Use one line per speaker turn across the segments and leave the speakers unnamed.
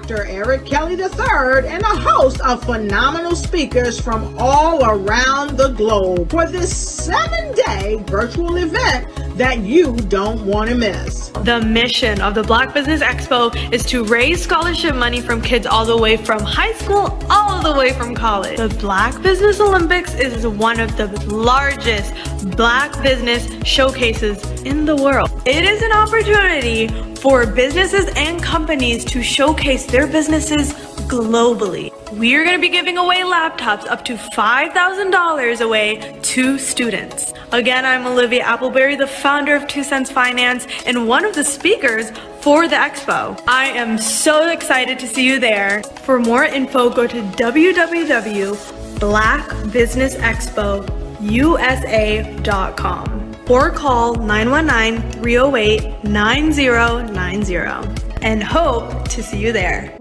Dr. Eric Kelly III and a host of phenomenal speakers from all around the globe for this 7-day virtual event that you don't want to miss.
The mission of the Black Business Expo is to raise scholarship money from kids all the way from high school, all the way from college. The Black Business Olympics is one of the largest Black business showcases in the world. It is an opportunity for businesses and companies to showcase their businesses globally. We are going to be giving away laptops up to $5,000 away to students. Again, I'm Olivia Appleberry, the founder of 2 Cents Finance and one of the speakers for the expo. I am so excited to see you there. For more info, go to www.blackbusinessexpousa.com or call 919-308-9090 and hope to see you there.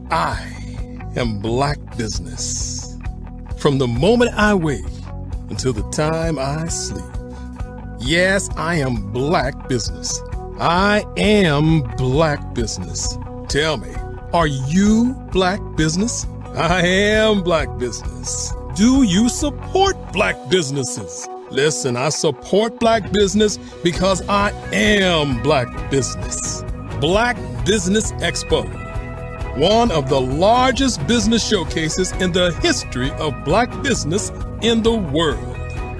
I am Black Business. From the moment I wake until the time I sleep. Yes, I am Black Business. I am Black Business. Tell me, are you Black Business? I am Black Business. Do you support Black businesses? Listen, I support Black business because I am Black Business. Black Business Expo, one of the largest business showcases in the history of Black business in the world.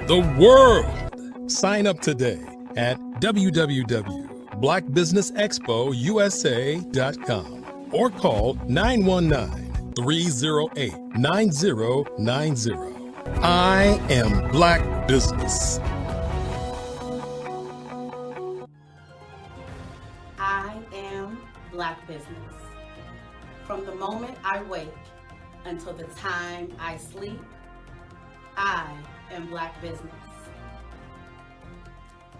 The world! Sign up today at www.blackbusinessexpousa.com or call 919-308-9090. I am Black Business.
I am Black Business. From the moment I wake until the time I sleep, I am Black Business.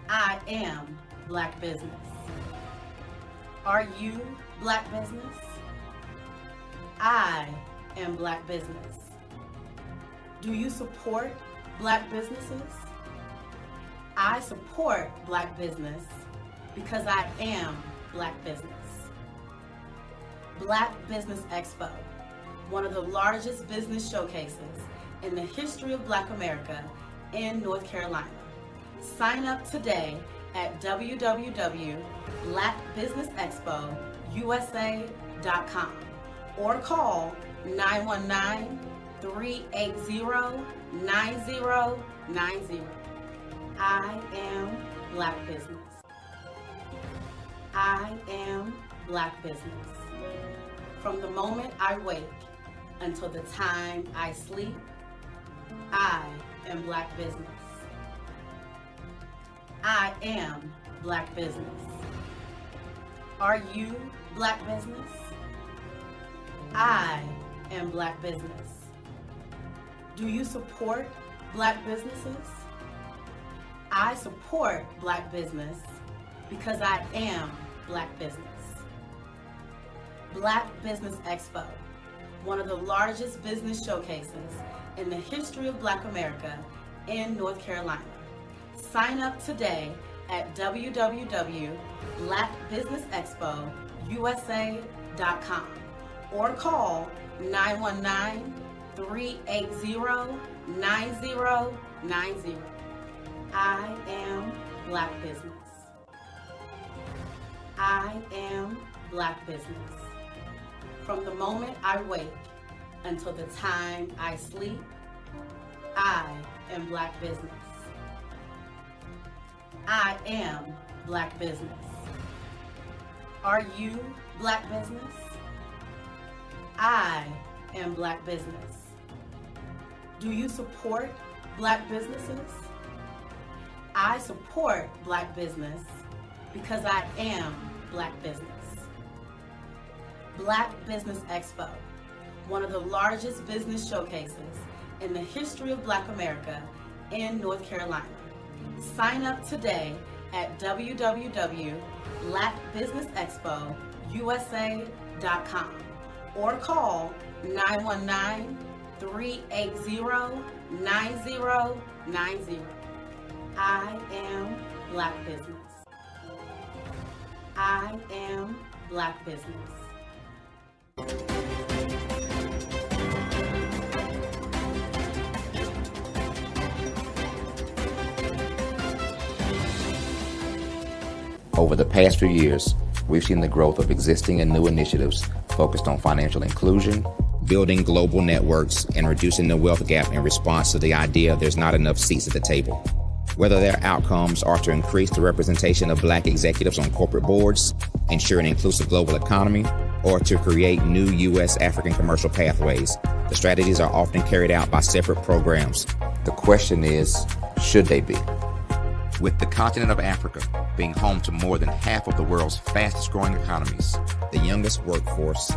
I am Black Business. Are you Black Business? I am Black Business. Do you support Black businesses? I support Black business because I am Black Business. Black Business Expo, one of the largest business showcases in the history of Black America in North Carolina. Sign up today at www.blackbusinessexpousa.com or call 919-380-9090. I am Black Business. I am Black Business. From the moment I wake until the time I sleep, I am Black Business. I am Black Business. Are you Black Business? I am Black Business. Do you support Black businesses? I support Black business because I am Black Business. Black Business Expo, one of the largest business showcases in the history of Black America in North Carolina. Sign up today at www.blackbusinessexpousa.com or call 919-380-9090. I am Black Business. I am Black Business. From the moment I wake until the time I sleep, I am Black business. I am Black business. Are you Black business? I am Black business. Do you support Black businesses? I support Black business because I am Black business. Black Business Expo, one of the largest business showcases in the history of Black America in North Carolina. Sign up today at www.blackbusinessexpousa.com or call 919-380-9090. I am Black business. I am Black business.
Over the past few years, we've seen the growth of existing and new initiatives focused on financial inclusion, building global networks, and reducing the wealth gap in response to the idea there's not enough seats at the table. Whether their outcomes are to increase the representation of Black executives on corporate boards, ensure an inclusive global economy, or to create new U.S.-African commercial pathways, the strategies are often carried out by separate programs. The question is, should they be? With the continent of Africa being home to more than half of the world's fastest growing economies, the youngest workforce,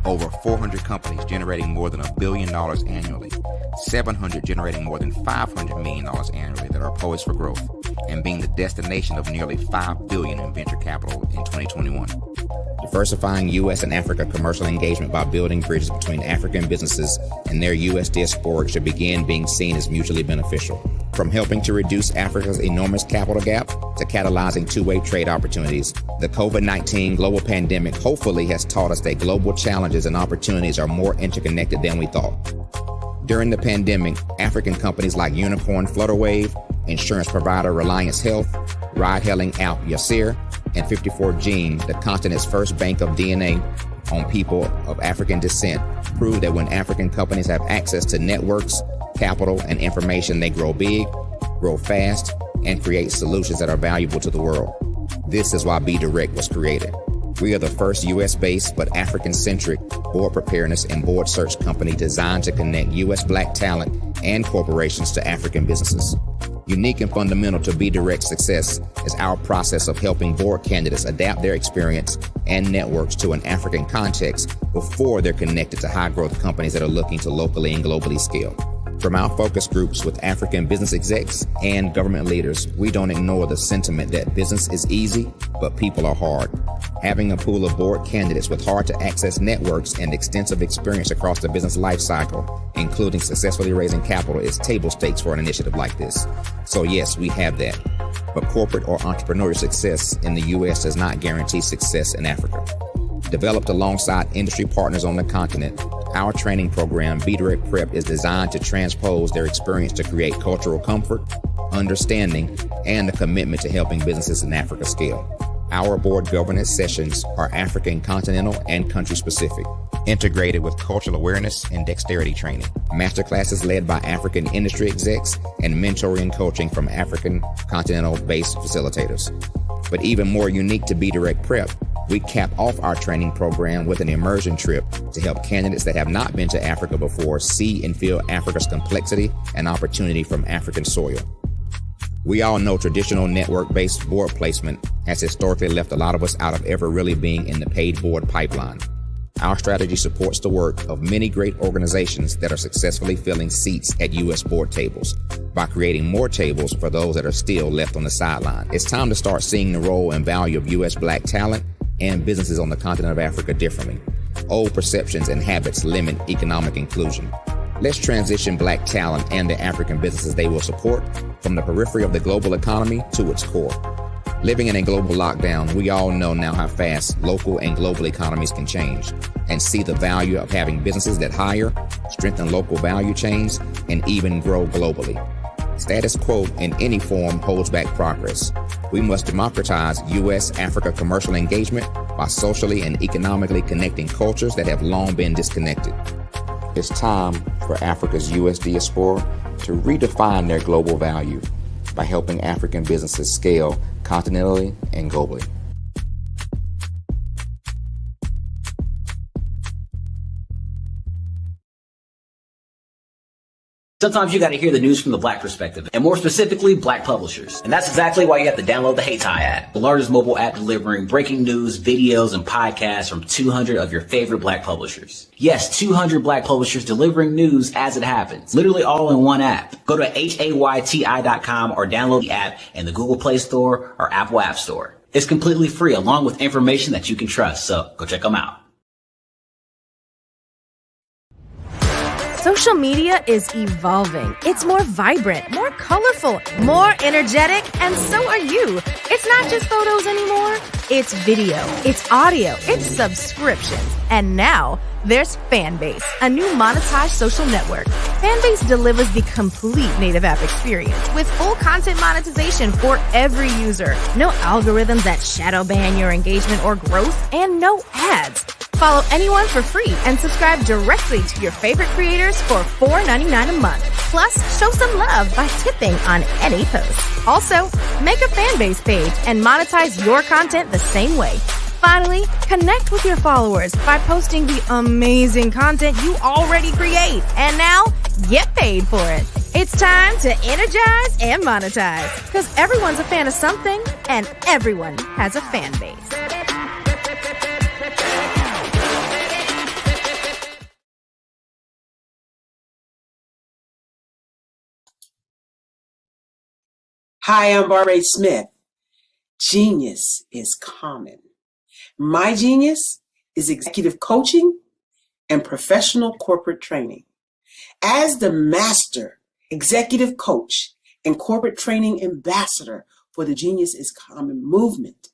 over 400 companies generating more than $1 billion annually, 700 generating more than $500 million annually that are poised for growth, and being the destination of nearly $5 billion in venture capital in 2021. Diversifying U.S. and Africa commercial engagement by building bridges between African businesses and their U.S. diaspora should begin being seen as mutually beneficial. From helping to reduce Africa's enormous capital gap to catalyzing two-way trade opportunities, the COVID-19 global pandemic hopefully has taught us that global challenges and opportunities are more interconnected than we thought. During the pandemic, African companies like Unicorn Flutterwave, insurance provider Reliance Health, ride-hailing app Yasir, and 54Gene, the continent's first bank of DNA on people of African descent, proved that when African companies have access to networks, capital, and information, they grow big, grow fast, and create solutions that are valuable to the world. This is why Be Direct was created. We are the first U.S.-based but African-centric board preparedness and board search company designed to connect U.S. Black talent and corporations to African businesses. Unique and fundamental to Be Direct's success is our process of helping board candidates adapt their experience and networks to an African context before they're connected to high-growth companies that are looking to locally and globally scale. From our focus groups with African business execs and government leaders, we don't ignore the sentiment that business is easy, but people are hard. Having a pool of board candidates with hard-to-access networks and extensive experience across the business life cycle, including successfully raising capital, is table stakes for an initiative like this. So yes, we have that. But corporate or entrepreneurial success in the U.S. does not guarantee success in Africa. Developed alongside industry partners on the continent, our training program, Be Direct Prep, is designed to transpose their experience to create cultural comfort, understanding, and a commitment to helping businesses in Africa scale. Our board governance sessions are African continental and country specific, integrated with cultural awareness and dexterity training, masterclasses led by African industry execs, and mentoring and coaching from African continental-based facilitators. But even more unique to Be Direct Prep, we cap off our training program with an immersion trip to help candidates that have not been to Africa before see and feel Africa's complexity and opportunity from African soil. We all know traditional network-based board placement has historically left a lot of us out of ever really being in the paid board pipeline. Our strategy supports the work of many great organizations that are successfully filling seats at U.S. board tables by creating more tables for those that are still left on the sideline. It's time to start seeing the role and value of U.S. Black talent and businesses on the continent of Africa differently. Old perceptions and habits limit economic inclusion. Let's transition Black talent and the African businesses they will support from the periphery of the global economy to its core. Living in a global lockdown, we all know now how fast local and global economies can change, and see the value of having businesses that hire, strengthen local value chains, and even grow globally. Status quo in any form holds back progress. We must democratize U.S.-Africa commercial engagement by socially and economically connecting cultures that have long been disconnected. It's time for Africa's U.S. diaspora to redefine their global value by helping African businesses scale continentally and globally.
Sometimes you got to hear the news from the Black perspective, and more specifically, Black publishers. And that's exactly why you have to download the HeyTie app, the largest mobile app delivering breaking news, videos, and podcasts from 200 of your favorite Black publishers. Yes, 200 Black publishers delivering news as it happens, literally all in one app. Go to HAYTI.com or download the app in the Google Play Store or Apple App Store. It's completely free, along with information that you can trust, so go check them out.
Social media is evolving. It's more vibrant, more colorful, more energetic, and so are you. It's not just photos anymore. It's video, it's audio, it's subscriptions. And now there's Fanbase, a new monetized social network. Fanbase delivers the complete native app experience with full content monetization for every user. No algorithms that shadow ban your engagement or growth, and no ads. Follow anyone for free and subscribe directly to your favorite creators for $4.99 a month. Plus, show some love by tipping on any post. Also, make a Fanbase page and monetize your content the same way. Finally, connect with your followers by posting the amazing content you already create. And now, get paid for it. It's time to energize and monetize, because everyone's a fan of something and everyone has a fan base.
Hi, I'm Barbara Smith. Genius is common. My genius is executive coaching and professional corporate training. As the master executive coach and corporate training ambassador for the Genius is Common movement,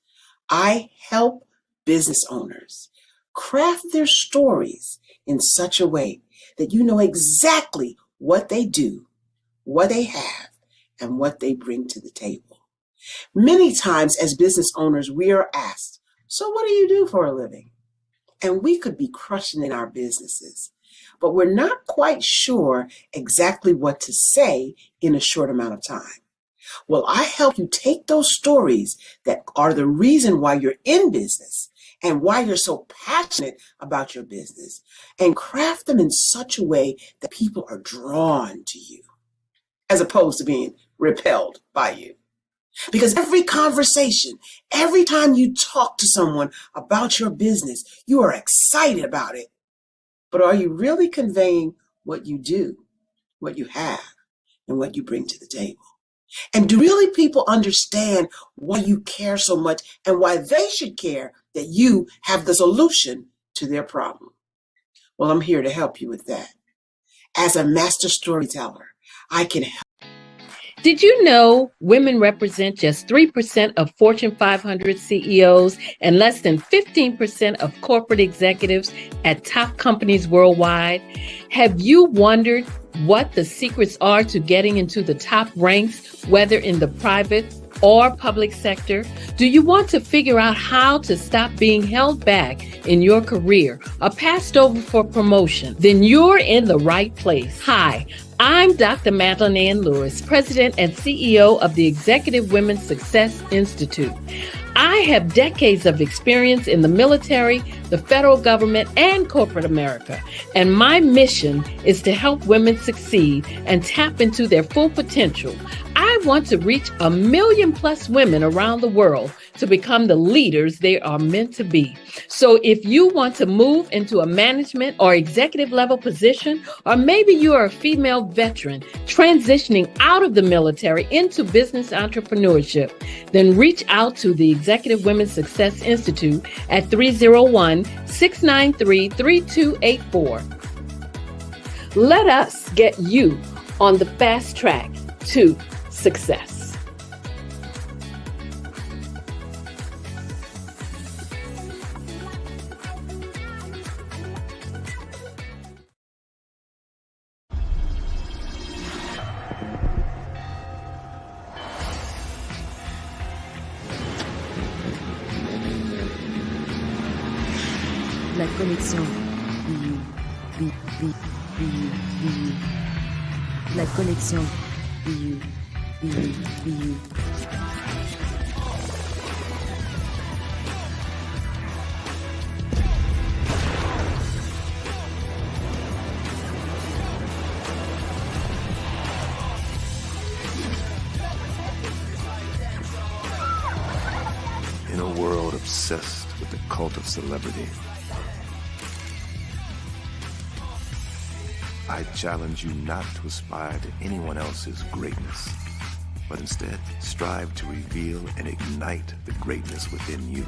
I help business owners craft their stories in such a way that you know exactly what they do, what they have, and what they bring to the table. Many times as business owners, we are asked, so what do you do for a living? And we could be crushing in our businesses, but we're not quite sure exactly what to say in a short amount of time. Well, I help you take those stories that are the reason why you're in business and why you're so passionate about your business and craft them in such a way that people are drawn to you, as opposed to being repelled by you. Because every conversation, every time you talk to someone about your business, you are excited about it. But are you really conveying what you do, what you have, and what you bring to the table? And do really people understand why you care so much and why they should care that you have the solution to their problem? Well, I'm here to help you with that. As a master storyteller, I can help.
Did you know women represent just 3% of Fortune 500 CEOs and less than 15% of corporate executives at top companies worldwide? Have you wondered what the secrets are to getting into the top ranks, whether in the private or public sector? Do you want to figure out how to stop being held back in your career or passed over for promotion? Then you're in the right place. Hi, I'm Dr. Madeline Ann Lewis, President and CEO of the Executive Women's Success Institute. I have decades of experience in the military, the federal government, and corporate America. And my mission is to help women succeed and tap into their full potential. I want to reach 1 million plus women around the world to become the leaders they are meant to be. So if you want to move into a management or executive level position, or maybe you are a female veteran transitioning out of the military into business entrepreneurship, then reach out to the Executive Women's Success Institute at 301-693-3284. Let us get you on the fast track to success.
La connexion. la collection BU, BU, BU.
In a world obsessed with the cult of celebrity, I challenge you not to aspire to anyone else's greatness, but instead strive to reveal and ignite the greatness within you.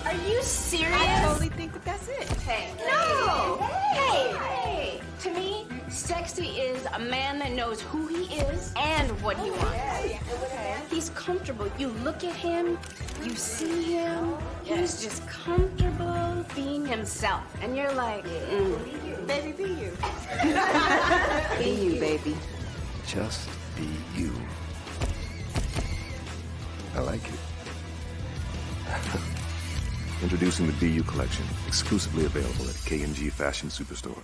Are you serious?
I totally think that's it.
Hey.
No!
Hey! To me, sexy is a man that knows who he is and what he wants.
Okay.
He's comfortable. You look at him, you see him, he's just comfortable being himself. And you're like,
Baby, be you.
Be you, baby.
Just be you. I like it. Introducing the BU collection, exclusively available at K&G Fashion Superstore.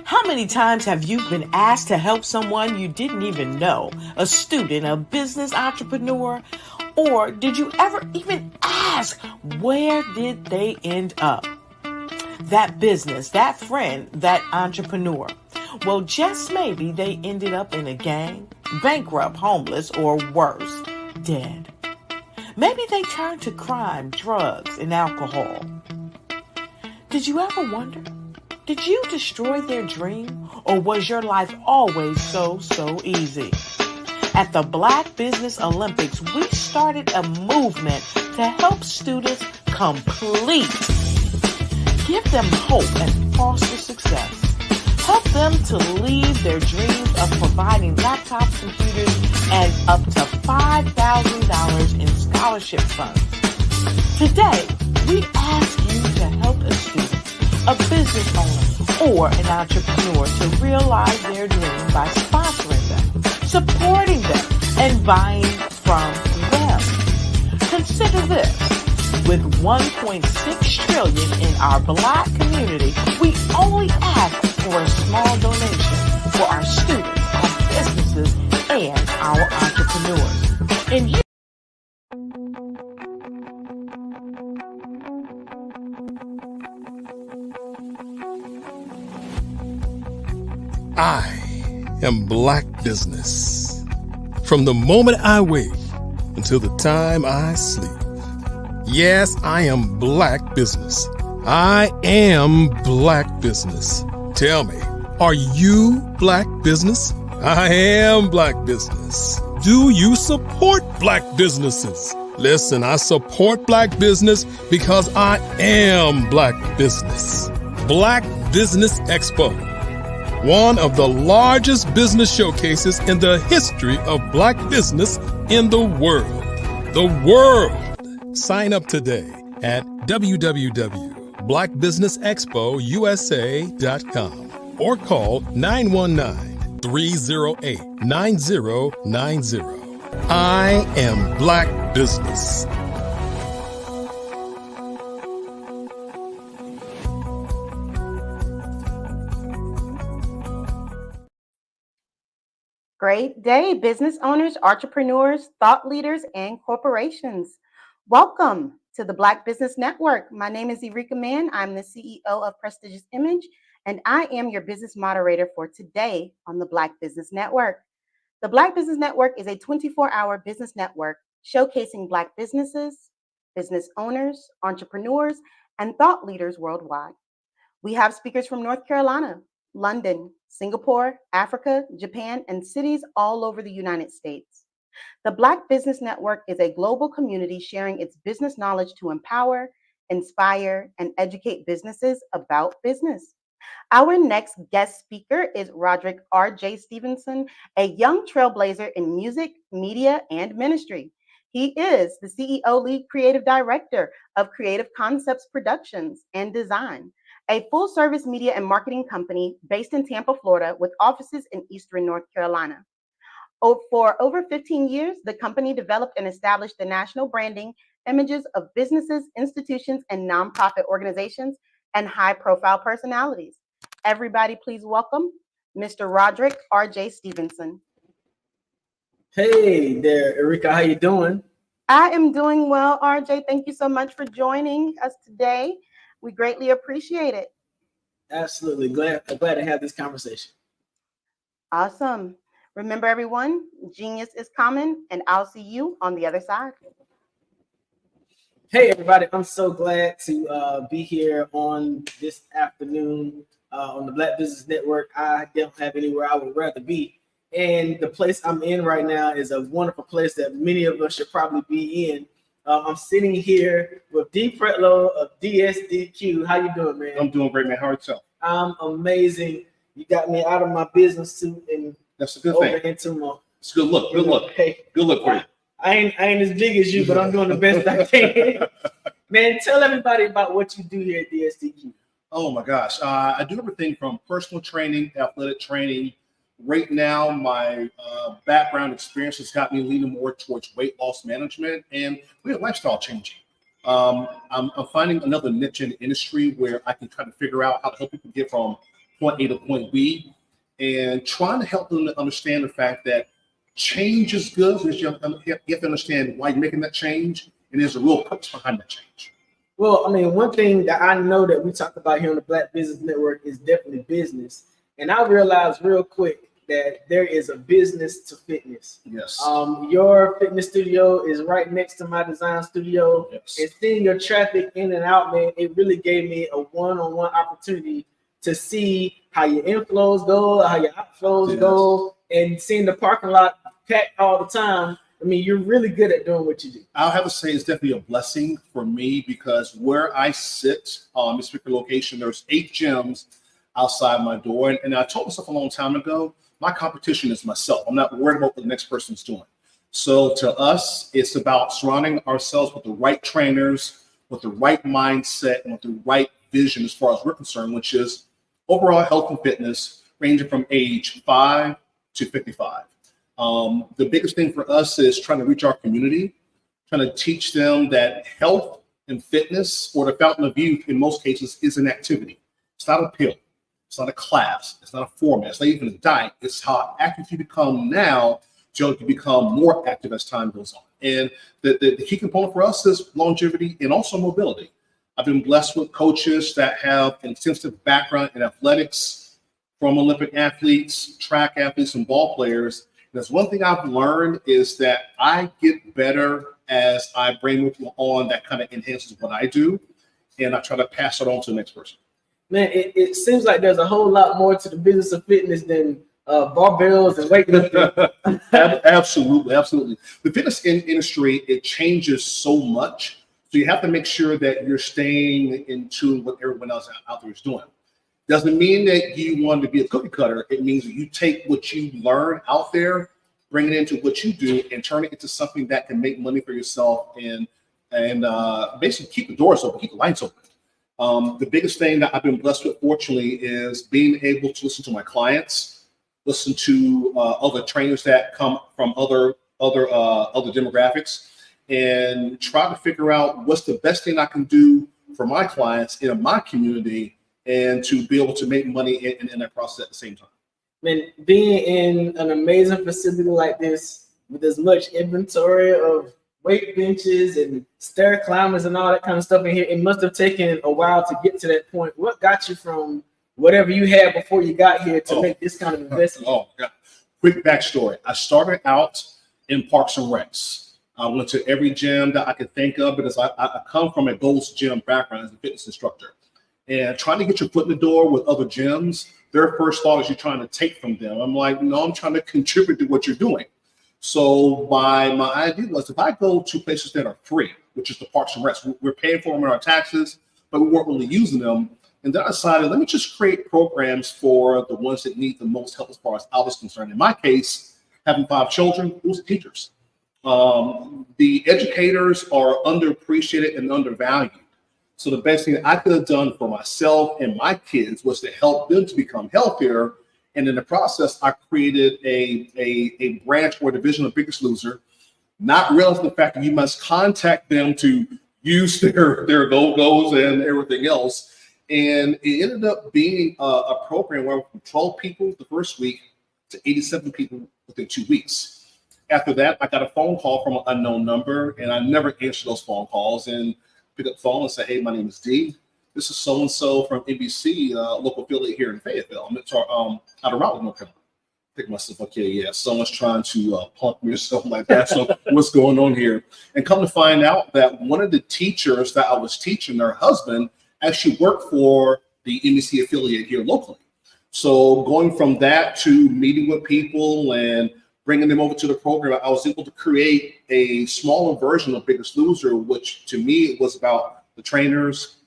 How many times have you been asked to help someone you didn't even know, a student, a business entrepreneur, or did you ever even ask, where did they end up? That business, that friend, that entrepreneur. Well, just maybe they ended up in a gang, bankrupt, homeless, or worse, dead. Maybe they turned to crime, drugs, and alcohol. Did you ever wonder? Did you destroy their dream, or was your life always so easy? At the Black Business Olympics, we started a movement to help students complete. Give them hope and foster success. Help them to leave their dreams of providing laptops, computers, and up to $5,000 in scholarship funds. Today, we ask you to help a student, a business owner, or an entrepreneur to realize their dream by sponsoring them, supporting them, and buying from them. Consider this. With $1.6 trillion in our Black community, we only ask for a small donation for our students, our businesses, and our entrepreneurs. And you
I am Black Business. From the moment I wake until the time I sleep. Yes, I am Black Business. I am Black Business. Tell me, are you Black Business? I am Black Business. Do you support Black businesses? Listen, I support Black business because I am Black Business. Black Business Expo, one of the largest business showcases in the history of Black business in the world. The world! Sign up today at www.blackbusinessexpousa.com or call 919-308-9090. I am Black Business.
Great day, business owners, entrepreneurs, thought leaders, and corporations. Welcome to the Black Business Network. My name is Erika Mann. I'm the CEO of Prestigious Image, and I am your business moderator for today on the Black Business Network. The Black Business Network is a 24-hour business network showcasing Black businesses, business owners, entrepreneurs, and thought leaders worldwide. We have speakers from North Carolina, London, Singapore, Africa, Japan, and cities all over the United States. The Black Business Network is a global community sharing its business knowledge to empower, inspire, and educate businesses about business. Our next guest speaker is Roderick R.J. Stevenson, a young trailblazer in music, media, and ministry. He is the CEO lead creative director of Creative Concepts Productions and Design, a full-service media and marketing company based in Tampa, Florida, with offices in Eastern North Carolina. For over 15 years, the company developed and established the national branding images of businesses, institutions, and nonprofit organizations and high-profile personalities. Everybody, please welcome Mr. Roderick R.J. Stevenson.
Hey there, Erika. How you doing?
I am doing well, RJ. Thank you so much for joining us today. We greatly appreciate it.
Absolutely. Glad to have this conversation.
Awesome. Remember, everyone, genius is common, and I'll see you on the other side.
Hey, everybody. I'm so glad to be here on this afternoon on the Black Business Network. I don't have anywhere I would rather be. And the place I'm in right now is a wonderful place that many of us should probably be in. I'm sitting here with D. Pretlow of DSDQ. How you doing, man?
I'm doing great, man. How are yourself?
I'm amazing. You got me out of my business suit and
that's a good
over
thing.
Into my.
It's a good look. Good look.
Hey,
good look for you.
I ain't as big as you, but I'm doing the best I can. Man, tell everybody about what you do here at DSDQ.
Oh my gosh, I do everything from personal training, athletic training. Right now, my background experience has got me leaning more towards weight loss management and really lifestyle changing. I'm finding another niche in the industry where I can kind of figure out how to help people get from point A to point B, and trying to help them to understand the fact that change is good. You have to understand why you're making that change, and there's a real purpose behind that change.
Well, I mean, one thing that I know that we talk about here on the Black Business Network is definitely business. And I realized real quick that there is a business to fitness.
Yes.
Your fitness studio is right next to my design studio.
Yes.
And seeing your traffic in and out, man, it really gave me a one-on-one opportunity to see how your inflows go, how your outflows go, and seeing the parking lot packed all the time. I mean, you're really good at doing what you do.
I'll have to say it's definitely a blessing for me because where I sit on this particular location, there's 8 gyms outside my door. And I told myself a long time ago, my competition is myself. I'm not worried about what the next person's doing. So to us, it's about surrounding ourselves with the right trainers, with the right mindset, and with the right vision as far as we're concerned, which is overall health and fitness ranging from age 5 to 55. The biggest thing for us is trying to reach our community, trying to teach them that health and fitness, or the fountain of youth in most cases, is an activity. It's not a pill. It's not a class. It's not a format. It's not even a diet. It's how active you become now so you can become more active as time goes on. And the key component for us is longevity and also mobility. I've been blessed with coaches that have an extensive background in athletics, from Olympic athletes, track athletes, and ball players. That's one thing I've learned is that I get better as I bring people on that kind of enhances what I do, and I try to pass it on to the next person.
Man, it seems like there's a whole lot more to the business of fitness than barbells and weightlifting.
Absolutely, absolutely. The fitness industry, it changes so much, so you have to make sure that you're staying in tune with what everyone else out there is doing. Doesn't mean that you want to be a cookie cutter. It means that you take what you learn out there, bring it into what you do, and turn it into something that can make money for yourself and basically keep the doors open, keep the lights open. The biggest thing that I've been blessed with, fortunately, is being able to listen to my clients, listen to other trainers that come from other demographics, and try to figure out what's the best thing I can do for my clients in my community, and to be able to make money in that process at the same time.
Man, being in an amazing facility like this with as much inventory of weight benches and stair climbers and all that kind of stuff in here, it must have taken a while to get to that point. What got you from whatever you had before you got here to make this kind of investment?
Oh, God. Quick backstory. I started out in Parks and Recs. I went to every gym that I could think of because I come from a Gold's Gym background as a fitness instructor. And trying to get your foot in the door with other gyms, their first thought is you're trying to take from them. I'm like, no, I'm trying to contribute to what you're doing. So my idea was, if I go to places that are free, which is the Parks and Recs, we're paying for them in our taxes, but we weren't really using them. And then I decided, let me just create programs for the ones that need the most help as far as I was concerned. In my case, having 5 children, it was the teachers. The educators are underappreciated and undervalued. So the best thing I could have done for myself and my kids was to help them to become healthier. And in the process, I created a branch or division of Biggest Loser not realizing the fact that you must contact them to use their logos and everything else. And it ended up being a program where from 12 people the first week to 87 people within 2 weeks. After that, I got a phone call from an unknown number, and I never answered those phone calls and pick up the phone and say, hey, my name is D. This is so-and-so from NBC, local affiliate here in Fayetteville. I'm out of Raleigh, North Carolina. Pick myself, okay, yeah, someone's trying to punk me or something like that. So what's going on here? And come to find out that one of the teachers that I was teaching, their husband, actually worked for the NBC affiliate here locally. So going from that to meeting with people and bringing them over to the program, I was able to create a smaller version of Biggest Loser, which to me it was about the trainers,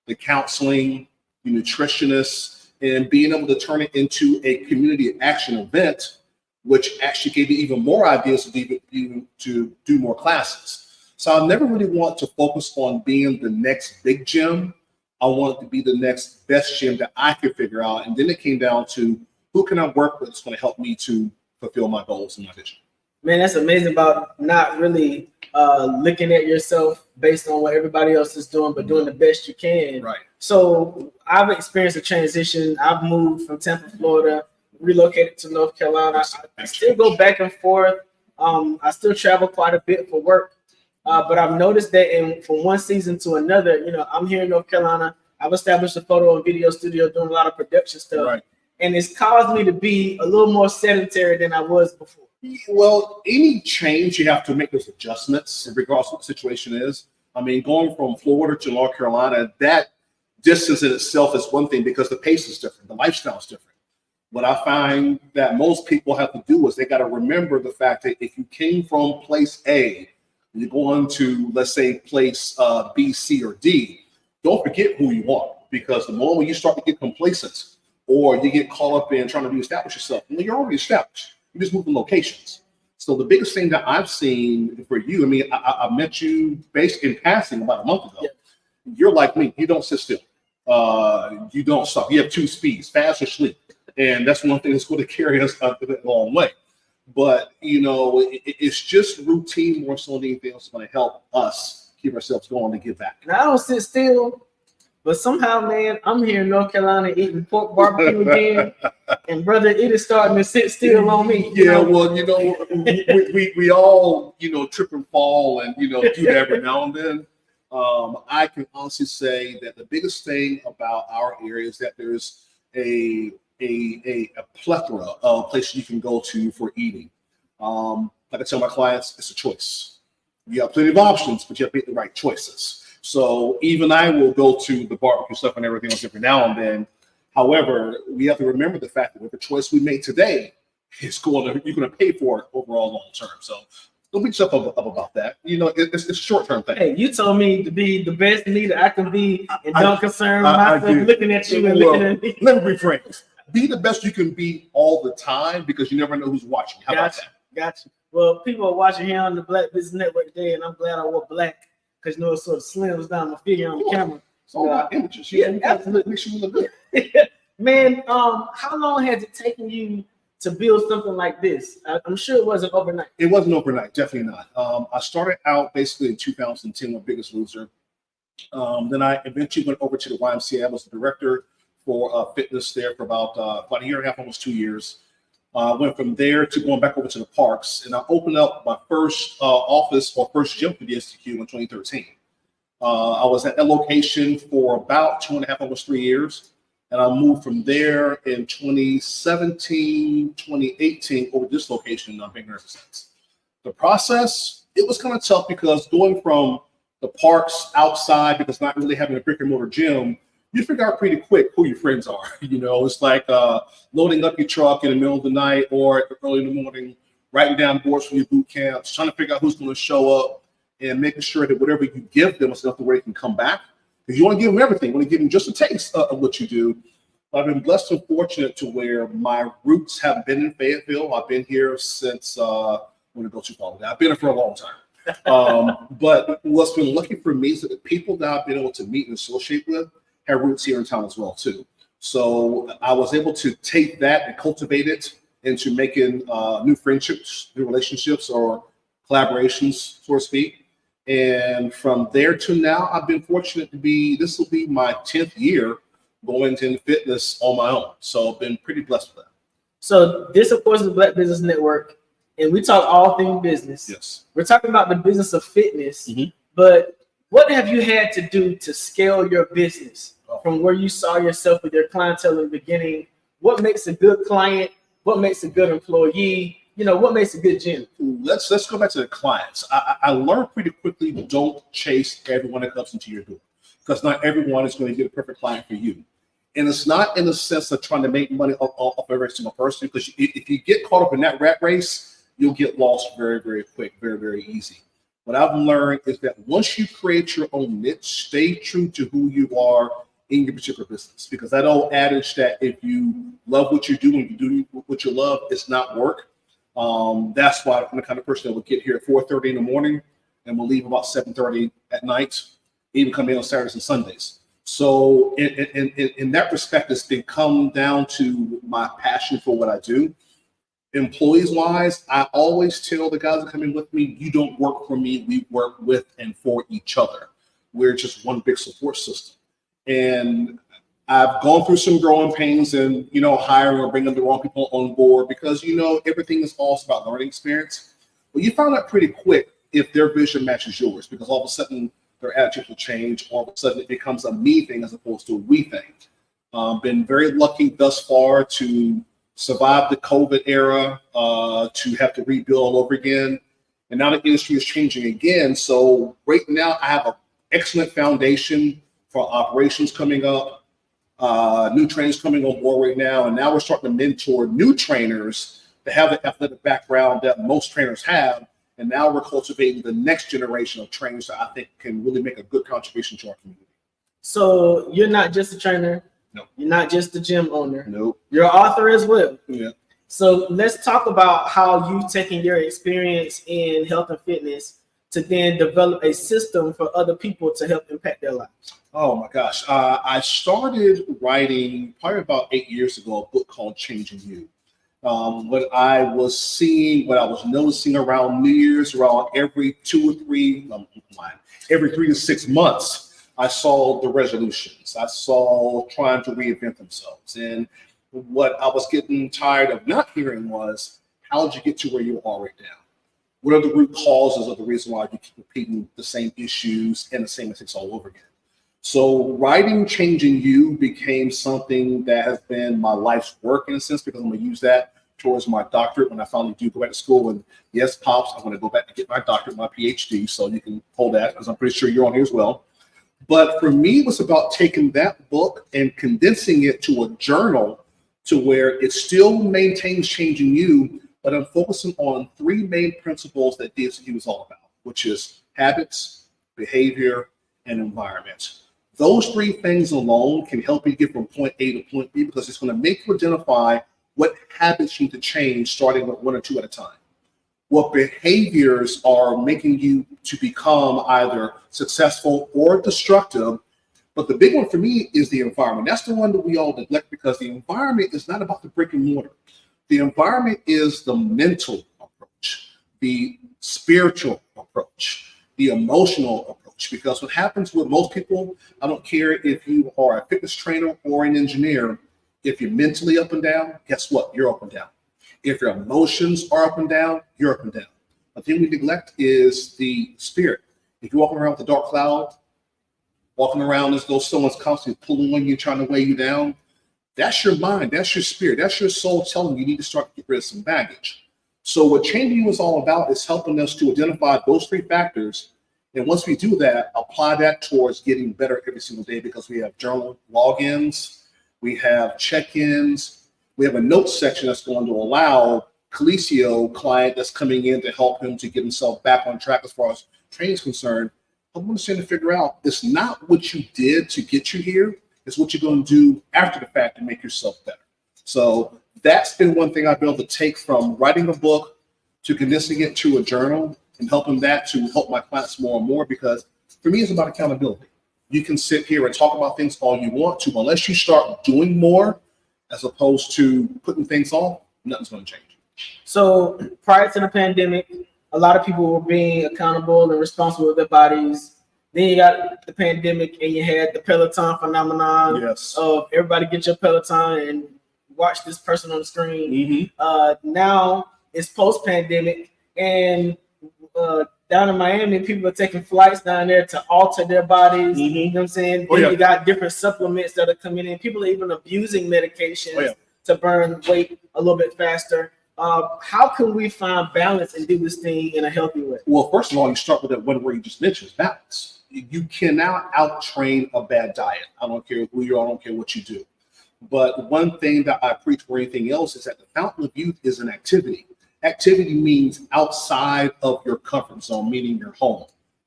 the counseling, the nutritionists, and being able to turn it into a community action event, which actually gave me even more ideas to do more classes. So I never really want to focus on being the next big gym. I wanted to be the next best gym that I could figure out. And then it came down to who can I work with that's going to help me to fulfill my goals and my vision.
Man, that's amazing about not really looking at yourself based on what everybody else is doing, but doing the best you can.
Right.
So I've experienced a transition. I've moved from Tampa, Florida, relocated to North Carolina. I still go back and forth. I still travel quite a bit for work. But I've noticed that from one season to another, I'm here in North Carolina. I've established a photo and video studio doing a lot of production stuff.
Right.
And it's caused me to be a little more sedentary than I was before.
Well, any change, you have to make those adjustments regardless of what the situation is. I mean, going from Florida to North Carolina, that distance in itself is one thing because the pace is different, the lifestyle is different. What I find that most people have to do is they got to remember the fact that if you came from place A, you're going to, let's say, place B, C, or D, don't forget who you are, because the moment you start to get complacent or you get caught up in trying to reestablish yourself, well, you're already established. You just moving locations. So the biggest thing that I've seen for you, I mean, I met you based in passing about a month ago. Yeah. You're like me. You don't sit still. You don't stop. You have two speeds, fast or sleep. And that's one thing that's going to carry us a long way. But, it's just routine more so than anything else going to help us keep ourselves going to get back.
Now, I don't sit still, but somehow, man, I'm here in North Carolina eating pork barbecue again. And, brother, it is starting to sit still on me.
Yeah, well, we all, trip and fall and, do that every now and then. I can honestly say that the biggest thing about our area is that there's a plethora of places you can go to for eating. Like I tell my clients, it's a choice. You have plenty of options, but you have to make the right choices. So even I will go to the barbecue stuff and everything else every now and then. However, we have to remember the fact that with the choice we make today, you're going to pay for it overall long term. So don't beat yourself up about that. It's a short term thing.
Hey, you told me to be the best leader I can be and don't concern myself looking at you and looking at me.
Let me rephrase. Be the best you can be all the time because you never know who's watching. How about that?
Gotcha. Well, people are watching here on the Black Business Network today, and I'm glad I wore black because it sort of slims down my figure on the camera.
It's all about images.
Yeah, absolutely. Make sure you look good. Man, how long has it taken you to build something like this? I'm sure it wasn't overnight.
It wasn't overnight, definitely not. I started out basically in 2010 with Biggest Loser. Then I eventually went over to the YMCA. I was the director for fitness there for about a year and a half, almost 2 years. Went from there to going back over to the parks, and I opened up my first office or first gym for the STQ in 2013. I was at that location for about 2.5, almost 3 years. And I moved from there in 2017, 2018 over this location, and I've been here ever since. The process, it was kind of tough because going from the parks outside, because not really having a brick and mortar gym, you figure out pretty quick who your friends are. It's like loading up your truck in the middle of the night or early in the morning, writing down boards from your boot camps, trying to figure out who's going to show up and making sure that whatever you give them is enough to where they can come back. Because you want to give them everything. You want to give them just a taste of what you do. But I've been blessed and fortunate to where my roots have been in Fayetteville. I've been here since, I'm going to go too far. I've been here for a long time. But what's been lucky for me is that the people that I've been able to meet and associate with have roots here in town as well, too. So I was able to take that and cultivate it into making new friendships, new relationships, or collaborations, so to speak. And from there to now, I've been fortunate to this will be my 10th year going into fitness on my own. So I've been pretty blessed with that.
So this, of course, is the Black Business Network, and we talk all things business.
Yes.
We're talking about the business of fitness, but what have you had to do to scale your business from where you saw yourself with your clientele in the beginning? What makes a good client? What makes a good employee? What makes a good gym?
Let's go back to the clients. I learned pretty quickly, don't chase everyone that comes into your door, because not everyone is going to get a perfect client for you. And it's not in the sense of trying to make money off every single person, because if you get caught up in that rat race, you'll get lost very, very quick, very, very easy. What I've learned is that once you create your own niche, stay true to who you are in your particular business, because that old adage that if you love what you do and you do what you love, it's not work. That's why I'm the kind of person that will get here at 4:30 in the morning and will leave about 7:30 at night, even come in on Saturdays and Sundays. So in that respect, it's been come down to my passion for what I do. Employees wise, I always tell the guys that come in with me, you don't work for me, we work with and for each other. We're just one big support system. And I've gone through some growing pains and, hiring or bringing the wrong people on board, because, everything is also about learning experience. But you find out pretty quick if their vision matches yours, because all of a sudden their attitude will change. All of a sudden it becomes a me thing as opposed to a we thing. Been very lucky thus far to survive the COVID era, to have to rebuild all over again. And now the industry is changing again. So right now I have an excellent foundation for operations coming up, new trainers coming on board right now. And now we're starting to mentor new trainers that have the athletic background that most trainers have. And now we're cultivating the next generation of trainers that I think can really make a good contribution to our community.
So you're not just a trainer.
No.
You're not just a gym owner.
Nope.
You're an author as well.
Yeah.
So let's talk about how you've taken your experience in health and fitness to then develop a system for other people to help impact their lives.
Oh my gosh. I started writing probably about 8 years ago, a book called Changing You. What I was seeing, what I was noticing around New Year's, around every 3 to 6 months, I saw the resolutions. I saw trying to reinvent themselves. And what I was getting tired of not hearing was, how did you get to where you are right now? What are the root causes of the reason why you keep repeating the same issues and the same mistakes all over again? So writing Changing You became something that has been my life's work in a sense, because I'm going to use that towards my doctorate when I finally do go back to school. And yes, Pops, I'm going to go back to get my doctorate, my PhD. So you can hold that, because I'm pretty sure you're on here as well. But for me, it was about taking that book and condensing it to a journal to where it still maintains Changing You, but I'm focusing on 3 main principles that DSU is all about, which is habits, behavior, and environment. Those 3 things alone can help you get from point A to point B, because it's going to make you identify what habits you need to change, starting with 1 or 2 at a time. What behaviors are making you to become either successful or destructive. But the big one for me is the environment. That's the one that we all neglect, because the environment is not about the brick and mortar. The environment is the mental approach, the spiritual approach, the emotional approach. Because what happens with most people, I don't care if you are a fitness trainer or an engineer, if you're mentally up and down, guess what? You're up and down. If your emotions are up and down, you're up and down. The thing we neglect is the spirit. If you're walking around with a dark cloud, walking around as though someone's constantly pulling on you, trying to weigh you down, that's your mind, that's your spirit, that's your soul telling you need to start to get rid of some baggage. So what Changing You is all about is helping us to identify those 3 factors. And once we do that, apply that towards getting better every single day, because we have journal logins, we have check-ins, we have a notes section that's going to allow Calicio client that's coming in to help him to get himself back on track as far as training is concerned. I want to figure out, it's not what you did to get you here, it's what you're going to do after the fact to make yourself better. So that's been one thing I've been able to take from writing a book to condensing it to a journal and helping that to help my clients more and more, because for me, it's about accountability. You can sit here and talk about things all you want to, but unless you start doing more as opposed to putting things off, nothing's going to change.
So prior to the pandemic, a lot of people were being accountable and responsible with their bodies. Then you got the pandemic, and you had the Peloton phenomenon.
Yes.
Of everybody get your Peloton and watch this person on the screen. Now it's post-pandemic, and down in Miami, people are taking flights down there to alter their bodies. You know what I'm saying? Then you got different supplements that are coming in. People are even abusing medications to burn weight a little bit faster. How can we find balance and do this thing in a healthy way?
Well, first of all, you start with that one word you just mentioned, balance. You cannot out-train a bad diet. I don't care who you are, I don't care what you do. But one thing that I preach for anything else is that the fountain of youth is an activity. Activity means outside of your comfort zone, meaning your home,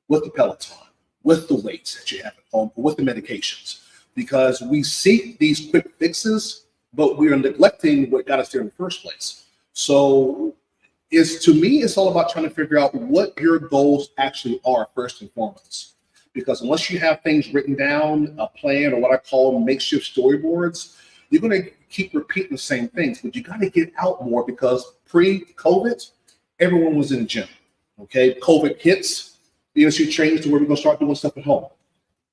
with the Peloton, with the weights that you have at home, with the medications. Because we seek these quick fixes, but we are neglecting what got us there in the first place. So to me, it's all about trying to figure out what your goals actually are first and foremost. Because unless you have things written down, a plan, or what I call makeshift storyboards, you're going to keep repeating the same things. But you got to get out more, because pre-COVID, everyone was in the gym. Okay, COVID hits, the industry changed to where we're going to start doing stuff at home.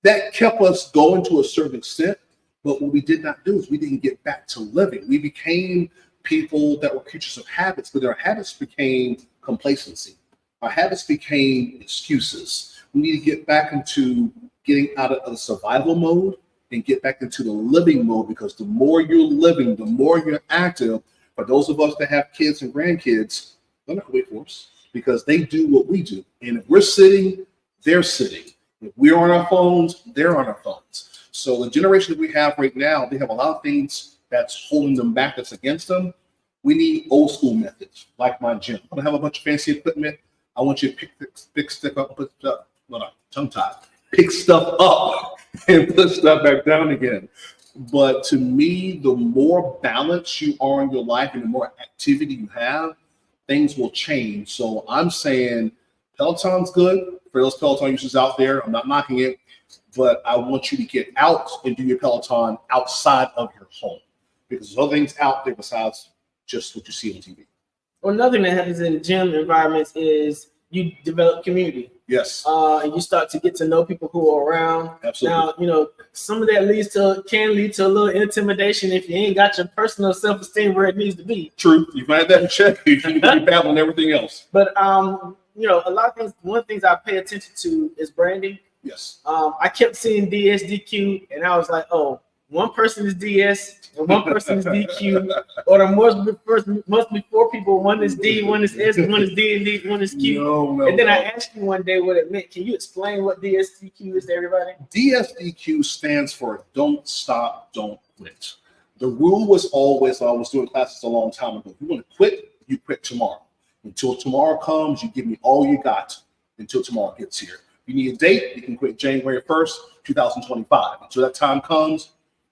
That kept us going to a certain extent, but what we did not do is we didn't get back to living. We became people that were creatures of habits, but our habits became complacency. Our habits became excuses. We need to get back into getting out of the survival mode and get back into the living mode, because the more you're living, the more you're active. For those of us that have kids and grandkids, they're not going to wait for us, because they do what we do. And if we're sitting, they're sitting. If we're on our phones, they're on our phones. So the generation that we have right now, they have a lot of things that's holding them back, that's against them. We need old school methods, like my gym. I don't have a bunch of fancy equipment. I want you to pick stuff up, put stuff, tongue-tied. Pick stuff up and put stuff back down again. But to me, the more balance you are in your life and the more activity you have, things will change. So I'm saying Peloton's good for those Peloton users out there. I'm not knocking it, but I want you to get out and do your Peloton outside of your home, because there's other things out there besides just what you see on TV.
Well, another thing that happens in gym environments is you develop community.
Yes.
And you start to get to know people who are around.
Absolutely.
Now, some of that can lead to a little intimidation if you ain't got your personal self-esteem where it needs to be.
True. You find that in check. You can be battling everything else.
But a lot of things. One of the things I pay attention to is branding.
Yes.
I kept seeing DSDQ, and I was like, oh, one person is DS and one person is DQ, or there must be four people. One is D, one is S, one is D, and D, one is Q. And then I asked you one day what it meant. Can you explain what DSDQ is to everybody?
DSDQ stands for Don't Stop, Don't Quit. The rule was always, I was doing classes a long time ago, if you want to quit, you quit tomorrow. Until tomorrow comes, you give me all you got until tomorrow gets here. If you need a date, you can quit January 1st, 2025. Until that time comes,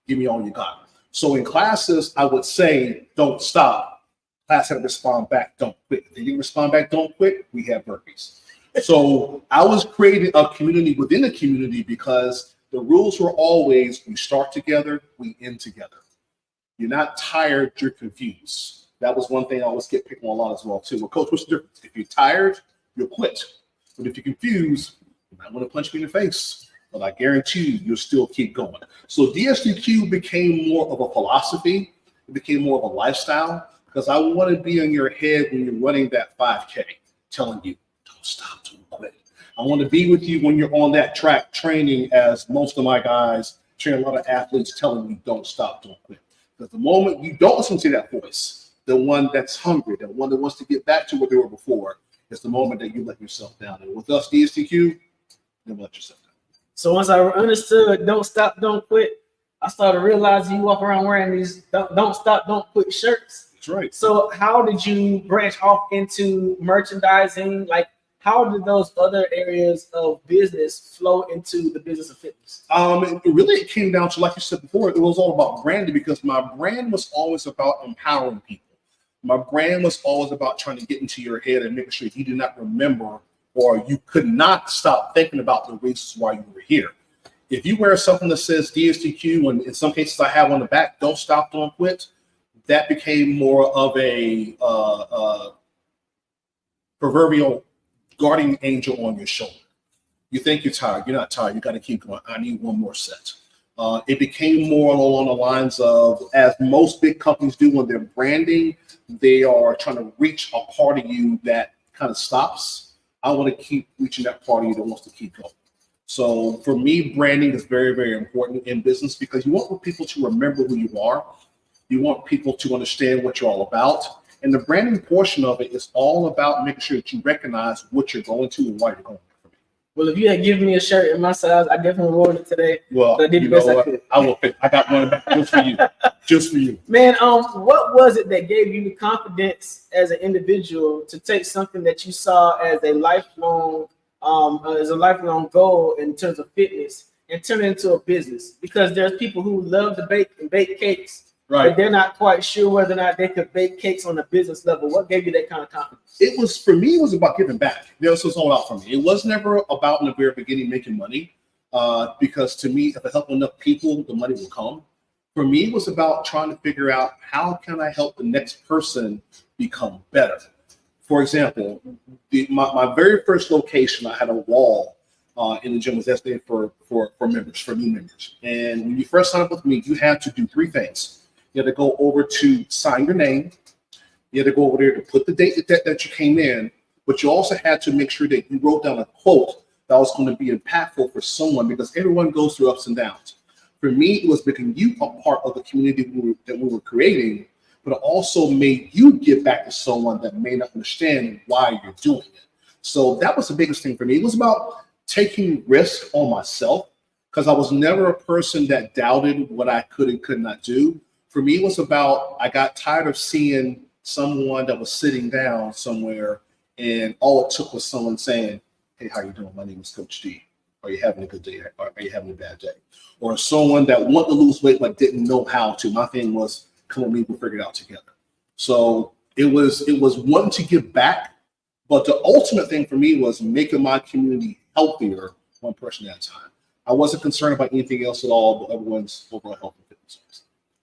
give me all you got. So in classes, I would say, don't stop. Class had to respond back, don't quit. If they didn't respond back, don't quit, we have burpees. So I was creating a community within a community, because the rules were always, we start together, we end together. You're not tired, you're confused. That was one thing I always get picked on a lot as well too. Well, coach, what's the difference? If you're tired, you'll quit. But if you're confused, you might want to punch me in the face. But I guarantee you'll still keep going. So DSDQ became more of a philosophy. It became more of a lifestyle, because I want to be in your head when you're running that 5K, telling you, don't stop, don't quit. I want to be with you when you're on that track training, as most of my guys train a lot of athletes, telling you, don't stop, don't quit. Because the moment you don't listen to that voice, the one that's hungry, the one that wants to get back to where they were before, is the moment that you let yourself down. And with us, DSDQ, never let yourself down.
So once I understood don't stop, don't quit, I started realizing you walk around wearing these don't stop, don't quit shirts.
That's right.
So how did you branch off into merchandising? Like, how did those other areas of business flow into the business of fitness?
It came down to, like you said before, it was all about branding, because my brand was always about empowering people. My brand was always about trying to get into your head and making sure you did not remember, or you could not stop thinking about the reasons why you were here. If you wear something that says DSDQ, and in some cases I have on the back, don't stop, don't quit, that became more of a proverbial guardian angel on your shoulder. You think you're tired. You're not tired. You got to keep going. I need one more set. It became more along the lines of, as most big companies do when they're branding, they are trying to reach a part of you that kind of stops. I want to keep reaching that part of you that wants to keep going. So for me, branding is very, very important in business because you want people to remember who you are. You want people to understand what you're all about. And the branding portion of it is all about making sure that you recognize what you're going to and why you're going.
Well, if you had given me a shirt in my size, I definitely wore it today.
Well,
I did the best I could.
I will pick. I got one back just for you. Just for you.
Man, what was it that gave you the confidence as an individual to take something that you saw as a lifelong goal in terms of fitness and turn it into a business? Because there's people who love to bake cakes. Right. But they're not quite sure whether or not they could bake cakes on a business level. What gave you that kind of confidence?
It was, for me, it was about giving back. This was all about for me. It was never about in the very beginning making money, because to me, if I help enough people, the money will come. For me, it was about trying to figure out how can I help the next person become better. For example, my very first location, I had a wall in the gym was designated for members, for new members. And when you first sign up with me, you had to do three things. You had to go over to sign your name. You had to go over there to put the date that you came in, but you also had to make sure that you wrote down a quote that was going to be impactful for someone, because everyone goes through ups and downs. For me, it was making you a part of the community that we were creating, but it also made you give back to someone that may not understand why you're doing it. So that was the biggest thing for me. It was about taking risk on myself, because I was never a person that doubted what I could and could not do. For me, it was about, I got tired of seeing someone that was sitting down somewhere and all it took was someone saying, hey, how you doing? My name is Coach D. Are you having a good day? Or are you having a bad day? Or someone that wanted to lose weight but didn't know how to. My thing was, come on, we will figure it out together. So it was wanting to give back, but the ultimate thing for me was making my community healthier, one person at a time. I wasn't concerned about anything else at all, but everyone's overall health and fitness.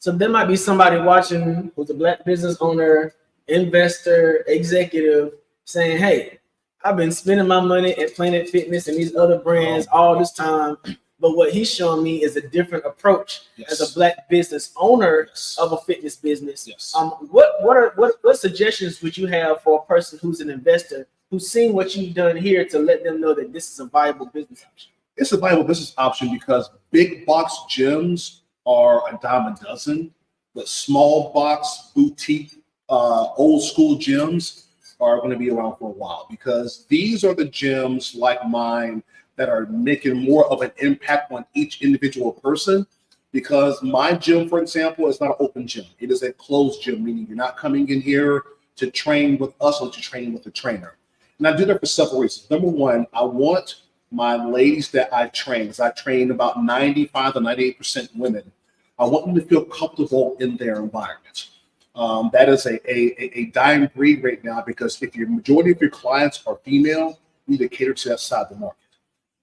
So there might be somebody watching who's a Black business owner, investor, executive saying, hey, I've been spending my money at Planet Fitness and these other brands all this time, but what he's showing me is a different approach as a Black business owner of a fitness business. What suggestions would you have for a person who's an investor who's seen what you've done here to let them know that this is a viable business option?
It's a viable business option because big box gyms are a dime a dozen, but small box, boutique, old school gyms are going to be around for a while, because these are the gyms like mine that are making more of an impact on each individual person. Because my gym, for example, is not an open gym. It is a closed gym, meaning you're not coming in here to train with us or to train with a trainer. And I do that for several reasons. Number one, I want my ladies that I train, because I train about 95 to 98% women, I want them to feel comfortable in their environment. That is a dying breed right now, because if your majority of your clients are female, you need to cater to that side of the market.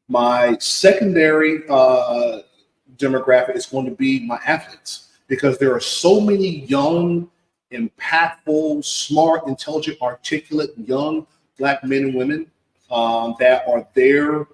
My secondary demographic is going to be my athletes, because there are so many young, impactful, smart, intelligent, articulate, young Black men and women that are there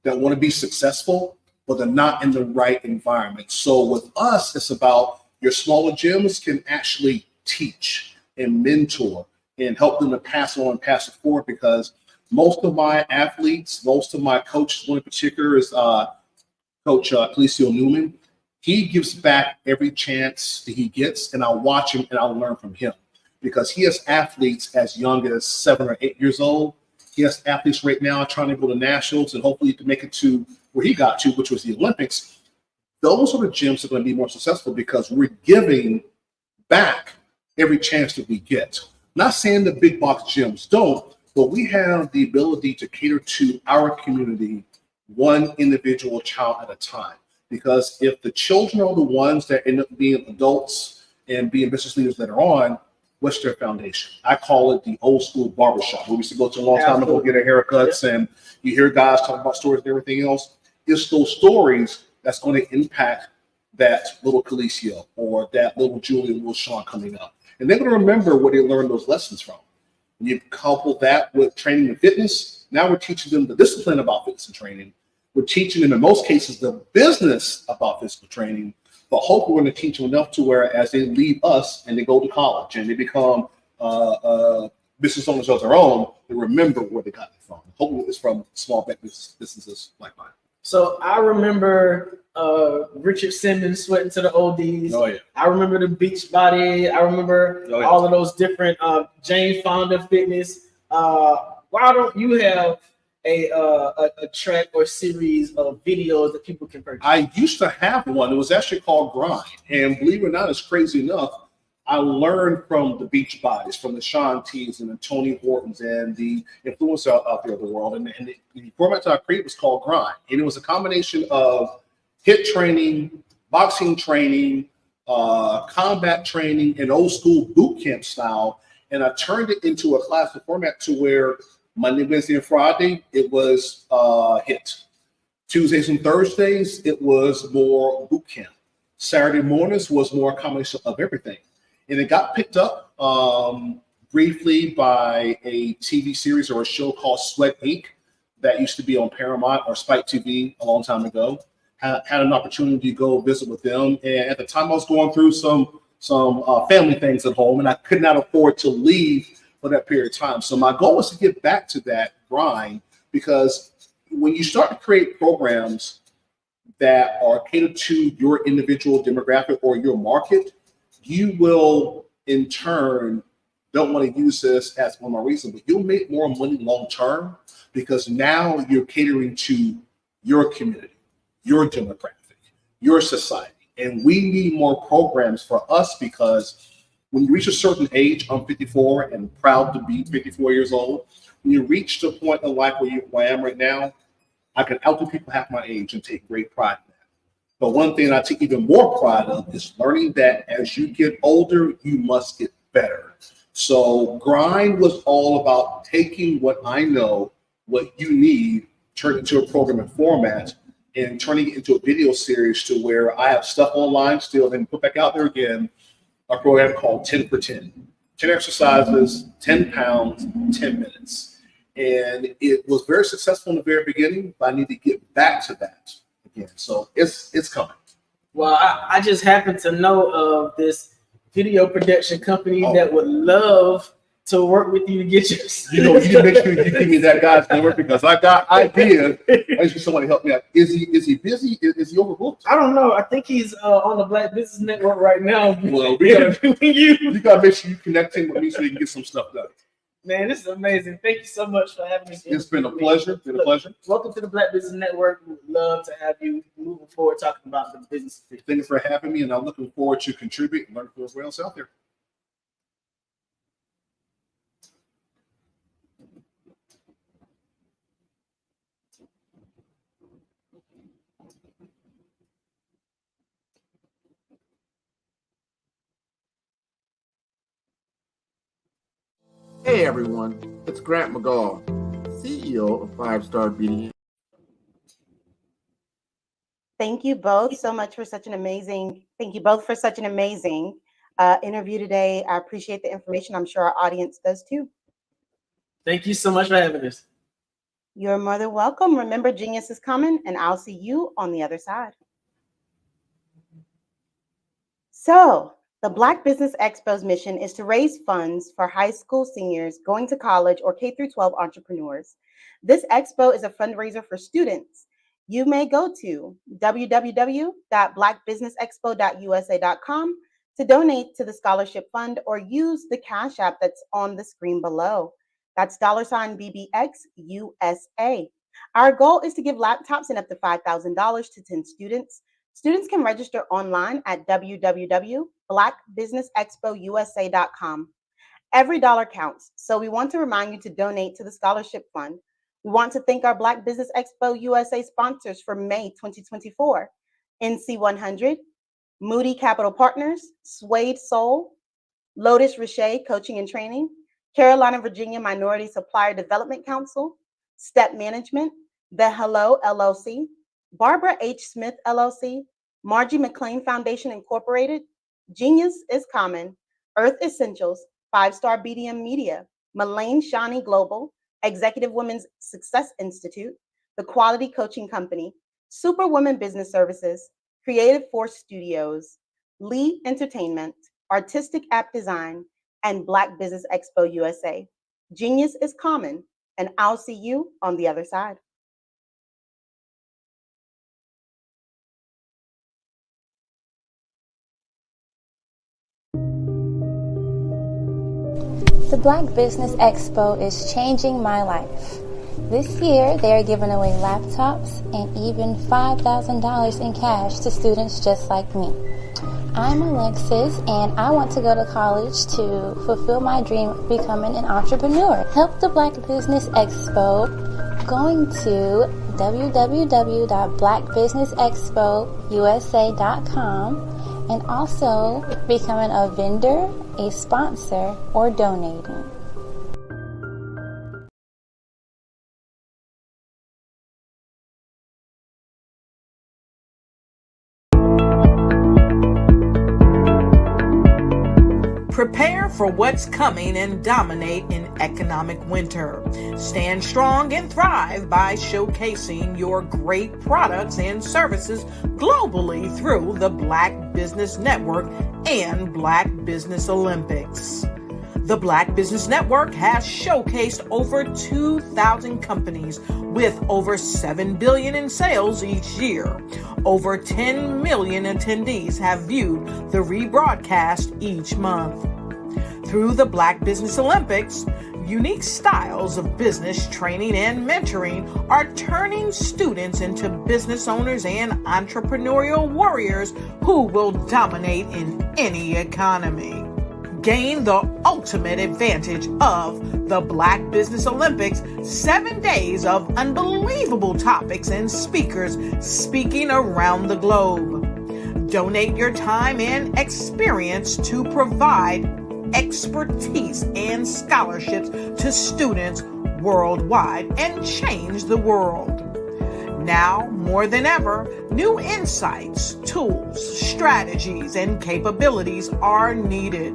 that want to be successful, but they're not in the right environment. So with us, it's about your smaller gyms can actually teach and mentor and help them to pass on and pass it forward, because most of my athletes, most of my coaches, one in particular is Coach Felicio Newman. He gives back every chance that he gets, and I'll watch him and I'll learn from him, because he has athletes as young as 7 or 8 years old. He has athletes right now trying to go to nationals and hopefully to make it to where he got to, which was the Olympics. Those are the gyms that are going to be more successful, because we're giving back every chance that we get. Not saying the big box gyms don't, but we have the ability to cater to our community, one individual child at a time. Because if the children are the ones that end up being adults and being business leaders later on, what's their foundation? I call it the old school barbershop. We used to go to a long time ago, get our haircuts, and you hear guys talk about stories and everything else. It's those stories that's going to impact that little Felicio or that little Julie and little Sean coming up. And they're going to remember where they learned those lessons from. When you couple that with training and fitness, now we're teaching them the discipline about fitness and training. We're teaching them, in most cases, the business about physical training, but hopefully we're going to teach them enough to where as they leave us and they go to college and they become business owners of their own, they remember where they got it from. Hopefully it's from small businesses like mine.
So I remember Richard Simmons sweating to the oldies.
Oh, yeah.
I remember the Beachbody. I remember all of those different Jane Fonda fitness. Why don't you have a track or series of videos that people can purchase?
I used to have one. It was actually called Grind. And believe it or not, it's crazy enough. I learned from the Beachbodies, from the Sean T's and the Tony Hortons and the influencers out there of the world. And the format that I created was called Grind. And it was a combination of HIIT training, boxing training, combat training, and old school boot camp style. And I turned it into a classic format to where Monday, Wednesday, and Friday, it was HIIT. Tuesdays and Thursdays, it was more boot camp. Saturday mornings was more a combination of everything. And it got picked up briefly by a TV series or a show called Sweat Inc. that used to be on Paramount or Spike TV a long time ago. Had an opportunity to go visit with them. And at the time, I was going through some family things at home, and I could not afford to leave for that period of time. So my goal was to get back to that grind, because when you start to create programs that are catered to your individual demographic or your market, you will in turn don't want to use this as one more reason, but you'll make more money long term because now you're catering to your community, your demographic, your society. And we need more programs for us, because when you reach a certain age, I'm 54 and proud to be 54 years old. When you reach the point in life where I am right now, I can outdo people half my age and take great pride in that. But one thing I take even more pride of is learning that as you get older, you must get better. So Grind was all about taking what I know, what you need, turn it into a programming format, and turning it into a video series to where I have stuff online still, then put back out there again, a program called 10 for 10. 10 exercises, 10 pounds, 10 minutes. And it was very successful in the very beginning, but I need to get back to that again. So it's coming.
Well, I just happen to know of this video production company that would love to work with you to get you.
You know, you make sure you give me that guy's number, because I got ideas. I just need somebody to help me out. Is he busy? Is he overbooked?
I don't know. I think he's on the Black Business Network right now.
Well, you gotta make sure you connect him with me so you can get some stuff done.
Man, this is amazing. Thank you so much for having me.
It's been a pleasure.
Welcome to the Black Business Network. We would love to have you moving forward talking about the business.
Thanks for having me, and I'm looking forward to contribute and learn from everyone else out there.
Hey everyone, it's Grant McGaw, CEO of 5-Star BDN.
Thank you both so much for such an amazing, interview today. I appreciate the information. I'm sure our audience does too.
Thank you so much for having us.
You're more than welcome. Remember, genius is coming, and I'll see you on the other side. So, the Black Business Expo's mission is to raise funds for high school seniors going to college or K-12 entrepreneurs. This expo is a fundraiser for students. You may go to www.blackbusinessexpo.usa.com to donate to the scholarship fund, or use the Cash App that's on the screen below. That's $BBXUSA. Our goal is to give laptops and up to $5,000 to 10 students. Students can register online at www.blackbusinessexpousa.com. Every dollar counts, so we want to remind you to donate to the scholarship fund. We want to thank our Black Business Expo USA sponsors for May 2024: NC100, Moody Capital Partners, Suede Soul, Lotus Richey Coaching and Training, Carolina, Virginia Minority Supplier Development Council, Step Management, The Hello LLC, Barbara H. Smith LLC, Margie McLean Foundation Incorporated, Genius is Common, Earth Essentials, 5-Star BDM Media, Malane Shawnee Global, Executive Women's Success Institute, The Quality Coaching Company, Superwoman Business Services, Creative Force Studios, Lee Entertainment, Artistic App Design, and Black Business Expo USA. Genius is common, and I'll see you on the other side.
The Black Business Expo is changing my life. This year, they are giving away laptops and even $5,000 in cash to students just like me. I'm Alexis, and I want to go to college to fulfill my dream of becoming an entrepreneur. Help the Black Business Expo going to www.blackbusinessexpousa.com and also becoming a vendor, a sponsor, or donating.
Prepare for what's coming and dominate in economic winter. Stand strong and thrive by showcasing your great products and services globally through the Black Business Network and Black Business Olympics. The Black Business Network has showcased over 2,000 companies with over $7 billion in sales each year. Over 10 million attendees have viewed the rebroadcast each month. Through the Black Business Olympics, unique styles of business training and mentoring are turning students into business owners and entrepreneurial warriors who will dominate in any economy. Gain the ultimate advantage of the Black Business Olympics, 7 days of unbelievable topics and speakers speaking around the globe. Donate your time and experience to provide expertise and scholarships to students worldwide and change the world. Now, more than ever, new insights, tools, strategies, and capabilities are needed.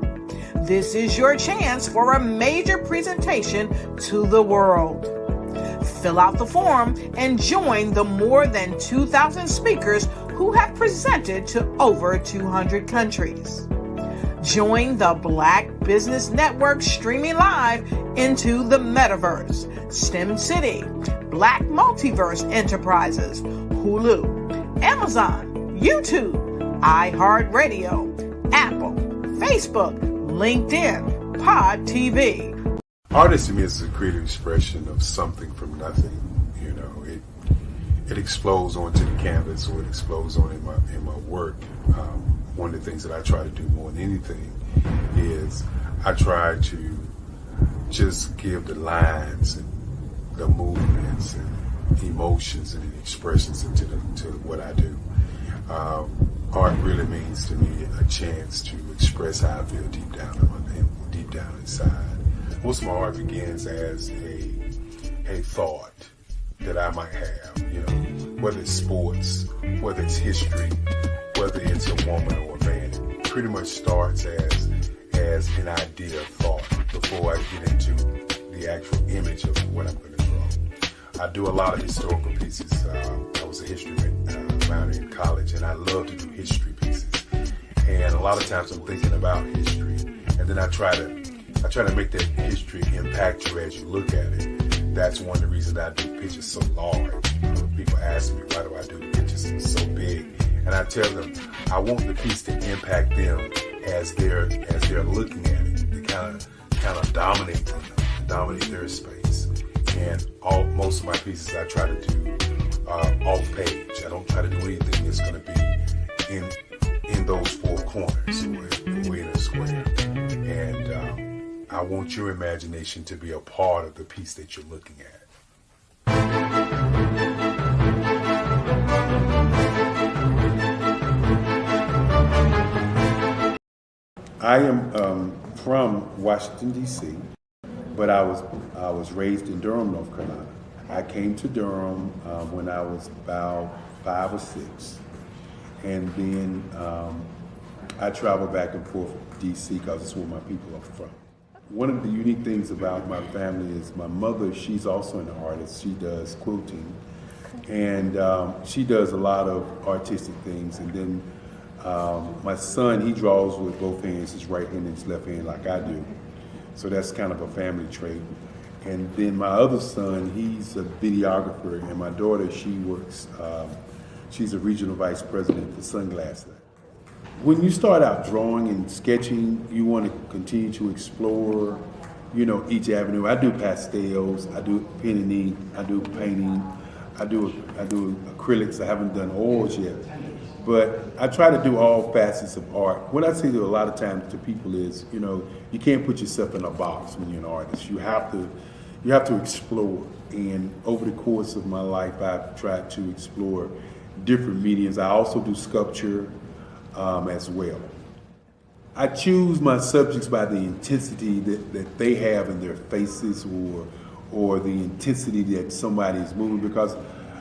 This is your chance for a major presentation to the world. Fill out the form and join the more than 2,000 speakers who have presented to over 200 countries. Join the Black Business Network streaming live into the Metaverse, STEM City, Black Multiverse Enterprises, Hulu, Amazon, YouTube, iHeartRadio, Apple, Facebook, LinkedIn, Pod TV.
Art to me is a creative expression of something from nothing. You know, it explodes onto the canvas, or it explodes on in my work. One of the things that I try to do more than anything is I try to just give the lines and the movements and emotions and expressions into what I do. Art really means to me a chance to express how I feel deep down inside. Most of my art begins as a thought that I might have, you know, whether it's sports, whether it's history, whether it's a woman or a man. It pretty much starts as an idea of thought before I get into the actual image of what I'm going to draw. I do a lot of historical pieces. I was a history minor in college, and I love to do history pieces. And a lot of times I'm thinking about history, and then I try to make that history impact you as you look at it. That's one of the reasons I do pictures so large. People ask me, why do I do the pictures so big? And I tell them, I want the piece to impact them as they're looking at it, to kind of dominate them, dominate their space. And most of my pieces I try to do off page. I don't try to do anything that's going to be in those four corners or in a square. And I want your imagination to be a part of the piece that you're looking at. I am from Washington, D.C., but I was raised in Durham, North Carolina. I came to Durham when I was about 5 or 6, and then I traveled back and forth to D.C. because it's where my people are from. One of the unique things about my family is my mother, she's also an artist. She does quilting, and she does a lot of artistic things. And then my son, he draws with both hands, his right hand and his left hand like I do. So that's kind of a family trait. And then my other son, he's a videographer, and my daughter, she works, she's a regional vice president for Sunglasses. When you start out drawing and sketching, you want to continue to explore, you know, each avenue. I do pastels, I do pen and ink, I do painting, I do acrylics. I haven't done oils yet, but I try to do all facets of art. What I say to a lot of times to people is, you know, you can't put yourself in a box when you're an artist. You have to explore. And over the course of my life, I've tried to explore different mediums. I also do sculpture as well. I choose my subjects by the intensity that they have in their faces, or the intensity that somebody is moving, because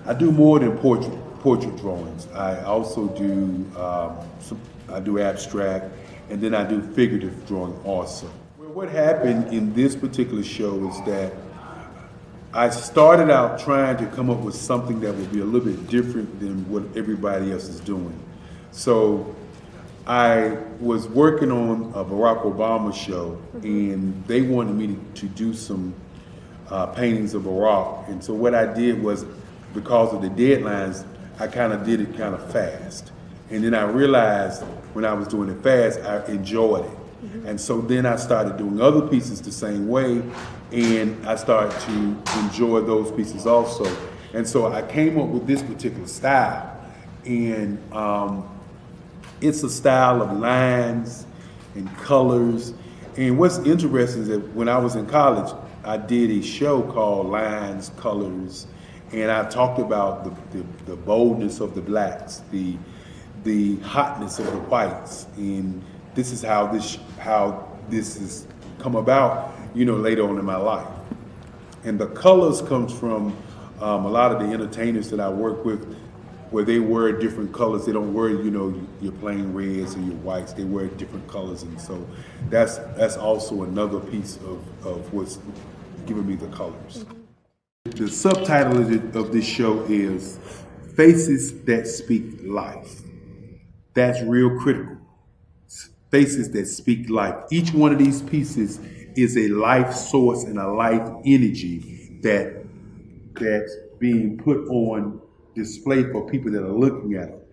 I do more than portrait drawings. I also do I do abstract, and then I do figurative drawing also. Well, what happened in this particular show is that I started out trying to come up with something that would be a little bit different than what everybody else is doing. So I was working on a Barack Obama show, and they wanted me to do some paintings of Barack. And so what I did was, because of the deadlines, I kind of did it kind of fast. And then I realized when I was doing it fast, I enjoyed it. And so then I started doing other pieces the same way, and I started to enjoy those pieces also. And so I came up with this particular style. And it's a style of lines and colors. And what's interesting is that when I was in college, I did a show called Lines, Colors, and I talked about the boldness of the blacks, the hotness of the whites, and this is how this has come about, you know, later on in my life. And the colors comes from a lot of the entertainers that I work with, where they wear different colors. They don't wear, you know, your plain reds or your whites. They wear different colors, and so that's also another piece of what's giving me the colors. The subtitle of this show is Faces That Speak Life. That's real critical. Faces that speak life. Each one of these pieces is a life source and a life energy that's being put on display for people that are looking at it.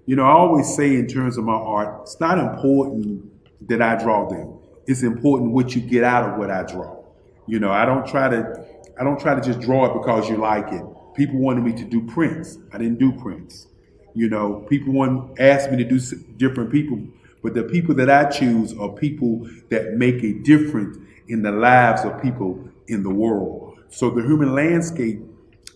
You know, I always say in terms of my art, it's not important that I draw them. It's important what you get out of what I draw. You know, I don't try to just draw it because you like it. People wanted me to do prints. I didn't do prints. You know, people asked me to do different people, but the people that I choose are people that make a difference in the lives of people in the world. So the human landscape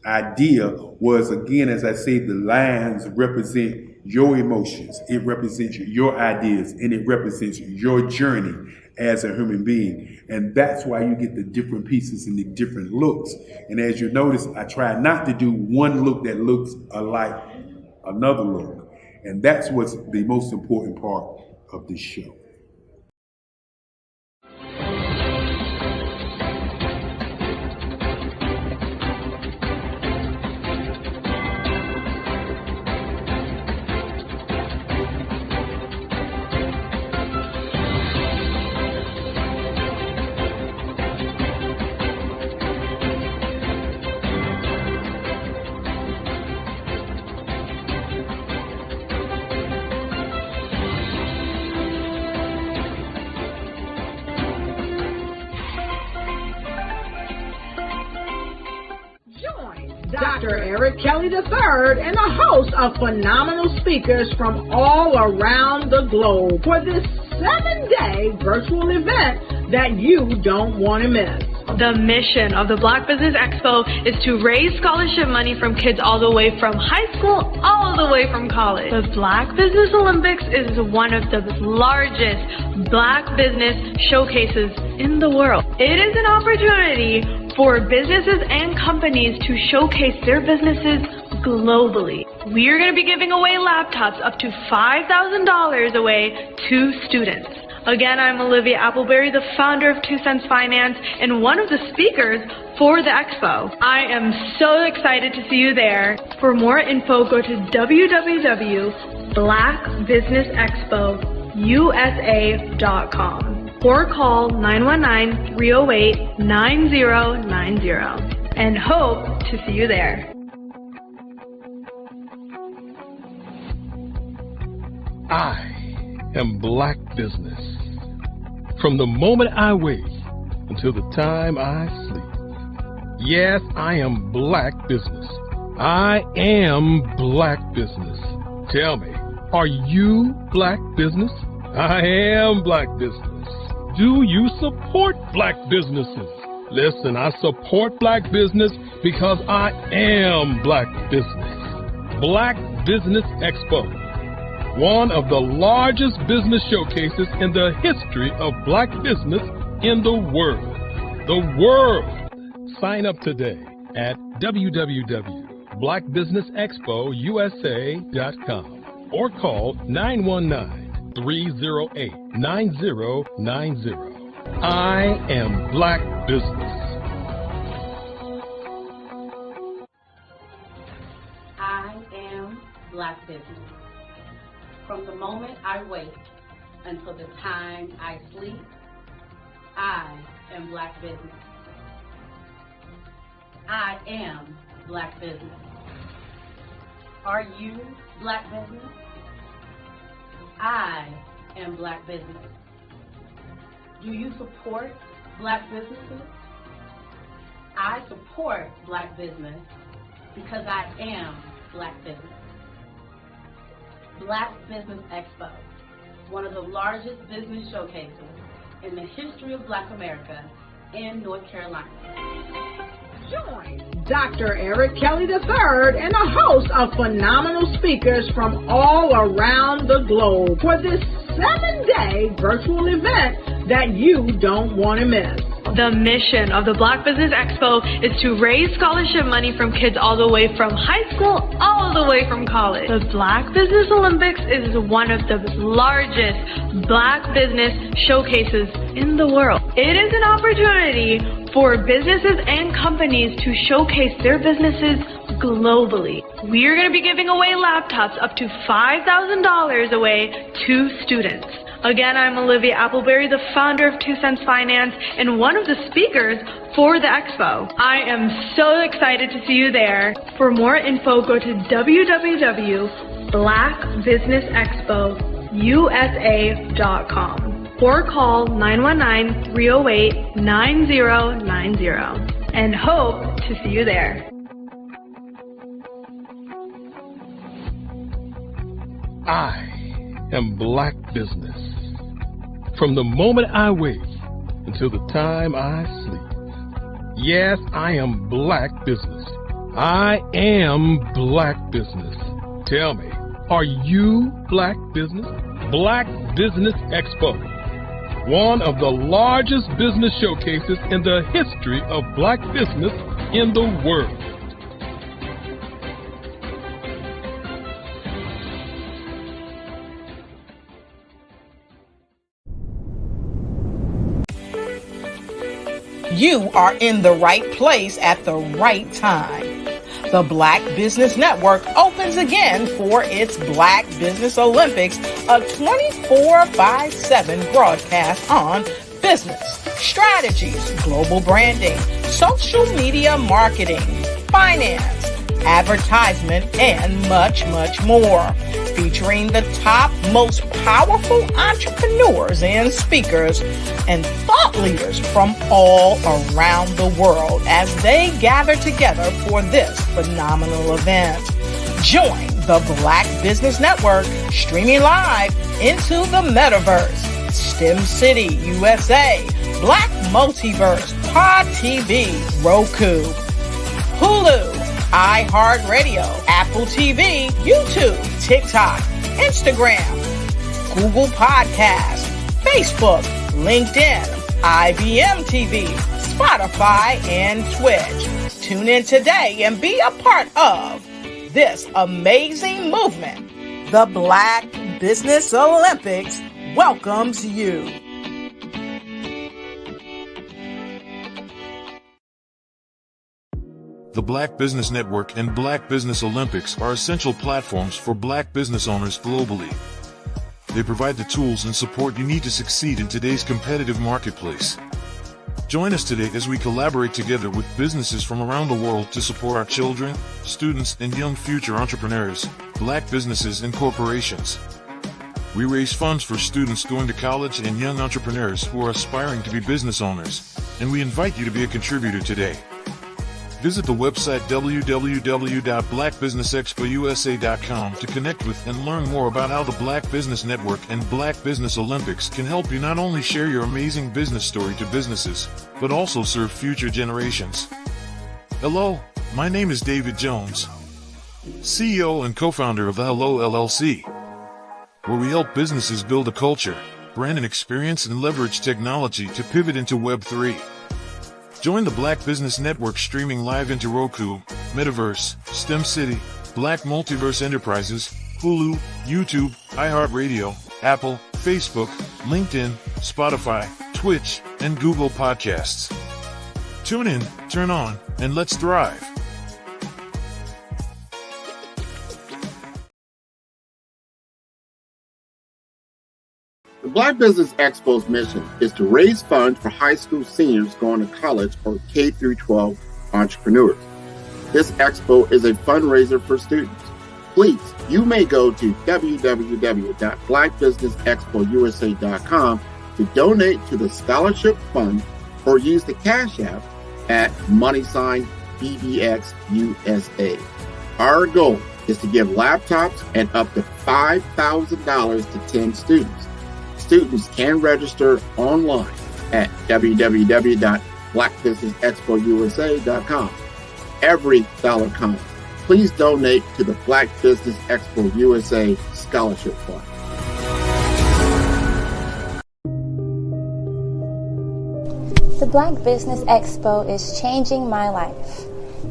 idea was, again, as I say, the lines represent your emotions, it represents your ideas, and it represents your journey as a human being. And that's why you get the different pieces and the different looks. And as you notice, I try not to do one look that looks alike another look. And that's what's the most important part of this show.
Dr. Eric Kelly III and a host of phenomenal speakers from all around the globe for this 7-day virtual event that you don't want to miss.
The mission of the Black Business Expo is to raise scholarship money from kids all the way from high school, all the way from college. The Black Business Olympics is one of the largest Black business showcases in the world. It is an opportunity for businesses and companies to showcase their businesses globally. We are going to be giving away laptops up to $5,000 away to students. Again, I'm Olivia Appleberry, the founder of 2 Cents Finance and one of the speakers for the expo. I am so excited to see you there. For more info, go to www.blackbusinessexpousa.com or call 919-308-9090 and hope to see you there.
I am Black Business. From the moment I wake until the time I sleep. Yes, I am Black Business. I am Black Business. Tell me, are you Black Business? I am Black Business. Do you support Black businesses? Listen, I support Black business because I am Black Business. Black Business Expo, one of the largest business showcases in the history of Black business in the world. The world! Sign up today at www.blackbusinessexpousa.com or call 919-308-9090. I am Black Business.
I am Black Business. From the moment I wake until the time I sleep, I am Black Business. I am Black Business. Are you Black Business? I am Black Business. Do you support Black businesses? I support Black business because I am Black Business. Black Business Expo, one of the largest business showcases in the history of Black America in North Carolina.
Join Dr. Eric Kelly III and a host of phenomenal speakers from all around the globe for this 7-day virtual event that you don't want to miss.
The mission of the Black Business Expo is to raise scholarship money from kids all the way from high school, all the way from college. The Black Business Olympics is one of the largest Black business showcases in the world. It is an opportunity for businesses and companies to showcase their businesses globally. We are going to be giving away laptops up to $5,000 away to students. Again, I'm Olivia Appleberry, the founder of 2 Cents Finance and one of the speakers for the expo. I am so excited to see you there. For more info, go to www.blackbusinessexpousa.com or call 919-308-9090 and hope to see you there.
I am Black Business. From the moment I wake until the time I sleep. Yes, I am Black Business. I am Black Business. Tell me, are you Black Business? Black Business Expo, one of the largest business showcases in the history of Black business in the world.
You are in the right place at the right time. The Black Business Network opens again for its Black Business Olympics, a 24/7 broadcast on business, strategies, global branding, social media marketing, finance, advertisement, and much, much more. Featuring the top, most powerful entrepreneurs and speakers and thought leaders from all around the world as they gather together for this phenomenal event. Join the Black Business Network streaming live into the metaverse, STEM City, USA, Black Multiverse, Pod TV, Roku, Hulu, iHeartRadio, Apple TV, YouTube, TikTok, Instagram, Google Podcasts, Facebook, LinkedIn, IBM TV, Spotify, and Twitch. Tune in today and be a part of this amazing movement, the Black Business Olympics welcomes you.
The Black Business Network and Black Business Olympics are essential platforms for Black business owners globally. They provide the tools and support you need to succeed in today's competitive marketplace. Join us today as we collaborate together with businesses from around the world to support our children, students, and young future entrepreneurs, Black businesses and corporations. We raise funds for students going to college and young entrepreneurs who are aspiring to be business owners, and we invite you to be a contributor today. Visit the website www.blackbusinessexpousa.com to connect with and learn more about how the Black Business Network and Black Business Olympics can help you not only share your amazing business story to businesses, but also serve future generations. Hello, my name is David Jones, CEO and co-founder of the Hello LLC, where we help businesses build a culture, brand and experience, and leverage technology to pivot into Web3. Join the Black Business Network streaming live into Roku, Metaverse, STEM City, Black Multiverse Enterprises, Hulu, YouTube, iHeartRadio, Apple, Facebook, LinkedIn, Spotify, Twitch, and Google Podcasts. Tune in, turn on, and let's thrive.
The Black Business Expo's mission is to raise funds for high school seniors going to college or K-12 entrepreneurs. This expo is a fundraiser for students. Please, you may go to www.blackbusinessexpousa.com to donate to the scholarship fund or use the Cash App at $BBXUSA. Our goal is to give laptops and up to $5,000 to 10 students. Students can register online at www.blackbusinessexpousa.com. Every dollar counts. Please donate to the Black Business Expo USA Scholarship Fund.
The Black Business Expo is changing my life.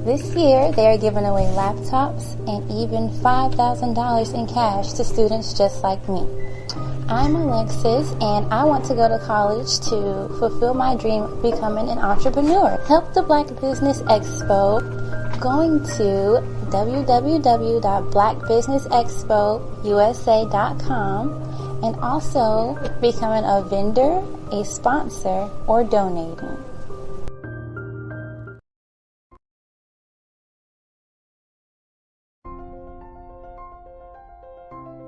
This year, they are giving away laptops and even $5,000 in cash to students just like me. I'm Alexis, and I want to go to college to fulfill my dream of becoming an entrepreneur. Help the Black Business Expo going to www.blackbusinessexpousa.com and also becoming a vendor, a sponsor, or donating.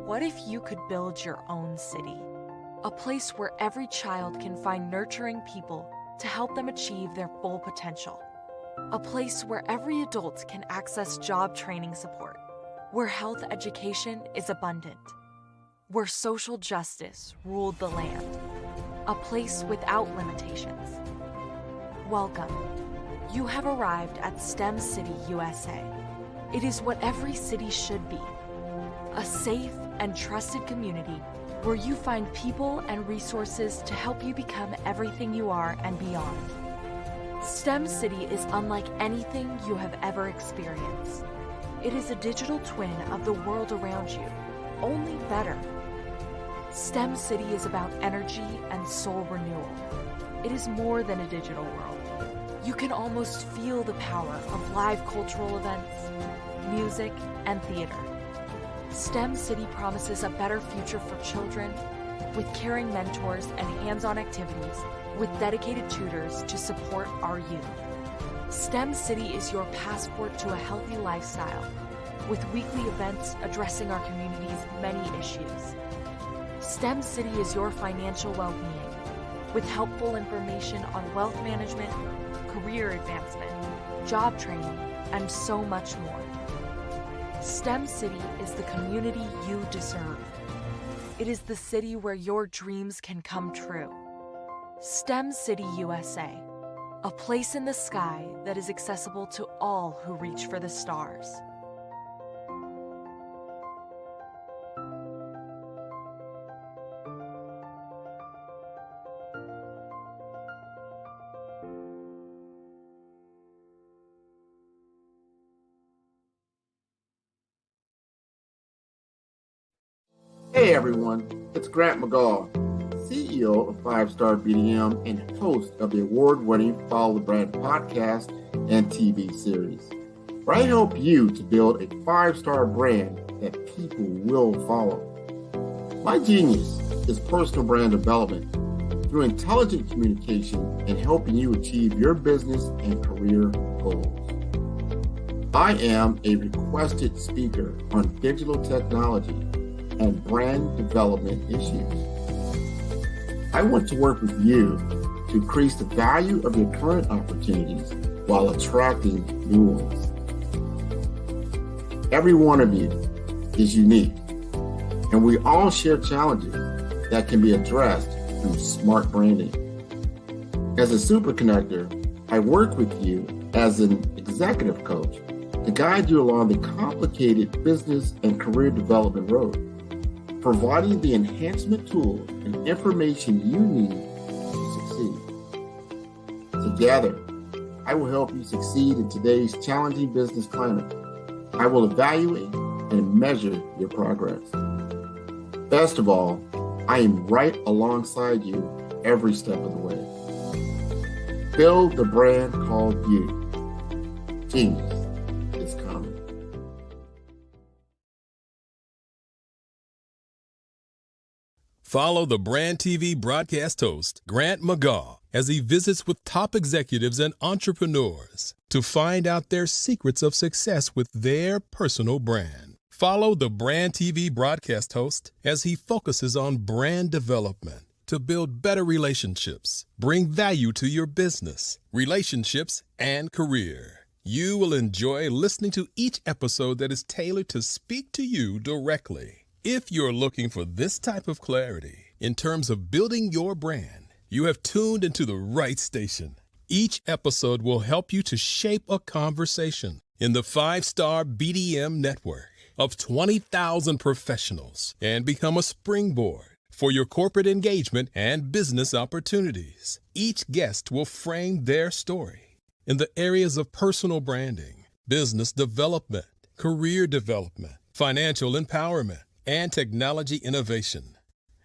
What if you could build your own city? A place where every child can find nurturing people to help them achieve their full potential. A place where every adult can access job training support. Where health education is abundant. Where social justice ruled the land. A place without limitations. Welcome. You have arrived at STEM City USA. It is what every city should be. A safe and trusted community where you find people and resources to help you become everything you are and beyond. STEM City is unlike anything you have ever experienced. It is a digital twin of the world around you, only better. STEM City is about energy and soul renewal. It is more than a digital world. You can almost feel the power of live cultural events, music, and theater. STEM City promises a better future for children with caring mentors and hands-on activities with dedicated tutors to support our youth. STEM City is your passport to a healthy lifestyle with weekly events addressing our community's many issues. STEM City is your financial well-being with helpful information on wealth management, career advancement, job training, and so much more. STEM City is the community you deserve. It is the city where your dreams can come true. STEM City USA, a place in the sky that is accessible to all who reach for the stars.
Hey everyone, it's Grant McGaw, CEO of 5-Star BDM and host of the award-winning Follow the Brand podcast and TV series, where I help you to build a 5-star brand that people will follow. My genius is personal brand development through intelligent communication and helping you achieve your business and career goals. I am a requested speaker on digital technology and brand development issues. I want to work with you to increase the value of your current opportunities while attracting new ones. Every one of you is unique, and we all share challenges that can be addressed through smart branding. As a super connector, I work with you as an executive coach to guide you along the complicated business and career development road, providing the enhancement tools and information you need to succeed. Together, I will help you succeed in today's challenging business climate. I will evaluate and measure your progress. Best of all, I am right alongside you every step of the way. Build the brand called you. Genius is coming.
Follow the Brand TV broadcast host, Grant McGaw, as he visits with top executives and entrepreneurs to find out their secrets of success with their personal brand. Follow the Brand TV broadcast host as he focuses on brand development to build better relationships, bring value to your business, relationships, and career. You will enjoy listening to each episode that is tailored to speak to you directly. If you're looking for this type of clarity in terms of building your brand, you have tuned into the right station. Each episode will help you to shape a conversation in the 5-Star BDM network of 20,000 professionals and become a springboard for your corporate engagement and business opportunities. Each guest will frame their story in the areas of personal branding, business development, career development, financial empowerment, and technology innovation.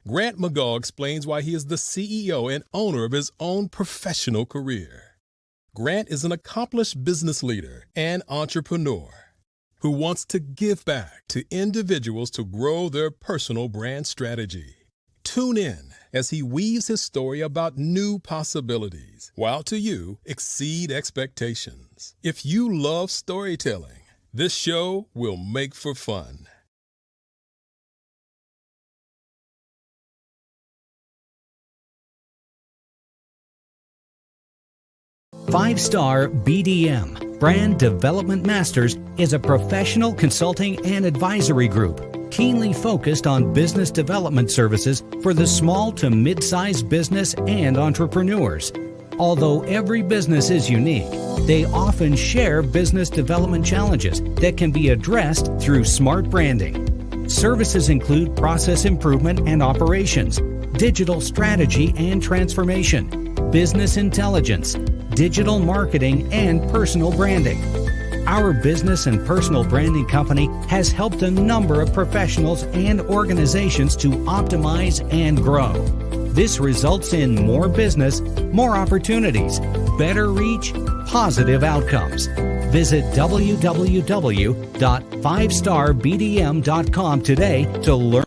Grant McGaw explains why he is the CEO and owner of his own professional career. Grant is an accomplished business leader and entrepreneur who wants to give back to individuals to grow their personal brand strategy. Tune in as he weaves his story about new possibilities, while to you exceed expectations. If you love storytelling, this show will make for fun.
Five-Star BDM, Brand Development Masters, is a professional consulting and advisory group keenly focused on business development services for the small to mid-sized business and entrepreneurs. Although every business is unique, they often share business development challenges that can be addressed through smart branding. Services include process improvement and operations, digital strategy and transformation, business intelligence, digital marketing, and personal branding. Our business and personal branding company has helped a number of professionals and organizations to optimize and grow. This results in more business, more opportunities, better reach, positive outcomes. Visit www.5starbdm.com today to learn.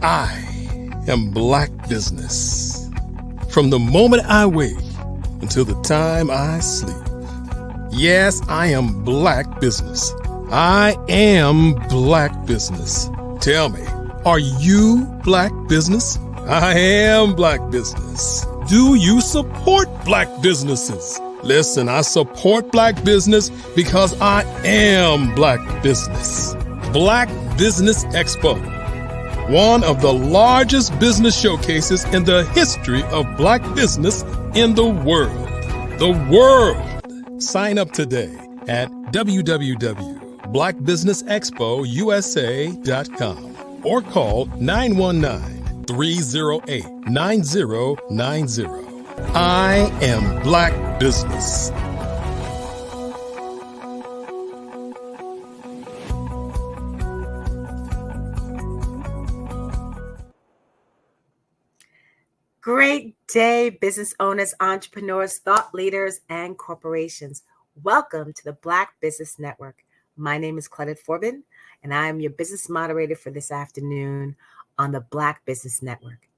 I am Black Business. From the moment I wake until the time I sleep. Yes, I am Black Business. I am Black Business. Tell me, are you Black Business? I am Black Business. Do you support Black businesses? Listen, I support Black business because I am Black Business. Black Business Expo, one of the largest business showcases in the history of Black business in the world. The world! Sign up today at www.blackbusinessexpousa.com or call 919-308-9090. I am Black Business.
Great day, business owners, entrepreneurs, thought leaders, and corporations. Welcome to the Black Business Network. My name is Claudette Forbin, and I am your business moderator for this afternoon on the Black Business Network.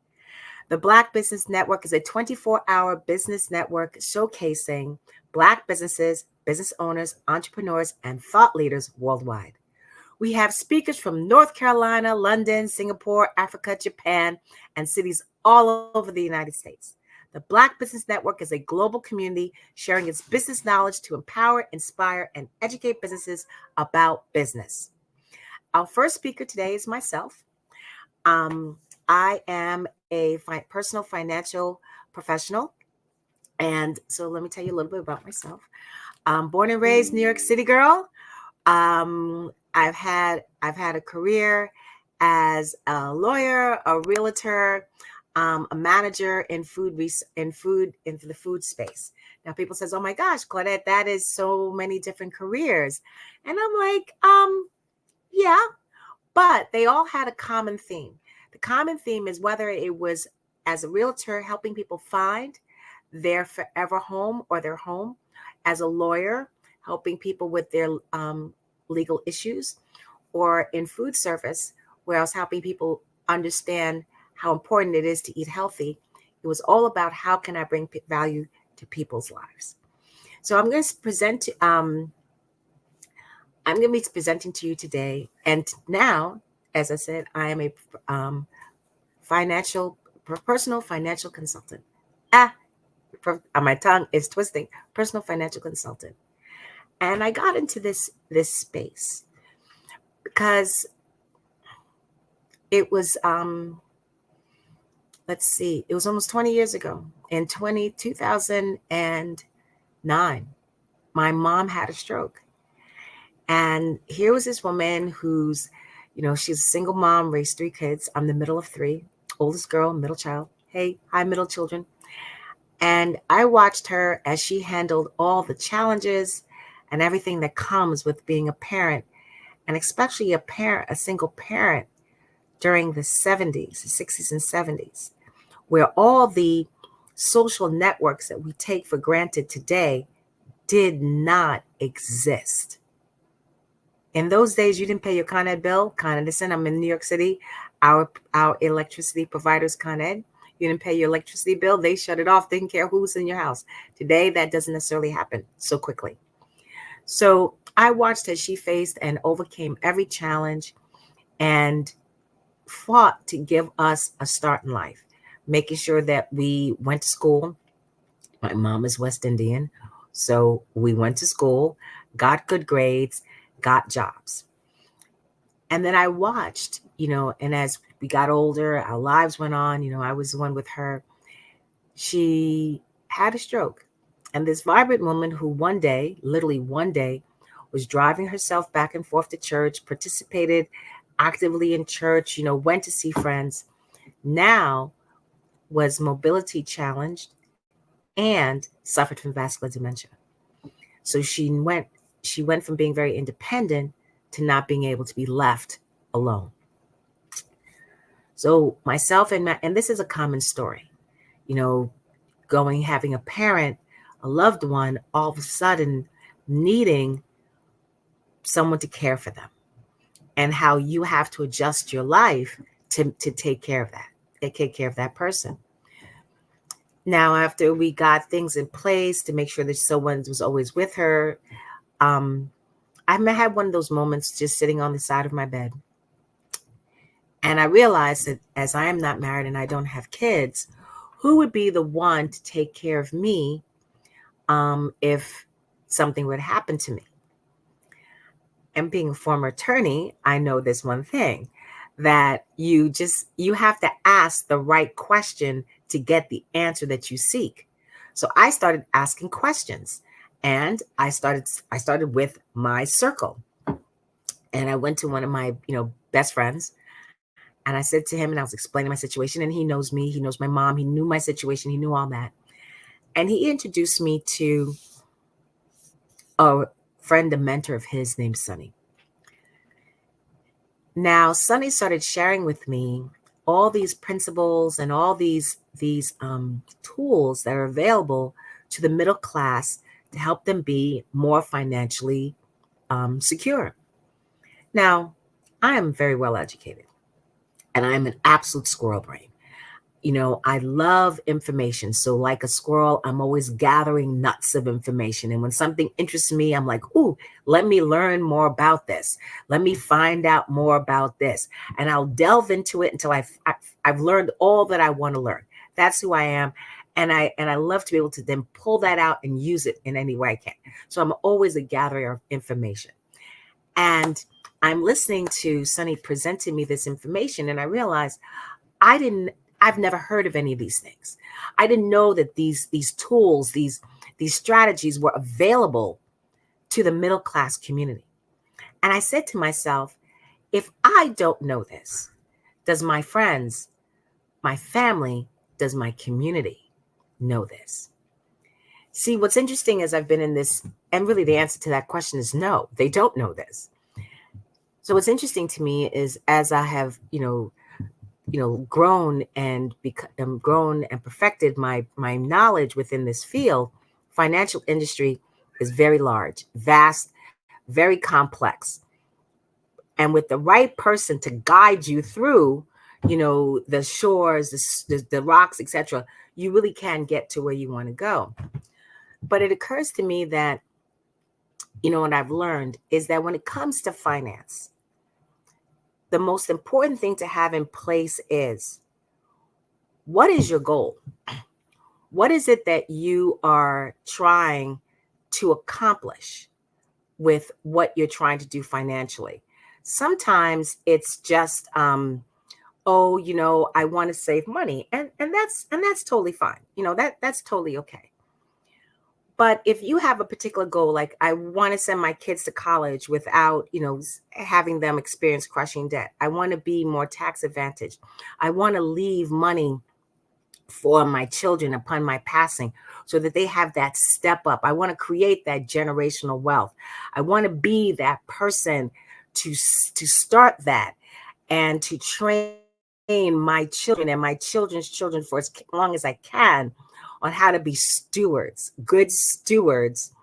The Black Business Network is a 24-hour business network showcasing Black businesses, business owners, entrepreneurs, and thought leaders worldwide. We have speakers from North Carolina, London, Singapore, Africa, Japan, and cities all over the United States. The Black Business Network is a global community sharing its business knowledge to empower, inspire, and educate businesses about business. Our first speaker today is myself. I am a personal financial professional. And so let me tell you a little bit about myself. I'm born and raised New York City girl. I've had a career as a lawyer, a realtor, a manager in the food space. Now people says, "Oh my gosh, Claudette, that is so many different careers," and I'm like, yeah, but they all had a common theme. The common theme is whether it was as a realtor helping people find their forever home or their home, as a lawyer helping people with their legal issues, or in food service, where I was helping people understand how important it is to eat healthy. It was all about how can I bring value to people's lives. So I'm going to be presenting to you today. And now, as I said, I am a personal financial consultant. My tongue is twisting. Personal financial consultant. And I got into this space because it was, it was almost 20 years ago. In 2009, my mom had a stroke. And here was this woman who's, she's a single mom, raised 3 kids. I'm the middle of 3, oldest girl, middle child. Hey, hi, middle children. And I watched her as she handled all the challenges and everything that comes with being a parent, and especially a single parent during the 70s, the 60s and 70s, where all the social networks that we take for granted today did not exist. In those days, you didn't pay your Con Ed bill. Con Ed, listen, I'm in New York City. Our electricity provider's Con Ed. You didn't pay your electricity bill, they shut it off. They didn't care who's in your house. Today, that doesn't necessarily happen so quickly. So I watched as she faced and overcame every challenge and fought to give us a start in life, making sure that we went to school. My mom is West Indian, so we went to school, got good grades, got jobs. And then I watched, and as we got older, our lives went on. I was the one with her. She had a stroke. And this vibrant woman who literally one day, was driving herself back and forth to church, participated actively in church, went to see friends, now was mobility challenged and suffered from vascular dementia. So she went from being very independent to not being able to be left alone. So myself and this is a common story, having a parent, a loved one, all of a sudden needing someone to care for them, and how you have to adjust your life to take care of that person. Now, after we got things in place to make sure that someone was always with her, I had one of those moments just sitting on the side of my bed. And I realized that as I am not married and I don't have kids, who would be the one to take care of me if something would happen to me? And being a former attorney, I know this one thing, that you have to ask the right question to get the answer that you seek. So I started asking questions, and I started with my circle. And I went to one of my, best friends, and I said to him, and I was explaining my situation, and he knows me, he knows my mom, he knew my situation, he knew all that.
And he introduced me to a friend, a mentor of his named Sonny. Now, Sonny started sharing with me all these principles and all these tools that are available to the middle class to help them be more financially secure. Now, I am very well educated, and I am an absolute squirrel brain. You know, I love information. So like a squirrel, I'm always gathering nuts of information. And when something interests me, I'm like, ooh, let me learn more about this. Let me find out more about this. And I'll delve into it until I've learned all that I want to learn. That's who I am. And I love to be able to then pull that out and use it in any way I can. So I'm always a gatherer of information. And I'm listening to Sonny presenting me this information, and I realized I've never heard of any of these things. I didn't know that these tools, these strategies were available to the middle class community. And I said to myself, if I don't know this, does my friends, my family, does my community know this? See, what's interesting is I've been in this, and really the answer to that question is no, they don't know this. So what's interesting to me is as I have, grown and perfected my knowledge within this field, financial industry is very large, vast, very complex. And with the right person to guide you through, the shores, the rocks, etc., you really can get to where you want to go. But it occurs to me that, what I've learned is that when it comes to finance, the most important thing to have in place is, what is your goal? What is it that you are trying to accomplish with what you're trying to do financially? Sometimes it's just, I want to save money. And that's totally fine. That's totally okay. But if you have a particular goal, like I want to send my kids to college without, having them experience crushing debt. I want to be more tax advantaged. I want to leave money for my children upon my passing so that they have that step up. I want to create that generational wealth. I want to be that person to start that and to train my children and my children's children for as long as I can on how to be stewards, good stewards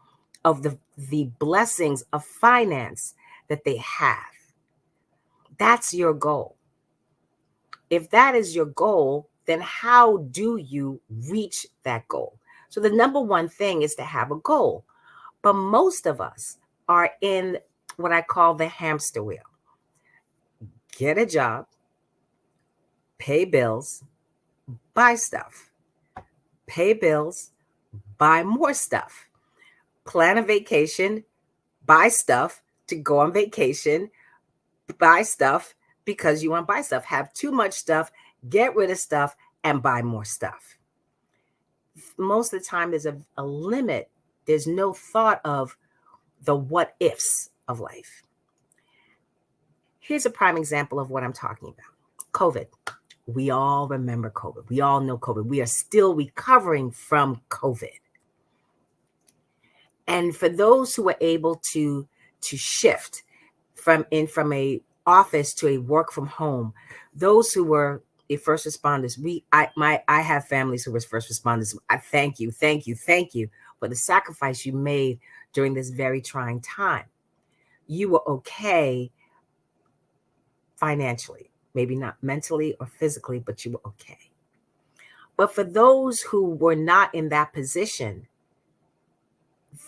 of the blessings of finance that they have. That's your goal. If that is your goal, then how do you reach that goal? So the number one thing is to have a goal. But most of us are in what I call the hamster wheel. Get a job, pay bills, buy stuff. Pay bills, buy more stuff. Plan a vacation, buy stuff to go on vacation, buy stuff because you want to buy stuff. Have too much stuff, get rid of stuff, and buy more stuff. Most of the time, there's a limit. There's no thought of the what ifs of life. Here's a prime example of what I'm talking about. COVID. We all remember COVID. We all know COVID. We are still recovering from COVID. And for those who were able to shift from a office to a work from home, those who were the first responders, I have families who were first responders. I thank you for the sacrifice you made during this very trying time. You were okay financially, maybe not mentally or physically, but you were okay. But for those who were not in that position,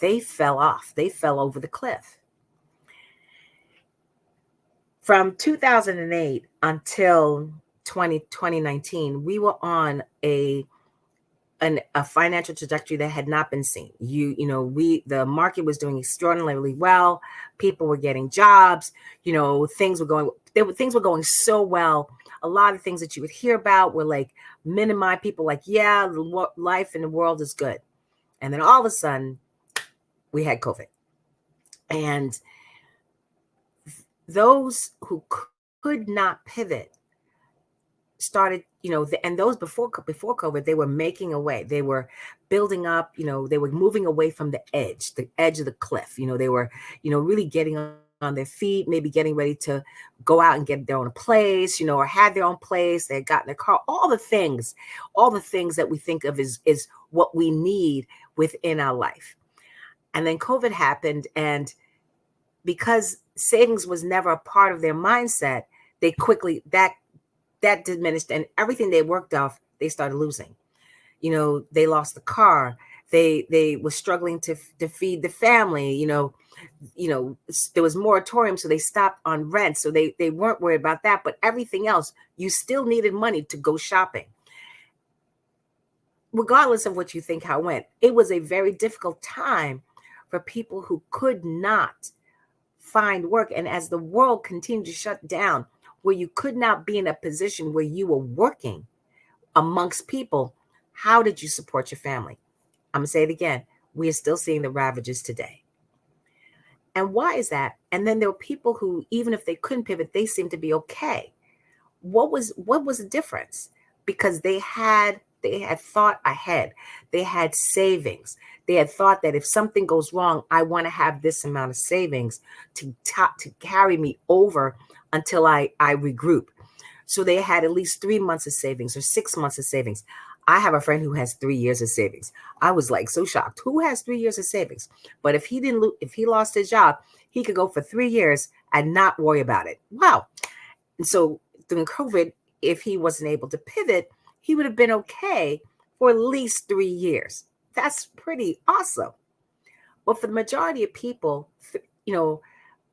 they fell off. They fell over the cliff. From 2008 until 2019, we were on a financial trajectory that had not been seen. The market was doing extraordinarily well. People were getting jobs. Things were going so well. A lot of things that you would hear about were like minimize people like, yeah, life in the world is good. And then all of a sudden we had COVID. And those who could not pivot started, and those before COVID, they were making a way. They were building up, they were moving away from the edge of the cliff. They were, really getting on their feet, maybe getting ready to go out and get their own place, or had their own place. They had gotten their car, all the things that we think of is what we need within our life. And then COVID happened, and because savings was never a part of their mindset, they quickly, that diminished, and everything they worked off, they started losing. They lost the car. They were struggling to feed the family. There was moratorium, so they stopped on rent. So they weren't worried about that. But everything else, you still needed money to go shopping. Regardless of what you think how it went, it was a very difficult time for people who could not find work. And as the world continued to shut down, where you could not be in a position where you were working amongst people, how did you support your family? I'm going to say it again. We are still seeing the ravages today. And why is that? And then there were people who, even if they couldn't pivot, they seemed to be okay. What was the difference? Because they had thought ahead. They had savings. They had thought that if something goes wrong, I want to have this amount of savings to carry me over until I regroup. So they had at least 3 months of savings or 6 months of savings. I have a friend who has 3 years of savings. I was like so shocked. Who has 3 years of savings? But if he lost his job, he could go for 3 years and not worry about it. Wow. And so during COVID, if he wasn't able to pivot, he would have been okay for at least 3 years. That's pretty awesome. But for the majority of people,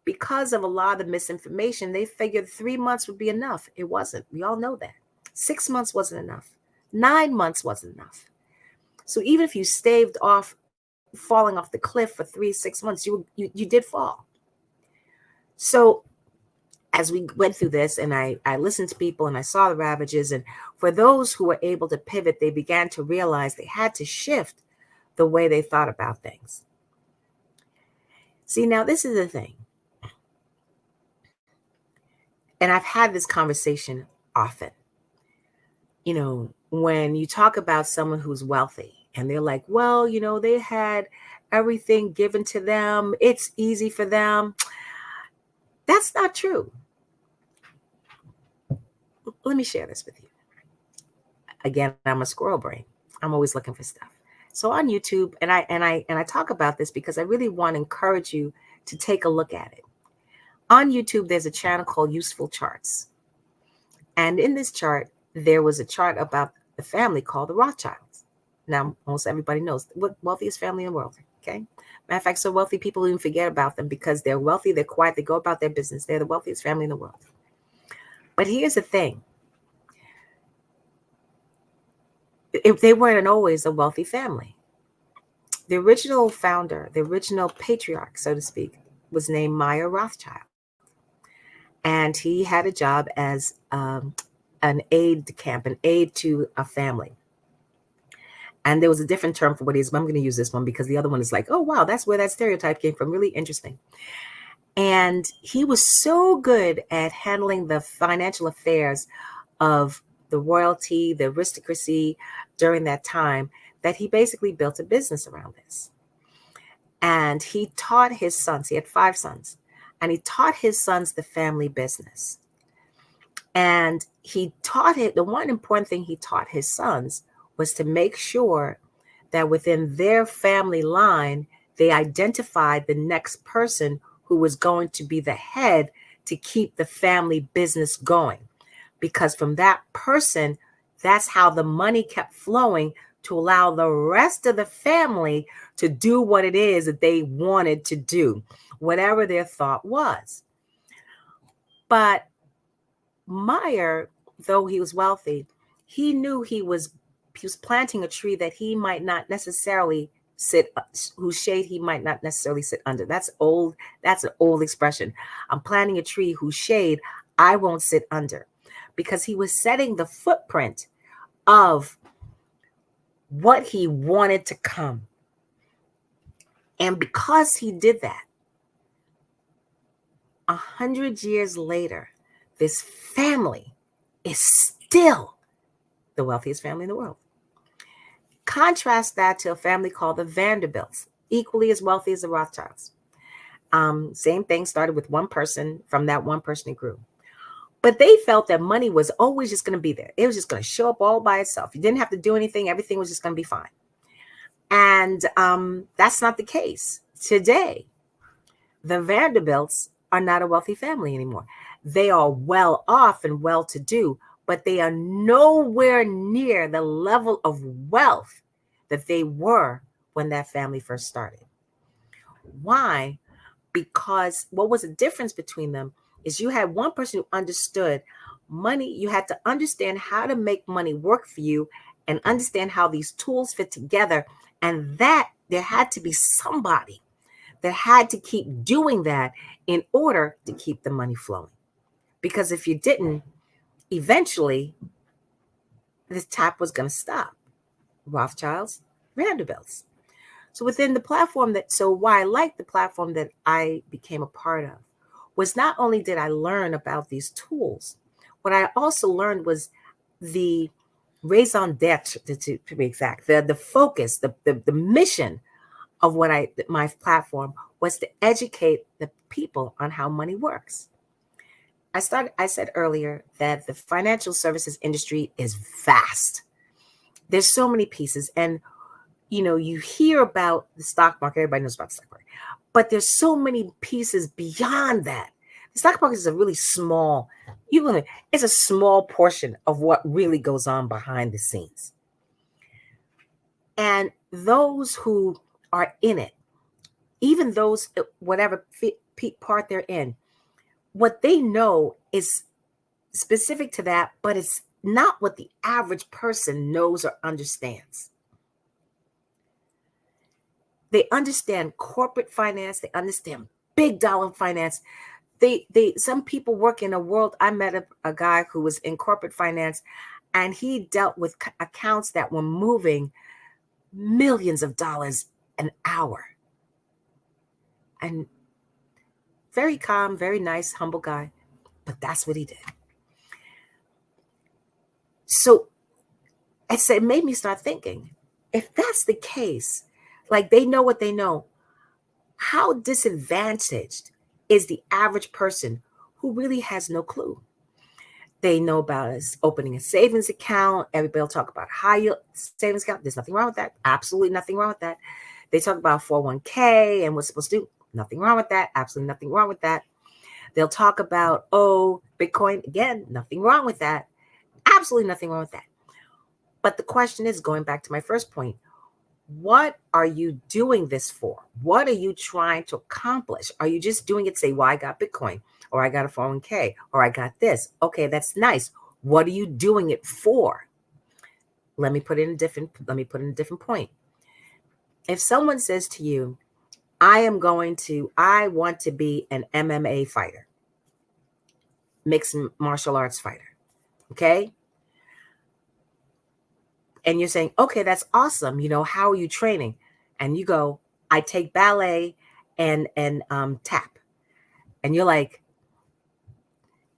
because of a lot of the misinformation, they figured 3 months would be enough. It wasn't. We all know that. 6 months wasn't enough. 9 months wasn't enough. So even if you staved off falling off the cliff for 3-6 months, you did fall. So as we went through this, and I listened to people and I saw the ravages, and for those who were able to pivot, they began to realize they had to shift the way they thought about things. See, now this is the thing. And I've had this conversation often. When you talk about someone who's wealthy and they're like, well, they had everything given to them. It's easy for them. That's not true. Let me share this with you. Again, I'm a squirrel brain. I'm always looking for stuff. So on YouTube, and I talk about this because I really want to encourage you to take a look at it. On YouTube, there's a channel called Useful Charts. And in this chart, there was a chart about the family called the Rothschilds. Now, almost everybody knows what wealthiest family in the world. Okay. Matter of fact, so wealthy people even forget about them because they're wealthy, they're quiet, they go about their business. They're the wealthiest family in the world. But here's the thing. If they weren't always a wealthy family. The original founder, the original patriarch, so to speak, was named Meyer Rothschild. And he had a job as an aide de camp, an aide to a family. And there was a different term for what he is, but I'm going to use this one because the other one is like, oh, wow, that's where that stereotype came from. Really interesting. And he was so good at handling the financial affairs of the royalty, the aristocracy during that time, that he basically built a business around this. And he taught his sons, he had 5 sons, and he taught his sons the family business. And he taught it, the one important thing he taught his sons was to make sure that within their family line, they identified the next person who was going to be the head to keep the family business going. Because from that person, that's how the money kept flowing to allow the rest of the family to do what it is that they wanted to do, whatever their thought was. But Meyer, though he was wealthy, he knew he was planting a tree that he might not necessarily whose shade he might not necessarily sit under. That's old. That's an old expression. I'm planting a tree whose shade I won't sit under, because he was setting the footprint of what he wanted to come. And because he did that, 100 years later, this family is still the wealthiest family in the world. Contrast that to a family called the Vanderbilts, equally as wealthy as the Rothschilds. Same thing, started with one person. From that one person it grew. But they felt that money was always just going to be there. It was just going to show up all by itself. You didn't have to do anything. Everything was just going to be fine. And that's not the case. Today, the Vanderbilts are not a wealthy family anymore. They are well off and well to do, but they are nowhere near the level of wealth that they were when that family first started. Why? Because what was the difference between them is you had one person who understood money. You had to understand how to make money work for you and understand how these tools fit together. And that there had to be somebody that had to keep doing that in order to keep the money flowing. Because if you didn't, eventually this tap was going to stop. Rothschilds, Vanderbilts. So within the platform why I like the platform that I became a part of was not only did I learn about these tools, what I also learned was the raison d'etre, to be exact, the focus, the mission of my platform was to educate the people on how money works. I said earlier that the financial services industry is vast. There's so many pieces, and you hear about the stock market. Everybody knows about the stock market, but there's so many pieces beyond that. The stock market is a really small, it's a small portion of what really goes on behind the scenes. And those who are in it, even those, whatever part they're in, what they know is specific to that, but it's not what the average person knows or understands. They understand corporate finance. They understand big dollar finance. Some people work in a world. I met a guy who was in corporate finance, and he dealt with accounts that were moving millions of dollars an hour. And very calm, very nice, humble guy, but that's what he did. So it made me start thinking, if that's the case, like they know what they know, how disadvantaged is the average person who really has no clue? They know about opening a savings account. Everybody will talk about high yield savings account. There's nothing wrong with that. Absolutely nothing wrong with that. They talk about 401k and what's supposed to do. Nothing wrong with that. Absolutely nothing wrong with that. They'll talk about, Bitcoin. Again, nothing wrong with that. Absolutely nothing wrong with that. But the question is, going back to my first point, what are you doing this for? What are you trying to accomplish? Are you just doing it, say, well, I got Bitcoin, or I got a 401k, or I got this? Okay, that's nice. What are you doing it for? Let me put in a different point. If someone says to you, I want to be an MMA fighter, mixed martial arts fighter, okay? And you're saying, okay, that's awesome. How are you training? And you go, I take ballet and tap. And you're like,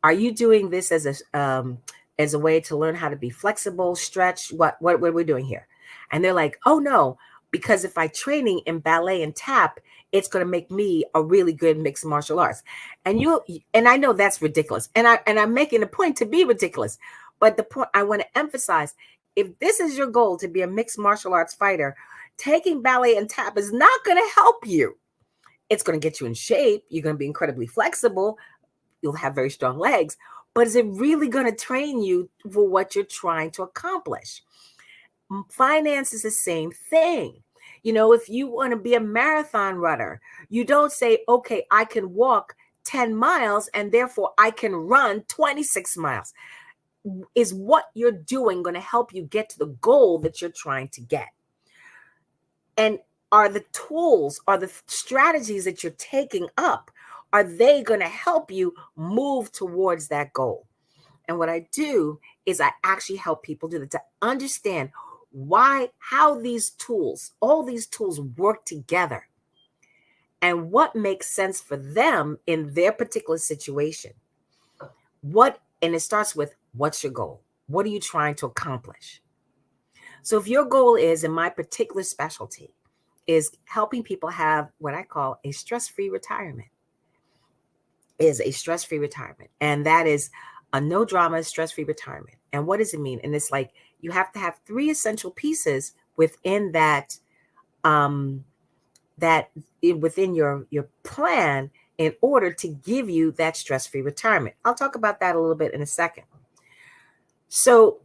are you doing this as a way to learn how to be flexible, stretch? What are we doing here? And they're like, oh no, because if I training in ballet and tap, it's going to make me a really good mixed martial arts. And I know that's ridiculous. And I'm making a point to be ridiculous. But the point I want to emphasize, if this is your goal to be a mixed martial arts fighter, taking ballet and tap is not going to help you. It's going to get you in shape. You're going to be incredibly flexible. You'll have very strong legs. But is it really going to train you for what you're trying to accomplish? Finance is the same thing. If you want to be a marathon runner, you don't say, okay, I can walk 10 miles and therefore I can run 26 miles. Is what you're doing going to help you get to the goal that you're trying to get? And are the tools, are the strategies that you're taking up, are they going to help you move towards that goal? And what I do is I actually help people do that, to understand how these tools, all these tools work together and what makes sense for them in their particular situation. And it starts with, what's your goal? What are you trying to accomplish? So if your goal is, in my particular specialty, is helping people have what I call a stress-free retirement, And that is a no drama, stress-free retirement. And what does it mean? And it's like, you have to have 3 essential pieces within that, within your plan in order to give you that stress-free retirement. I'll talk about that a little bit in a second. So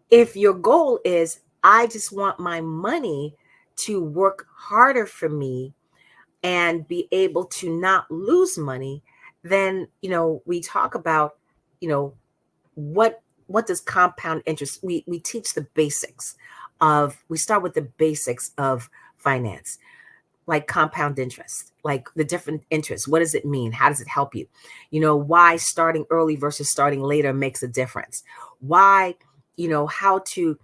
if your goal is, I just want my money to work harder for me and be able to not lose money, then, we talk about, what does compound interest, we teach the basics we start with the basics of finance, like compound interest, like the different interests. What does it mean? How does it help you? Why starting early versus starting later makes a difference. Why, how to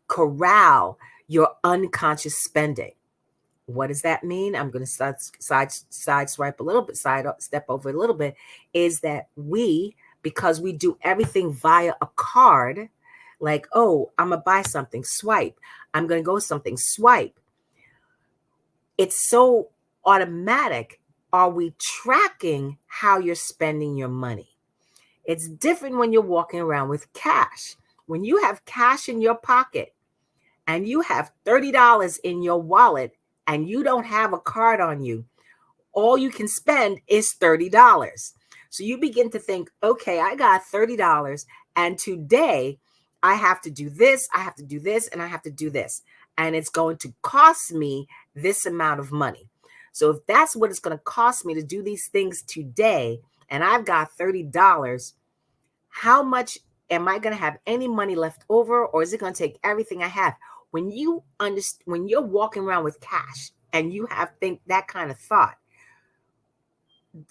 corral your unconscious spending. What does that mean? I'm going to sideswipe a little bit, step over a little bit, is that because we do everything via a card, like, oh, I'm going to buy something, swipe. I'm going to go something, swipe. It's so automatic. Are we tracking how you're spending your money? It's different when you're walking around with cash. When you have cash in your pocket and you have $30 in your wallet and you don't have a card on you, all you can spend is $30. So you begin to think, okay, I got $30 and today I have to do this, I have to do this, and I have to do this. And it's going to cost me this amount of money. So if that's what it's going to cost me to do these things today, and I've got $30, how much am I going to have any money left over, or is it going to take everything I have? When you're walking around with cash and you think that kind of thought,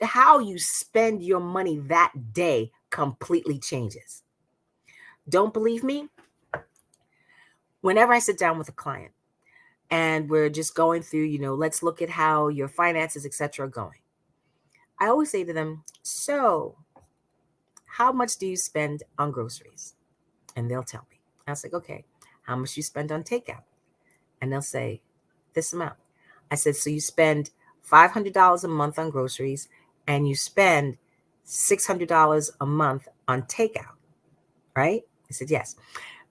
how you spend your money that day completely changes. Don't believe me? Whenever I sit down with a client and we're just going through, let's look at how your finances, etc., are going, I always say to them, so how much do you spend on groceries? And they'll tell me. I was like, okay, how much do you spend on takeout? And they'll say, this amount. I said, so you spend $500 a month on groceries and you spend $600 a month on takeout, right? I said, yes.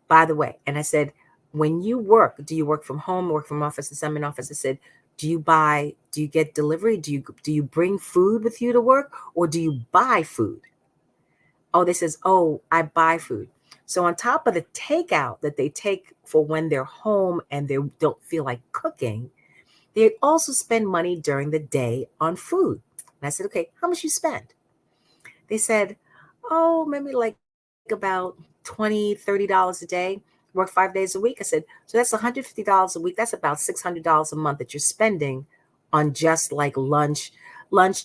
By the way, and I said, when you work, do you work from home, work from office, and some in office? I said, do you get delivery? Do you bring food with you to work, or do you buy food? Oh, they says, oh, I buy food. So on top of the takeout that they take for when they're home and they don't feel like cooking, they also spend money during the day on food. And I said, okay, how much you spend? They said, oh, maybe like about $20, $30 a day, work 5 days a week. I said, so that's $150 a week. That's about $600 a month that you're spending on just like lunch,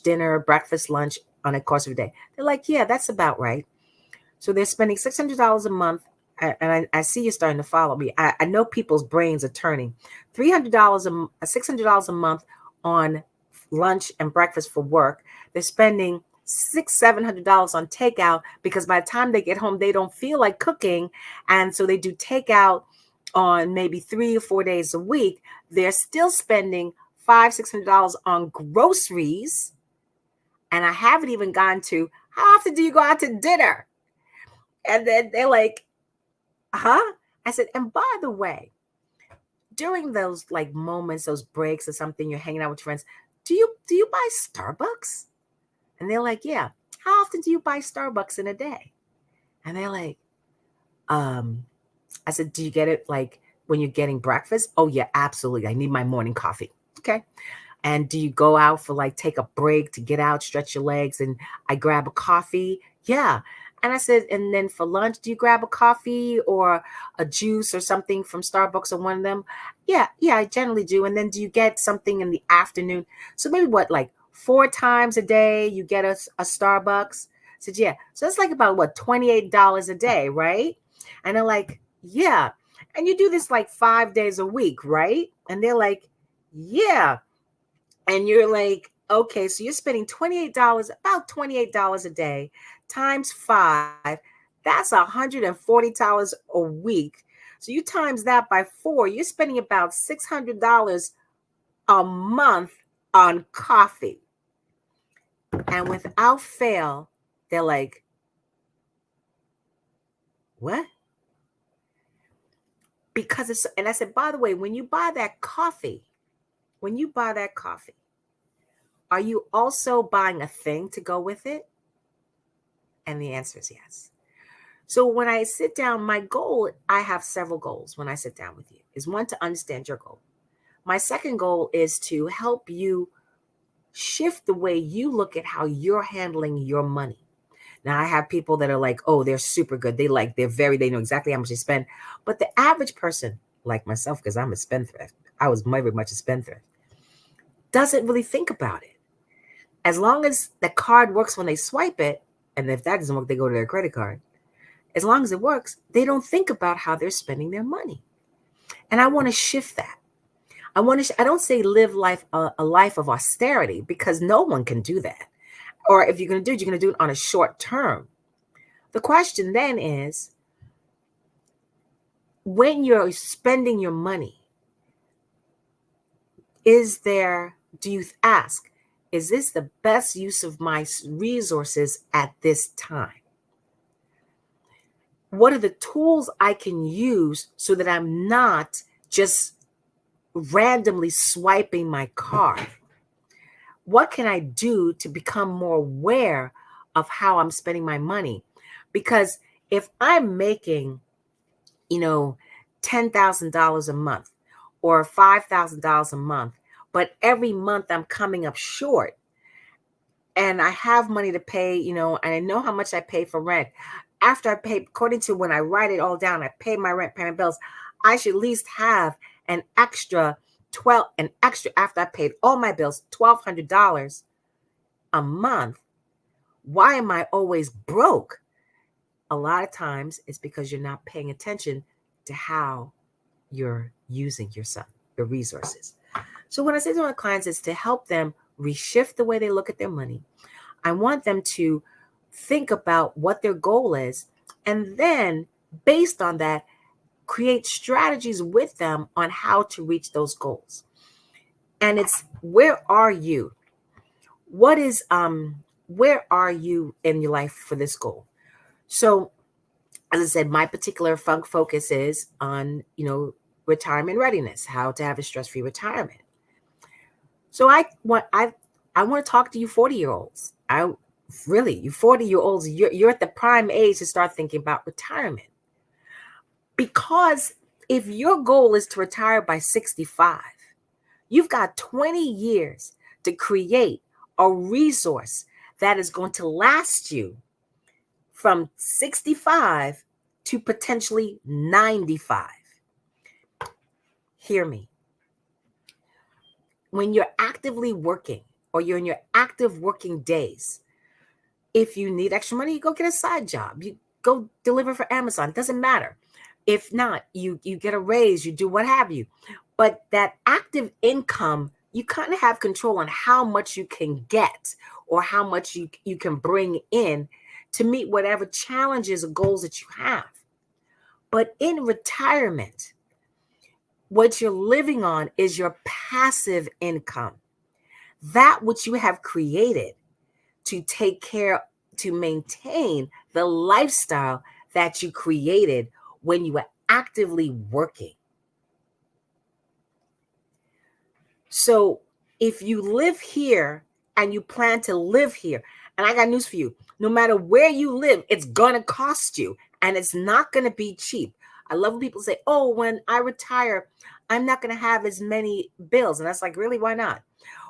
dinner, breakfast, lunch on a course of a day. They're like, yeah, that's about right. So they're spending $600 a month. And I see you starting to follow me. I know people's brains are turning. $600 a month on lunch and breakfast for work. They're spending $600-$700 on takeout because by the time they get home, they don't feel like cooking. And so they do takeout on maybe 3 or 4 days a week. They're still spending $500-$600 on groceries. And I haven't even gone to, how often do you go out to dinner? And then they're like, huh? I said, and by the way, during those like moments, those breaks or something, you're hanging out with your friends, do you buy Starbucks? And they're like, yeah. How often do you buy Starbucks in a day? And they're like, I said, do you get it like when you're getting breakfast? Oh yeah, absolutely. I need my morning coffee. Okay. And do you go out for like, take a break to get out, stretch your legs, and I grab a coffee? Yeah. And I said, and then for lunch, do you grab a coffee or a juice or something from Starbucks or one of them? Yeah, I generally do. And then do you get something in the afternoon? So maybe what, like 4 times a day you get a Starbucks? I said, yeah. So that's like about what, $28 a day, right? And they're like, yeah. And you do this like 5 days a week, right? And they're like, yeah. And you're like, okay, so you're spending about $28 a day times 5, that's $140 a week. So you times that by 4, you're spending about $600 a month on coffee. And without fail, they're like, what? Because it's, and I said, by the way, when you buy that coffee, are you also buying a thing to go with it? And the answer is yes. So when I sit down, my goal, I have several goals when I sit down with you, is one, to understand your goal. My second goal is to help you shift the way you look at how you're handling your money. Now, I have people that are like, oh, they're super good. They know exactly how much they spend. But the average person, like myself, because I'm a spendthrift, I was very much a spendthrift, doesn't really think about it. As long as the card works when they swipe it, and if that doesn't work, they go to their credit card. As long as it works, they don't think about how they're spending their money. And I want to shift that. I don't say live a life of austerity, because no one can do that. Or if you're going to do it, you're going to do it on a short term. The question then is, when you're spending your money, do you ask, is this the best use of my resources at this time? What are the tools I can use so that I'm not just randomly swiping my card? What can I do to become more aware of how I'm spending my money? Because if I'm making, $10,000 a month or $5,000 a month, but every month I'm coming up short, and I have money to pay, and I know how much I pay for rent. After I pay, according to when I write it all down, I pay my rent, pay my bills, I should at least have an extra after I paid all my bills, $1,200 a month. Why am I always broke? A lot of times it's because you're not paying attention to how you're using your resources. So what I say to my clients is to help them reshift the way they look at their money. I want them to think about what their goal is, and then based on that, create strategies with them on how to reach those goals. And it's, where are you? Where are you in your life for this goal? So, as I said, my particular focus is on, retirement readiness, how to have a stress-free retirement. So I want to talk to you 40-year-olds. You 40-year-olds, you're at the prime age to start thinking about retirement. Because if your goal is to retire by 65, you've got 20 years to create a resource that is going to last you from 65 to potentially 95. Hear me. When you're actively working, or you're in your active working days, if you need extra money, you go get a side job. You go deliver for Amazon. Doesn't matter. If not, you get a raise, you do what have you. But that active income, you kind of have control on how much you can get or how much you can bring in to meet whatever challenges or goals that you have. But in retirement, what you're living on is your passive income. That which you have created to take care, to maintain the lifestyle that you created when you were actively working. So if you live here and you plan to live here, and I got news for you, no matter where you live, it's going to cost you, and it's not going to be cheap. I love when people say, oh, when I retire, I'm not going to have as many bills. And that's like, really, why not?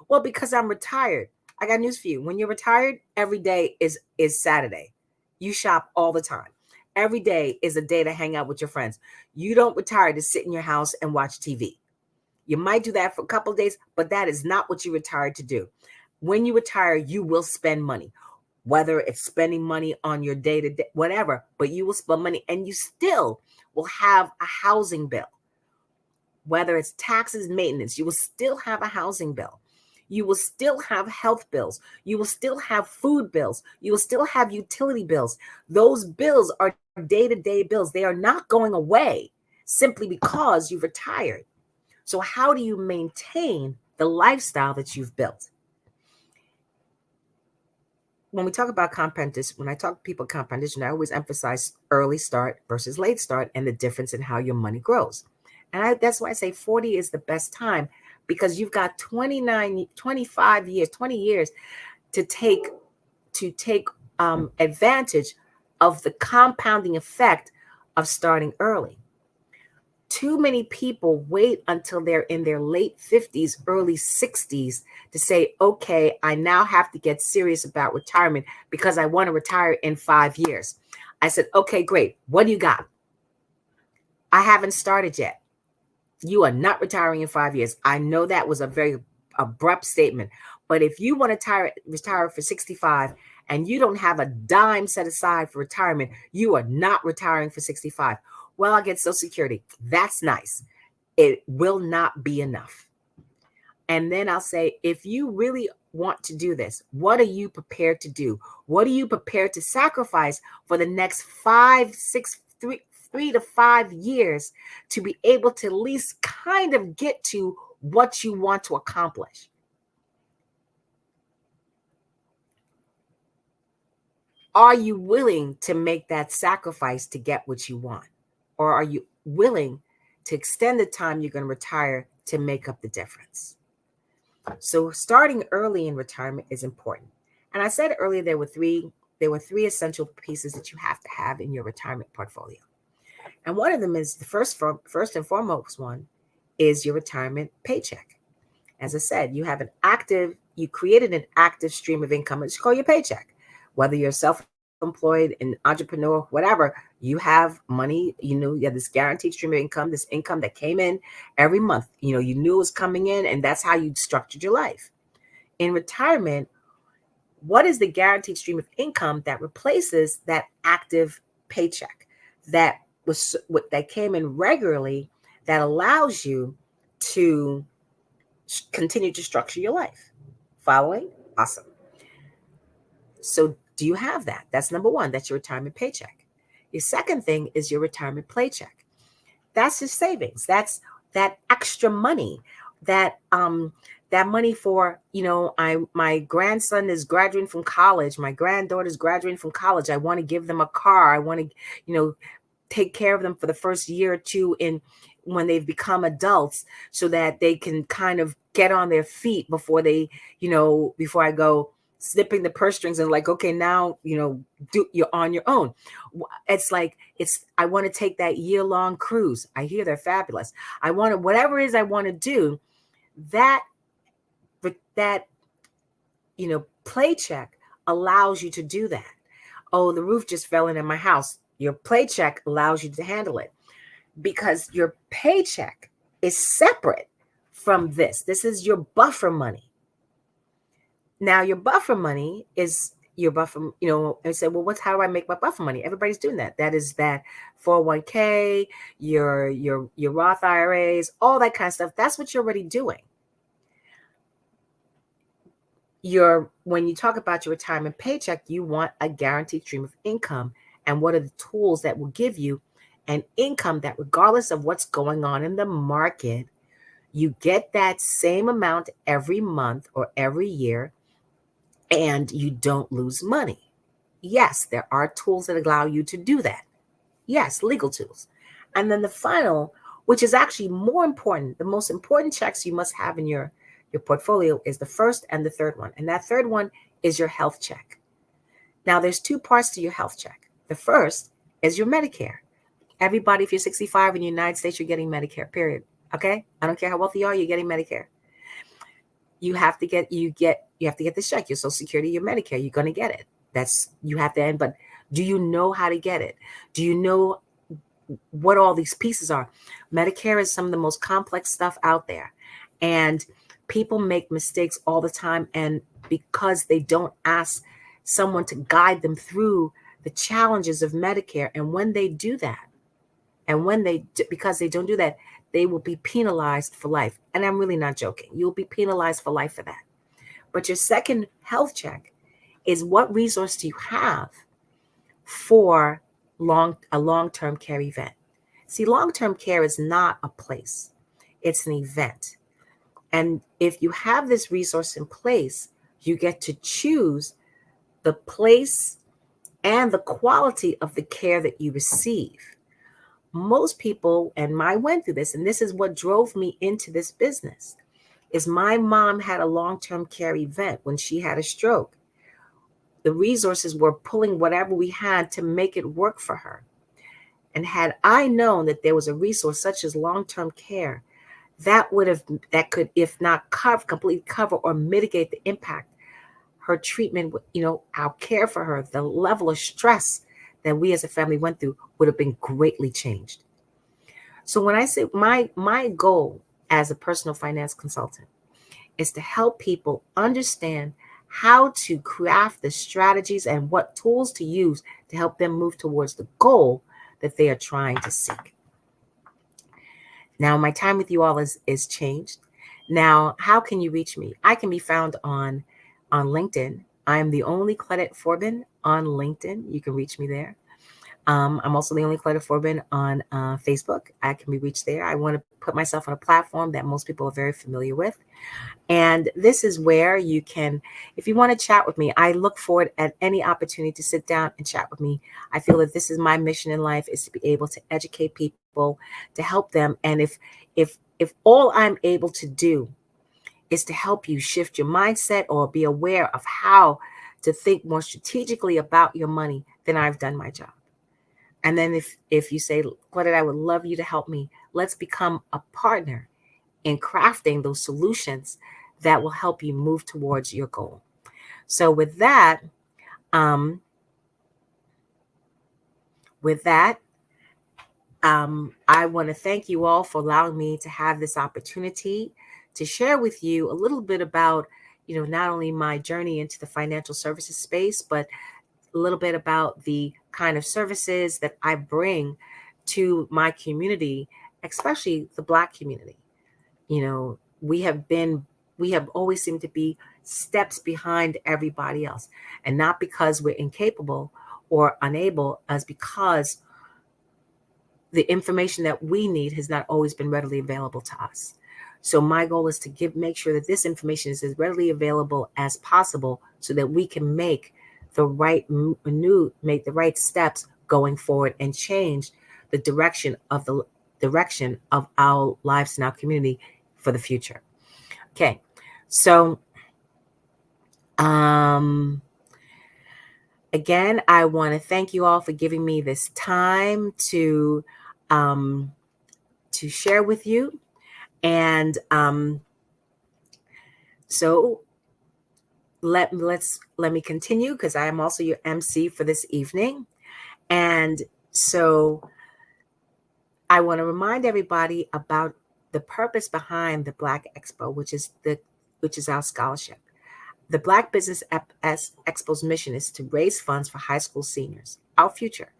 Well, because I'm retired. I got news for you. When you're retired, every day is Saturday. You shop all the time. Every day is a day to hang out with your friends. You don't retire to sit in your house and watch TV. You might do that for a couple of days, but that is not what you retired to do. When you retire, you will spend money, whether it's spending money on your day-to-day, whatever, but you will spend money, and you still will have a housing bill. Whether it's taxes, maintenance, you will still have a housing bill. You will still have health bills. You will still have food bills. You will still have utility bills. Those bills are day-to-day bills. They are not going away simply because you've retired. So how do you maintain the lifestyle that you've built? When we talk about compoundation, when I talk to people compoundation, I always emphasize early start versus late start and the difference in how your money grows. And that's why I say 40 is the best time, because you've got 25 years, 20 years to take advantage of the compounding effect of starting early. Too many people wait until they're in their late 50s, early 60s to say, okay, I now have to get serious about retirement because I want to retire in 5 years. I said, okay, great. What do you got? I haven't started yet. You are not retiring in 5 years. I know that was a very abrupt statement, but if you want to retire for 65 and you don't have a dime set aside for retirement, you are not retiring for 65. Well, I get Social Security. That's nice. It will not be enough. And then I'll say, if you really want to do this, what are you prepared to do? What are you prepared to sacrifice for the next 3 to 5 years to be able to at least kind of get to what you want to accomplish? Are you willing to make that sacrifice to get what you want? Or are you willing to extend the time you're going to retire to make up the difference? So starting early in retirement is important. And I said earlier there were three essential pieces that you have to have in your retirement portfolio. And one of them is the first and foremost one is your retirement paycheck. As I said, you created an active stream of income. It's called your paycheck. Whether you're self-employed, an entrepreneur, whatever, you have money, you have this guaranteed stream of income, this income that came in every month. You knew it was coming in, and that's how you structured your life. In retirement, what is the guaranteed stream of income that replaces that active paycheck that came in regularly, that allows you to continue to structure your life? Following? Awesome. So do you have that? That's number one. That's your retirement paycheck. Your second thing is your retirement paycheck. That's your savings. That's that extra money, that money for, my grandson is graduating from college. My granddaughter is graduating from college. I want to give them a car. I want to, take care of them for the first year or two when they've become adults, so that they can kind of get on their feet before before I go snipping the purse strings and like, okay, now, you're on your own. I want to take that year-long cruise. I hear they're fabulous. I want to, whatever it is I want to do, that paycheck allows you to do that. Oh, the roof just fell in my house. Your paycheck allows you to handle it, because your paycheck is separate from this. This is your buffer money. Now, your buffer money is your buffer, and say, well, how do I make my buffer money? Everybody's doing that. That is that 401k, your Roth IRAs, all that kind of stuff. That's what you're already doing. When you talk about your retirement paycheck, you want a guaranteed stream of income. And what are the tools that will give you an income that, regardless of what's going on in the market, you get that same amount every month or every year, and you don't lose money? Yes, there are tools that allow you to do that. Yes, legal tools. And then the final, which is actually more important, the most important checks you must have in your portfolio, is the first and the third one. And that third one is your health check. Now, there's two parts to your health check. The first is your Medicare. Everybody, if you're 65 in the United States, you're getting Medicare, period. Okay? I don't care how wealthy you are, you're getting Medicare. You have to get this check, your Social Security, your Medicare. You're going to get it. You have to end. But do you know how to get it? Do you know what all these pieces are? Medicare is some of the most complex stuff out there. And people make mistakes all the time. And because they don't ask someone to guide them through the challenges of Medicare. And when they do that, because they don't do that, they will be penalized for life. And I'm really not joking. You'll be penalized for life for that. But your second health check is what resource do you have for a long-term care event. See, long-term care is not a place, it's an event. And if you have this resource in place, you get to choose the place and the quality of the care that you receive. Most people, and I went through this, and this is what drove me into this business, is my mom had a long-term care event when she had a stroke. The resources were pulling whatever we had to make it work for her. And had I known that there was a resource such as long-term care, that could, if not completely cover or mitigate the impact, her treatment, our care for her, the level of stress that we as a family went through would have been greatly changed. So when I say my goal as a personal finance consultant is to help people understand how to craft the strategies and what tools to use to help them move towards the goal that they are trying to seek. Now, my time with you all is changed. Now, how can you reach me? I can be found on LinkedIn. I'm the only Claudette Forbin on LinkedIn. You can reach me there. I'm also the only Claudette Forbin on Facebook. I can be reached there. I want to put myself on a platform that most people are very familiar with. And this is where you can, if you want to chat with me, I look forward at any opportunity to sit down and chat with me. I feel that this is my mission in life, is to be able to educate people, to help them. And if all I'm able to do is to help you shift your mindset or be aware of how to think more strategically about your money, then I've done my job. And then if you say, Claudette, I would love you to help me, let's become a partner in crafting those solutions that will help you move towards your goal. So with that, I want to thank you all for allowing me to have this opportunity to share with you a little bit about, not only my journey into the financial services space, but a little bit about the kind of services that I bring to my community, especially the Black community. We have always seemed to be steps behind everybody else, and not because we're incapable or unable, as because the information that we need has not always been readily available to us. So my goal is to make sure that this information is as readily available as possible so that we can make the right steps going forward and change the direction of our lives in our community for the future. Okay. So again, I want to thank you all for giving me this time to share with you. And so let me continue, because I am also your MC for this evening. And so I want to remind everybody about the purpose behind the Black Expo, which is our scholarship. The Black Business Expo's mission is to raise funds for high school seniors, our future,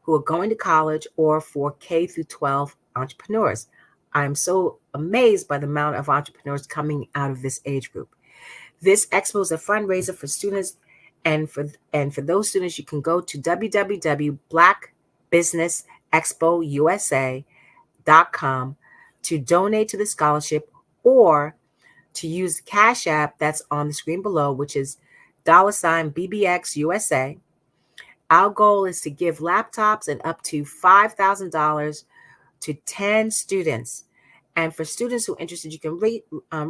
who are going to college, or for K through 12 entrepreneurs. I'm so amazed by the amount of entrepreneurs coming out of this age group. This expo is a fundraiser for students, and for those students, you can go to www.blackbusinessexpousa.com to donate to the scholarship, or to use the Cash App that's on the screen below, which is $BBXUSA. Our goal is to give laptops and up to $5,000 to 10 students. And for students who are interested, you can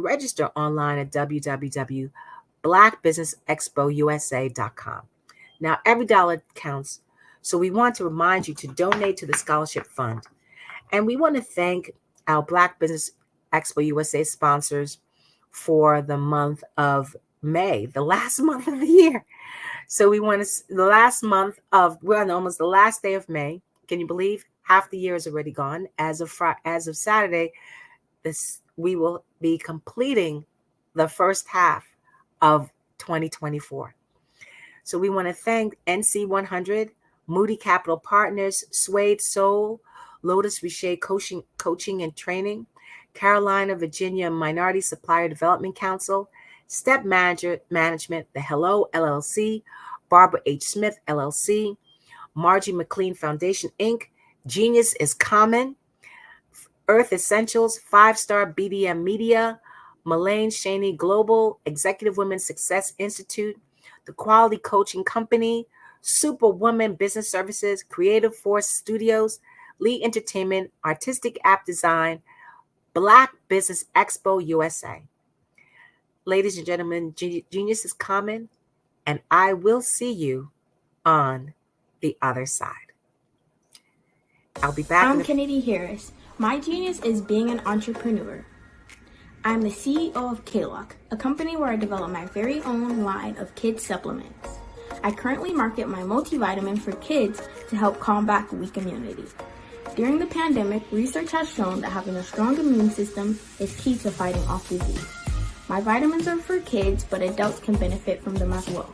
register online at www.blackbusinessexpousa.com. Now, every dollar counts, so we want to remind you to donate to the scholarship fund. And we want to thank our Black Business Expo USA sponsors for the month of May, the last month of the year. So we want to, we're on almost the last day of May. Can you believe half the year is already gone? As of Saturday, we will be completing the first half of 2024. So we want to thank NC100, Moody Capital Partners, Suede Soul, Lotus Richer Coaching and Training, Carolina, Virginia Minority Supplier Development Council, Step Management, The Hello LLC, Barbara H. Smith LLC, Margie McLean Foundation Inc., Genius is Common, Earth Essentials, 5-Star BDM Media, Mullane Shaney Global, Executive Women's Success Institute, The Quality Coaching Company, Superwoman Business Services, Creative Force Studios, Lee Entertainment, Artistic App Design, Black Business Expo USA. Ladies and gentlemen, Genius is Common, and I will see you on the other side. I'll be back.
I'm Kennedy Harris. My genius is being an entrepreneur. I'm the CEO of K-Lock, a company where I develop my very own line of kids supplements. I currently market my multivitamin for kids to help combat weak immunity. During the pandemic, research has shown that having a strong immune system is key to fighting off disease. My vitamins are for kids, but adults can benefit from them as well.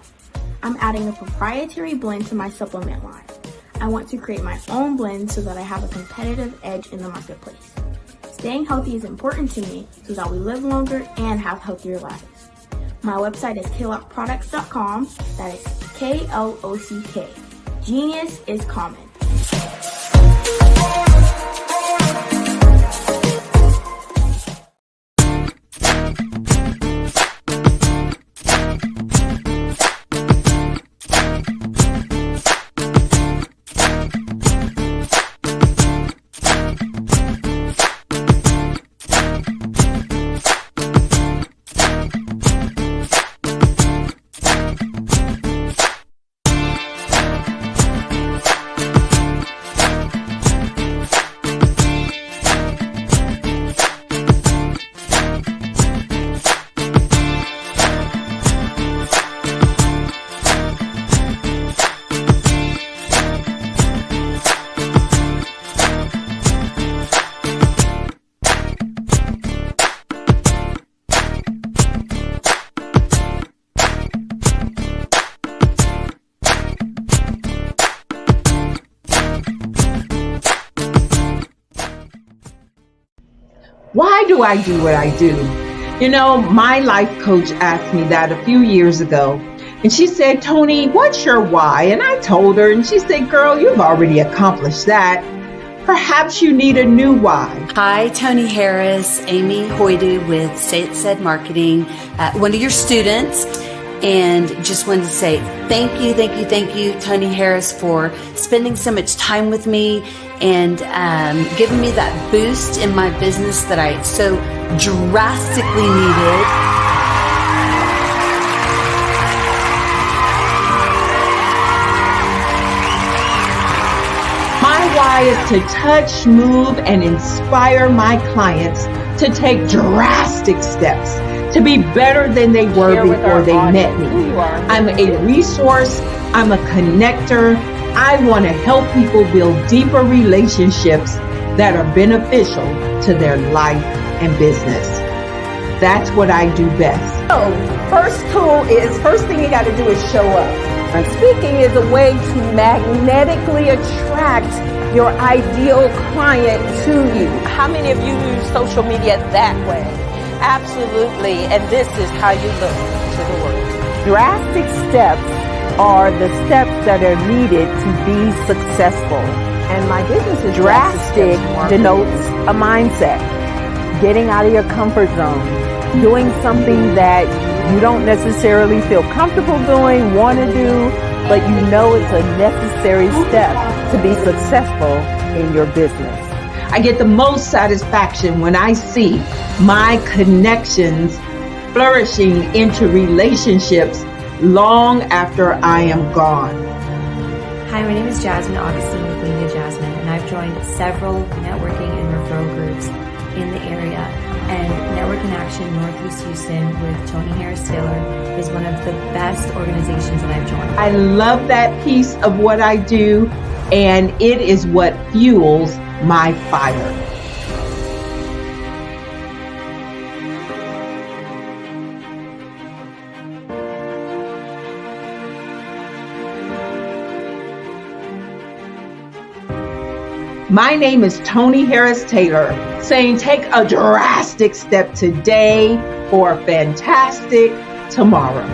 I'm adding a proprietary blend to my supplement line. I want to create my own blend so that I have a competitive edge in the marketplace. Staying healthy is important to me so that we live longer and have healthier lives. My website is klockproducts.com. That is Klock. Genius is Common.
Why do I do what I do? You know, my life coach asked me that a few years ago. And she said, Tony, what's your why? And I told her, and she said, girl, you've already accomplished that. Perhaps you need a new why.
Hi, Tony Harris, Amy Hoydu with Say It Said Marketing, one of your students. And just wanted to say thank you, Tony Harris, for spending so much time with me and giving me that boost in my business that I so drastically needed.
My why is to touch, move, and inspire my clients to take drastic steps to be better than they were before they met me. I'm a resource. I'm a connector. I want to help people build deeper relationships that are beneficial to their life and business. That's what I do best.
So, first thing you got to do is show up. And speaking is a way to magnetically attract your ideal client to you. How many of you use social media that way? Absolutely, and this is how you look to the world. Drastic steps are the steps that are needed to be successful. And my business is drastic denotes a mindset. Getting out of your comfort zone. Doing something that you don't necessarily feel comfortable doing, want to do, but you know it's a necessary step to be successful in your business.
I get the most satisfaction when I see my connections flourishing into relationships long after I am gone.
Hi, my name is Jasmine Augustine with Media Jasmine, and I've joined several networking and referral groups in the area. And Network in Action Northeast Houston with Tony Harris Taylor is one of the best organizations that I've joined.
I love that piece of what I do, and it is what fuels my fire.
My name is Tony Harris Taylor, saying take a drastic step today for a fantastic tomorrow.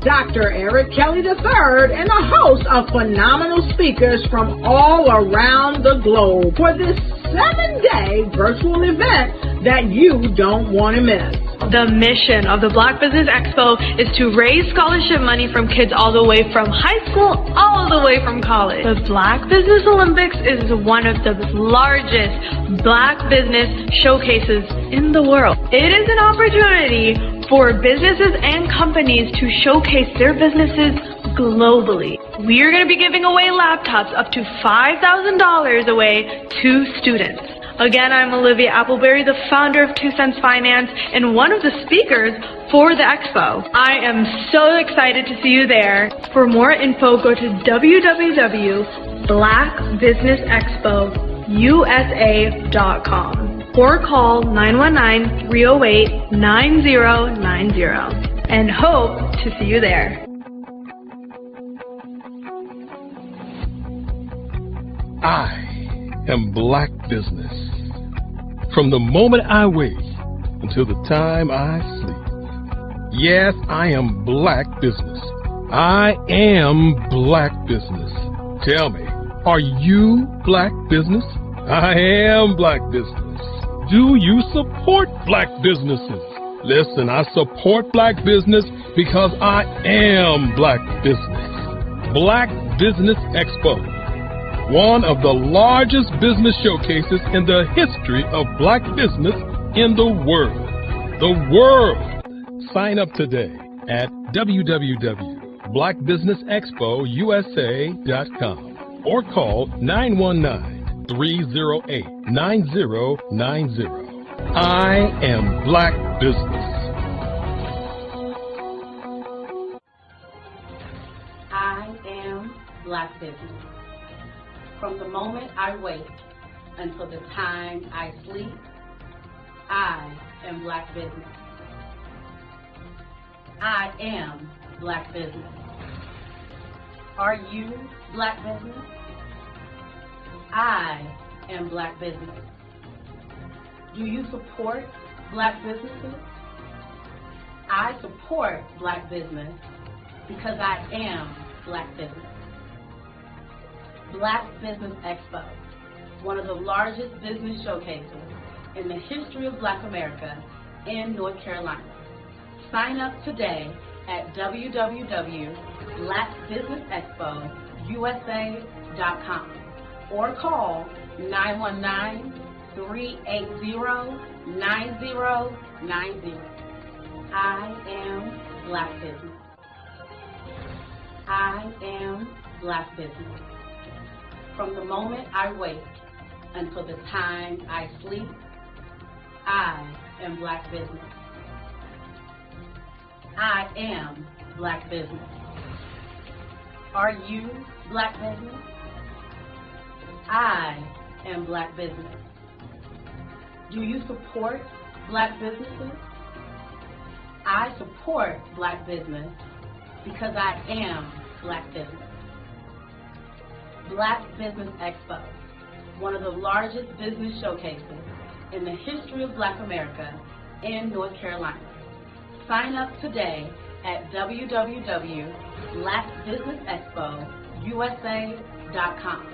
Dr. Eric Kelly III and a host of phenomenal speakers from all around the globe for this 7-day virtual event that you don't want to miss.
The mission of the Black Business Expo is to raise scholarship money from kids all the way from high school, all the way from college. The Black Business Olympics is one of the largest Black business showcases in the world. It is an opportunity for businesses and companies to showcase their businesses globally. We are going to be giving away laptops up to $5,000 away to students. Again, I'm Olivia Appleberry, the founder of 2 Cents Finance and one of the speakers for the expo. I am so excited to see you there. For more info, go to www.blackbusinessexpousa.com or call 919-308-9090 and hope to see you there.
I am Black Business. From the moment I wake until the time I sleep. Yes, I am Black Business. I am Black Business. Tell me, are you Black Business? I am Black Business. Do you support Black businesses? Listen, I support Black business because I am Black Business. Black Business Expo, one of the largest business showcases in the history of Black business in the world. The world! Sign up today at www.blackbusinessexpousa.com or call 919-308-9090. I am Black Business.
I am Black Business. From the moment I wake until the time I sleep, I am Black Business. I am Black Business. Are you Black Business? I am Black Business. Do you support Black businesses? I support Black business because I am Black Business. Black Business Expo, one of the largest business showcases in the history of Black America in North Carolina. Sign up today at www.blackbusinessexpousa.com or call 919-380-9090. I am Black Business. I am Black Business. From the moment I wake until the time I sleep, I am Black Business. I am Black Business. Are you Black Business? I am Black Business. Do you support Black businesses? I support Black business because I am Black Business. Black Business Expo, one of the largest business showcases in the history of Black America in North Carolina. Sign up today at www.blackbusinessexpousa.com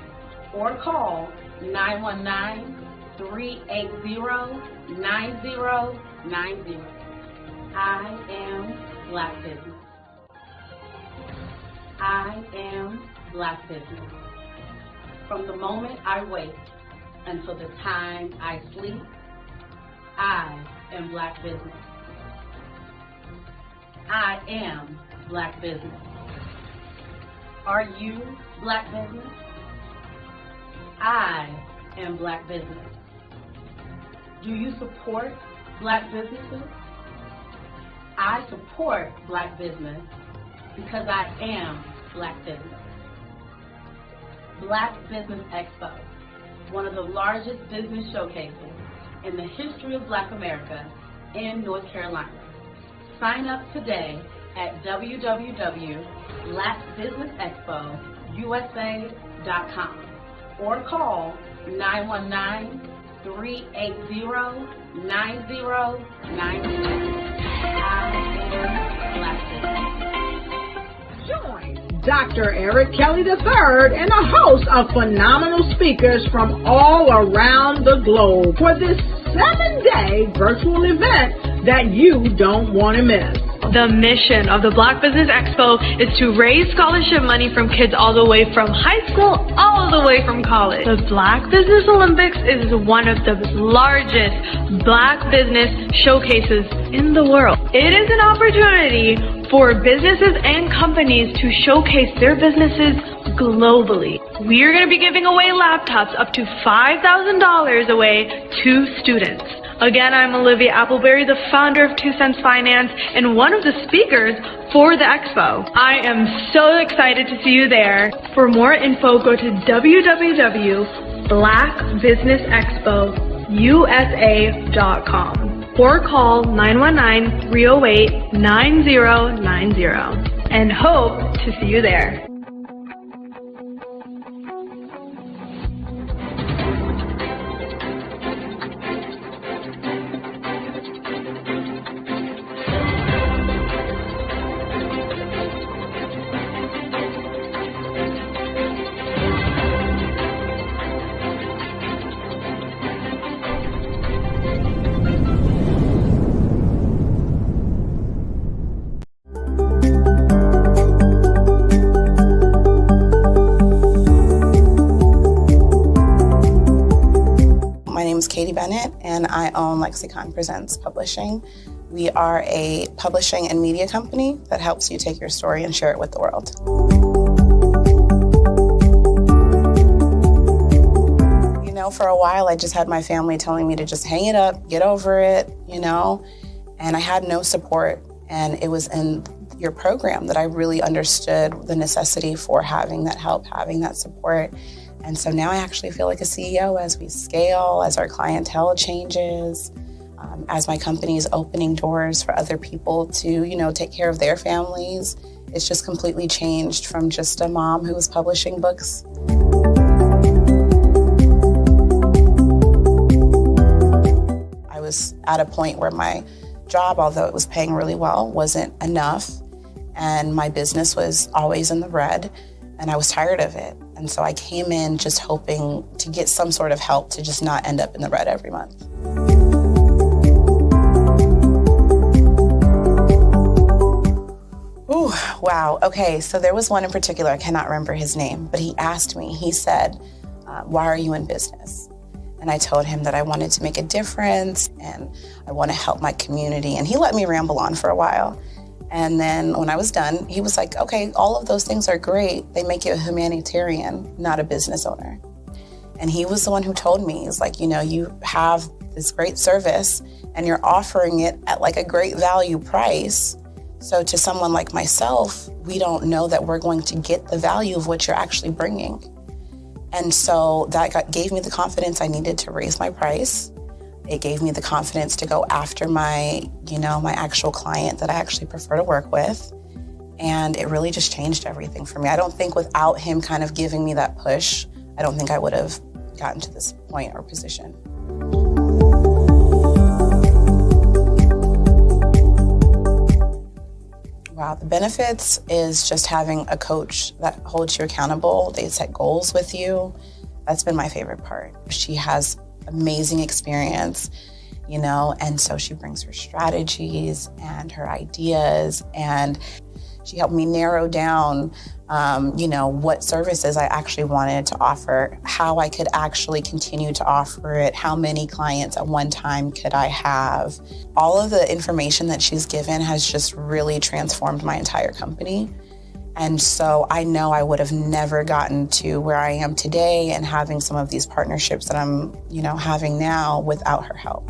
or call 919-380-9090. I am Black Business. I am Black Business. From the moment I wake until the time I sleep, I am Black Business. I am Black Business. Are you Black Business? I am Black Business. Do you support Black businesses? I support Black business because I am Black Business. Black Business Expo, one of the largest business showcases in the history of Black America in North Carolina. Sign up today at www.blackbusinessexpousa.com or call 919-380-9090.
Join Dr. Eric Kelly III and a host of phenomenal speakers from all around the globe for this 7-day virtual event that you don't want to miss.
The mission of the Black Business Expo is to raise scholarship money from kids all the way from high school, all the way from college. The Black Business Olympics is one of the largest Black business showcases in the world. It is an opportunity for businesses and companies to showcase their businesses globally. We are going to be giving away laptops up to $5,000 away to students. Again, I'm Olivia Appleberry, the founder of 2 Cents Finance and one of the speakers for the expo. I am so excited to see you there. For more info, go to www.blackbusinessexpousa.com or call 919-308-9090 and hope to see you there.
And I own Lexicon Presents Publishing. We are a publishing and media company that helps you take your story and share it with the world. You know, for a while I just had my family telling me to just hang it up, get over it, you know, and I had no support. And it was in your program that I really understood the necessity for having that help, having that support. And so now I actually feel like a CEO as we scale, as our clientele changes, as my company is opening doors for other people to, you know, take care of their families. It's just completely changed from just a mom who was publishing books. I was at a point where my job, although it was paying really well, wasn't enough. And my business was always in the red. And I was tired of it. And so I came in just hoping to get some sort of help to just not end up in the red every month. Ooh, wow. Okay, so there was one in particular, I cannot remember his name, but he asked me, he said, why are you in business? And I told him that I wanted to make a difference and I want to help my community. And he let me ramble on for a while. And then when I was done, he was like, okay, all of those things are great. They make you a humanitarian, not a business owner. And he was the one who told me, he's like, you know, you have this great service and you're offering it at like a great value price. So to someone like myself, we don't know that we're going to get the value of what you're actually bringing. And so that gave me the confidence I needed to raise my price. It gave me the confidence to go after my, you know, my actual client that I actually prefer to work with. And it really just changed everything for me. I don't think without him kind of giving me that push, I don't think I would have gotten to this point or position. Wow, the benefits is just having a coach that holds you accountable. They set goals with you. That's been my favorite part. She has amazing experience, you know, and so she brings her strategies and her ideas, and she helped me narrow down, you know, what services I actually wanted to offer, how I could actually continue to offer it, how many clients at one time could I have. All of the information that she's given has just really transformed my entire company. And so I know I would have never gotten to where I am today and having some of these partnerships that I'm, you know, having now without her help.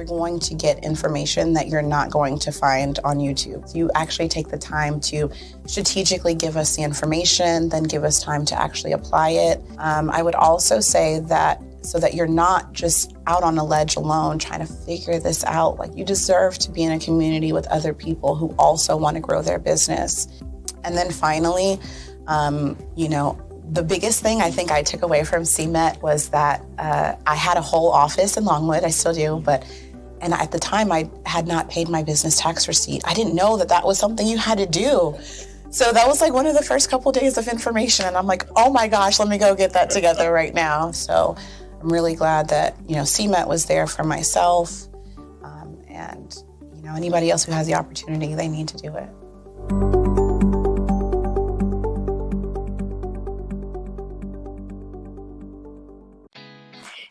Going to get information that you're not going to find on YouTube. You actually take the time to strategically give us the information, then give us time to actually apply it. I would also say that so that you're not just out on a ledge alone trying to figure this out. Like, you deserve to be in a community with other people who also want to grow their business. And then finally, you know, the biggest thing I think I took away from CMET was that I had a whole office in Longwood. I still do, and at the time, I had not paid my business tax receipt. I didn't know that that was something you had to do. So that was like one of the first couple days of information. And I'm like, oh my gosh, let me go get that together right now. So I'm really glad that, you know, CMET was there for myself. And, you know, anybody else who has the opportunity, they need to do it.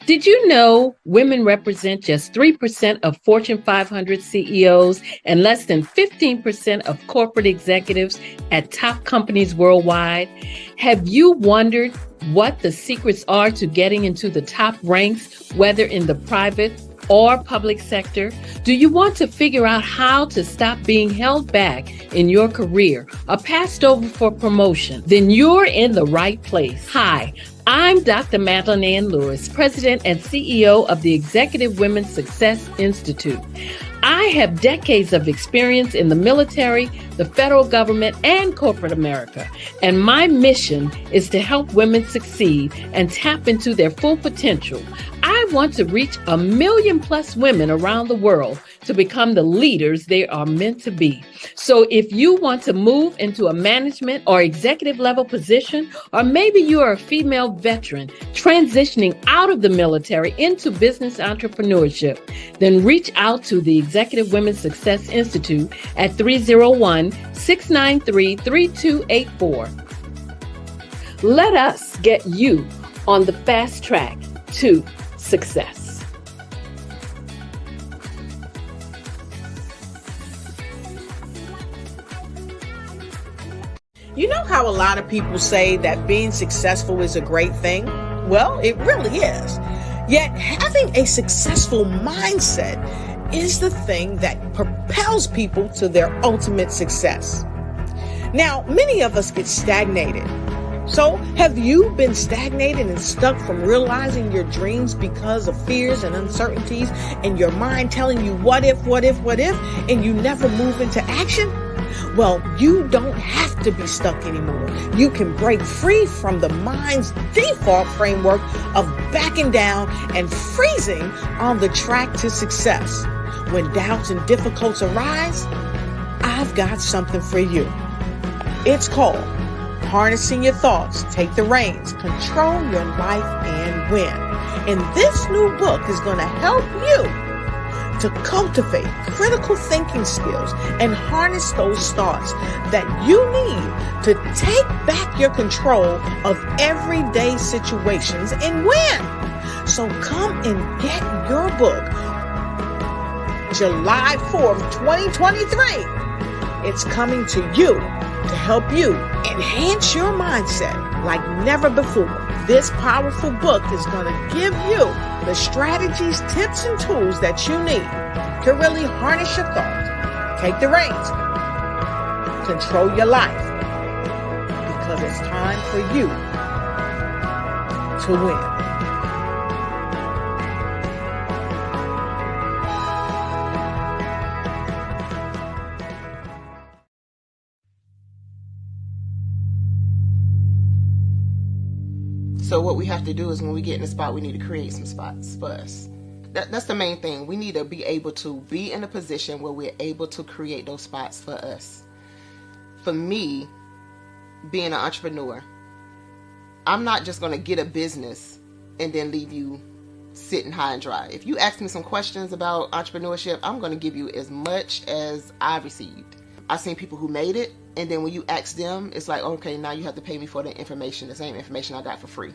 Did you know women represent just 3% of Fortune 500 CEOs and less than 15% of corporate executives at top companies worldwide? Have you wondered what the secrets are to getting into the top ranks, whether in the private or public sector? Do you want to figure out how to stop being held back in your career or passed over for promotion? Then you're in the right place. Hi, I'm Dr. Madeline Ann Lewis, President and CEO of the Executive Women's Success Institute. I have decades of experience in the military, the federal government, and corporate America. And my mission is to help women succeed and tap into their full potential. I want to reach 1 million plus women around the world to become the leaders they are meant to be. So if you want to move into a management or executive level position, or maybe you are a female veteran transitioning out of the military into business entrepreneurship, then reach out to the Executive Women's Success Institute at 301-693-3284. Let us get you on the fast track to success.
You know how a lot of people say that being successful is a great thing? Well, it really is. Yet having a successful mindset is the thing that propels people to their ultimate success. Now, many of us get stagnated. So, have you been stagnated and stuck from realizing your dreams because of fears and uncertainties and your mind telling you what if, and you never move into action? Well, you don't have to be stuck anymore. You can break free from the mind's default framework of backing down and freezing on the track to success. When doubts and difficulties arise, I've got something for you. It's called Harnessing Your Thoughts, Take the Reins, Control Your Life, and Win. And this new book is going to help you to cultivate critical thinking skills and harness those thoughts that you need to take back your control of everyday situations and win. So come and get your book July 4th, 2023. It's coming to you to help you enhance your mindset like never before. This powerful book is going to give you the strategies, tips, and tools that you need to really harness your thoughts, take the reins, control your life, because it's time for you to win.
So what we have to do is when we get in the spot, we need to create some spots for us. That's the main thing. We need to be able to be in a position where we're able to create those spots for us. For me, being an entrepreneur, I'm not just going to get a business and then leave you sitting high and dry. If you ask me some questions about entrepreneurship, I'm going to give you as much as I received. I've seen people who made it, and then when you ask them, it's like, okay, now you have to pay me for the information, the same information I got for free.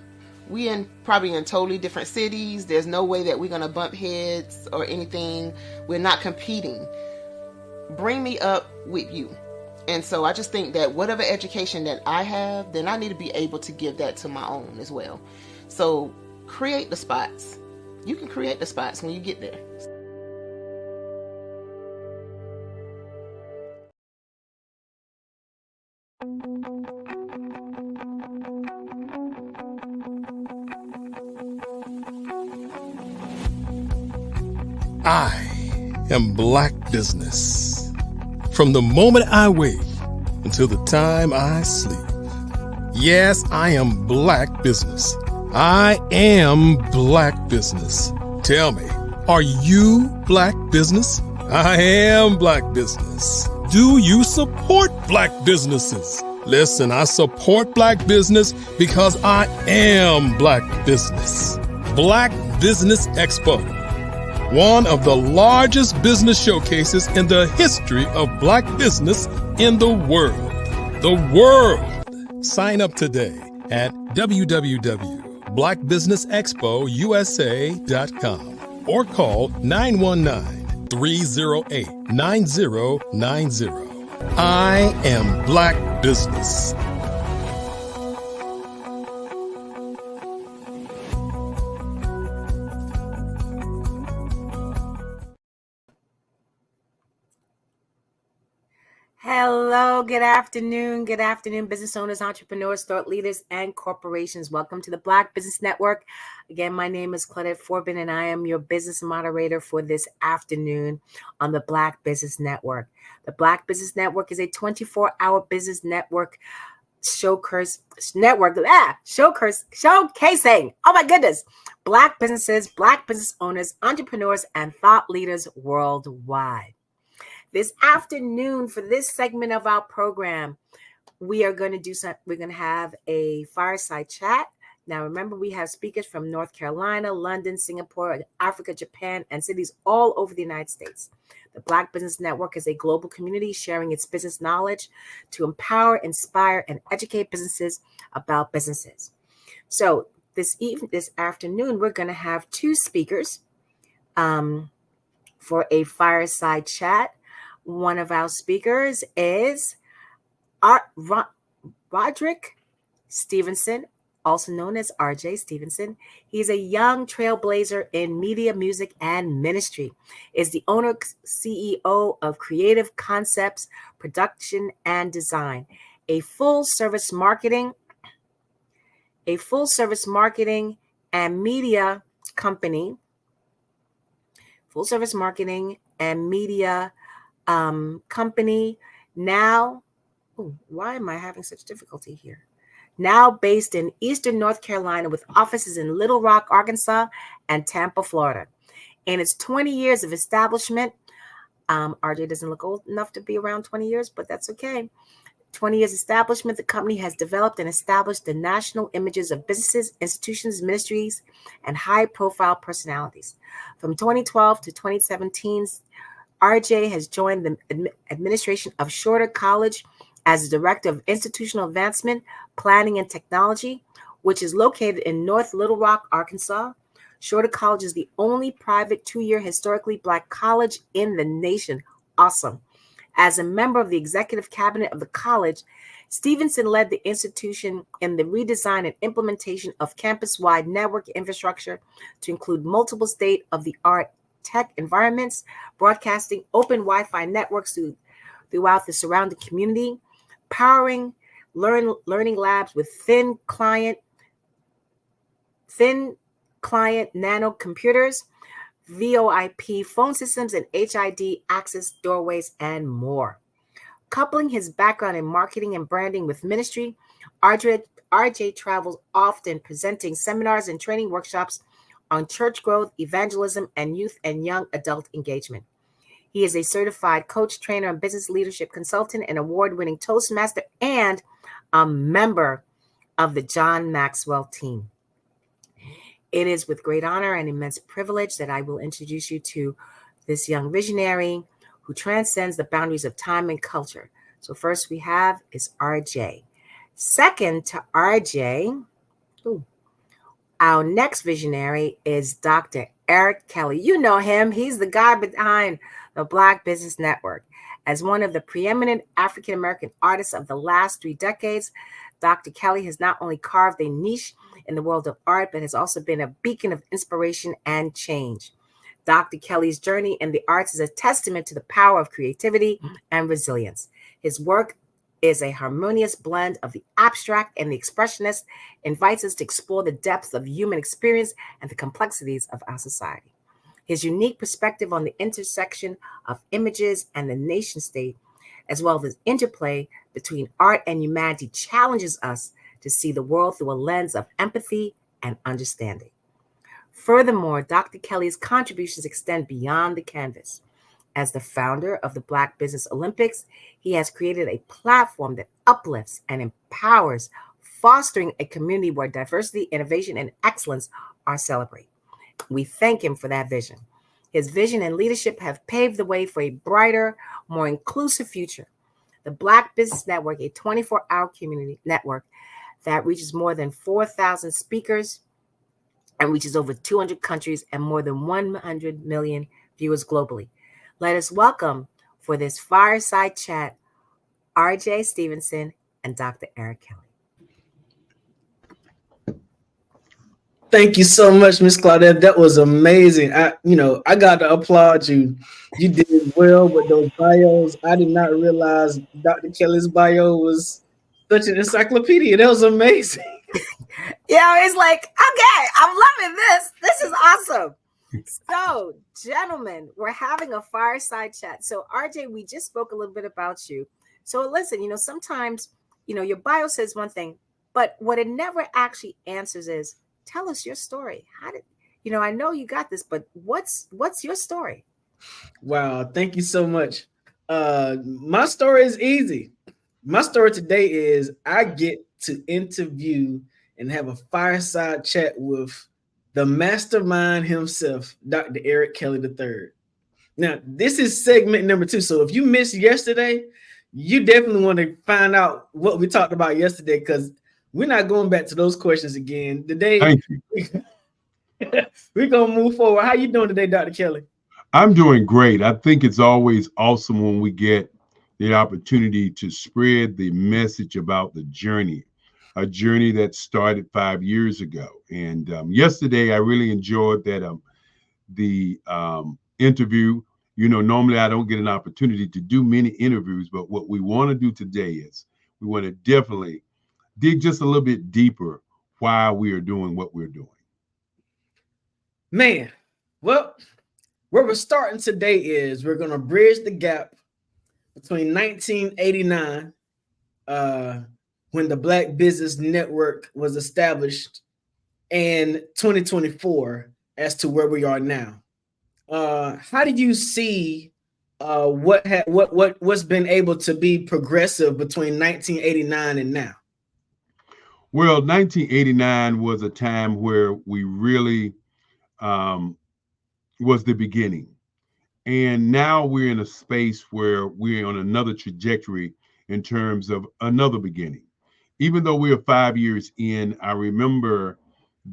We probably in totally different cities. There's no way that we're going to bump heads or anything. We're not competing. Bring me up with you. And so I just think that whatever education that I have, then I need to be able to give that to my own as well. So create the spots. You can create the spots when you get there.
I am Black Business. From the moment I wake until the time I sleep. Yes, I am Black Business. I am Black Business. Tell me, are you Black Business? I am Black Business. Do you support Black businesses? Listen, I support Black business because I am Black Business. Black Business Expo. One of the largest business showcases in the history of Black business in the world. The world! Sign up today at www.blackbusinessexpousa.com or call 919-308-9090. I am Black Business.
Hello, good afternoon, business owners, entrepreneurs, thought leaders, and corporations. Welcome to the Black Business Network. Again, my name is Claudette Forbin, and I am your business moderator for this afternoon on the Black Business Network. The Black Business Network is a 24-hour business network showcasing, oh my goodness, Black businesses, Black business owners, entrepreneurs, and thought leaders worldwide. This afternoon, for this segment of our program, we are going to do some. We're going to have a fireside chat. Now, remember, we have speakers from North Carolina, London, Singapore, Africa, Japan, and cities all over the United States. The Black Business Network is a global community sharing its business knowledge to empower, inspire, and educate businesses about businesses. So this afternoon, we're going to have two speakers for a fireside chat. One of our speakers is Roderick Stevenson, also known as RJ Stevenson. He's a young trailblazer in media, music, and ministry. Is the owner, CEO of Creative Concepts, Production, and Design, a full-service marketing and media company. Full-service marketing and media company now. Why am I having such difficulty here? Now based in Eastern North Carolina with offices in Little Rock, Arkansas, and Tampa, Florida. In its 20 years of establishment, RJ doesn't look old enough to be around 20 years, but that's okay. 20 years establishment, the company has developed and established the national images of businesses, institutions, ministries, and high-profile personalities. From 2012 to 2017, RJ has joined the administration of Shorter College as the Director of Institutional Advancement, Planning, and Technology, which is located in North Little Rock, Arkansas. Shorter College is the only private 2-year historically Black college in the nation. Awesome. As a member of the executive cabinet of the college, Stevenson led the institution in the redesign and implementation of campus-wide network infrastructure to include multiple state-of-the-art tech environments, broadcasting open Wi-Fi networks throughout the surrounding community, powering learning labs with thin client nano computers, VoIP phone systems, and HID access doorways, and more. Coupling his background in marketing and branding with ministry, RJ travels often presenting seminars and training workshops on church growth, evangelism, and youth and young adult engagement. He is a certified coach, trainer, and business leadership consultant, an award-winning Toastmaster, and a member of the John Maxwell team. It is with great honor and immense privilege that I will introduce you to this young visionary who transcends the boundaries of time and culture. So first we have is RJ. Second to RJ, our next visionary is Dr. Eric Kelly. You know him. He's the guy behind the Black Business Network. As one of the preeminent African-American artists of the last 3 decades, Dr. Kelly has not only carved a niche in the world of art, but has also been a beacon of inspiration and change. Dr. Kelly's journey in the arts is a testament to the power of creativity and resilience. His work is a harmonious blend of the abstract and the expressionist, invites us to explore the depths of human experience and the complexities of our society. His unique perspective on the intersection of images and the nation state, as well as interplay between art and humanity, challenges us to see the world through a lens of empathy and understanding. Furthermore, Dr. Kelly's contributions extend beyond the canvas. As the founder of the Black Business Olympics, he has created a platform that uplifts and empowers, fostering a community where diversity, innovation, and excellence are celebrated. We thank him for that vision. His vision and leadership have paved the way for a brighter, more inclusive future. The Black Business Network, a 24-hour community network that reaches more than 4,000 speakers and reaches over 200 countries and more than 100 million viewers globally. Let us welcome for this fireside chat, RJ Stevenson and Dr. Eric Kelly.
Thank you so much, Miss Claudette. That was amazing. I got to applaud you. You did well with those bios. I did not realize Dr. Kelly's bio was such an encyclopedia. That was amazing.
Yeah, it's like, okay, I'm loving this. This is awesome. So, gentlemen, we're having a fireside chat. So, RJ, we just spoke a little bit about you. So, listen, sometimes, your bio says one thing, but what it never actually answers is, tell us your story. How did, I know you got this, but what's your story?
Wow, thank you so much. My story is easy. My story today is I get to interview and have a fireside chat with the mastermind himself, Dr. Eric Kelly III. Now, this is segment number 2. So if you missed yesterday, you definitely want to find out what we talked about yesterday, because we're not going back to those questions again. Today, we're going to move forward. How you doing today, Dr. Kelly?
I'm doing great. I think it's always awesome when we get the opportunity to spread the message about the journey, a journey that started 5 years ago. And yesterday, I really enjoyed that the interview. Normally I don't get an opportunity to do many interviews, but what we want to do today is we want to definitely dig just a little bit deeper why we are doing what we're doing.
Man, well, where we're starting today is we're going to bridge the gap between 1989, when the Black Business Network was established, and 2024 as to where we are now. How did you see what's been able to be progressive between 1989 and now?
Well, 1989 was a time where we really was the beginning. And now we're in a space where we're on another trajectory in terms of another beginning. Even though we are 5 years in, I remember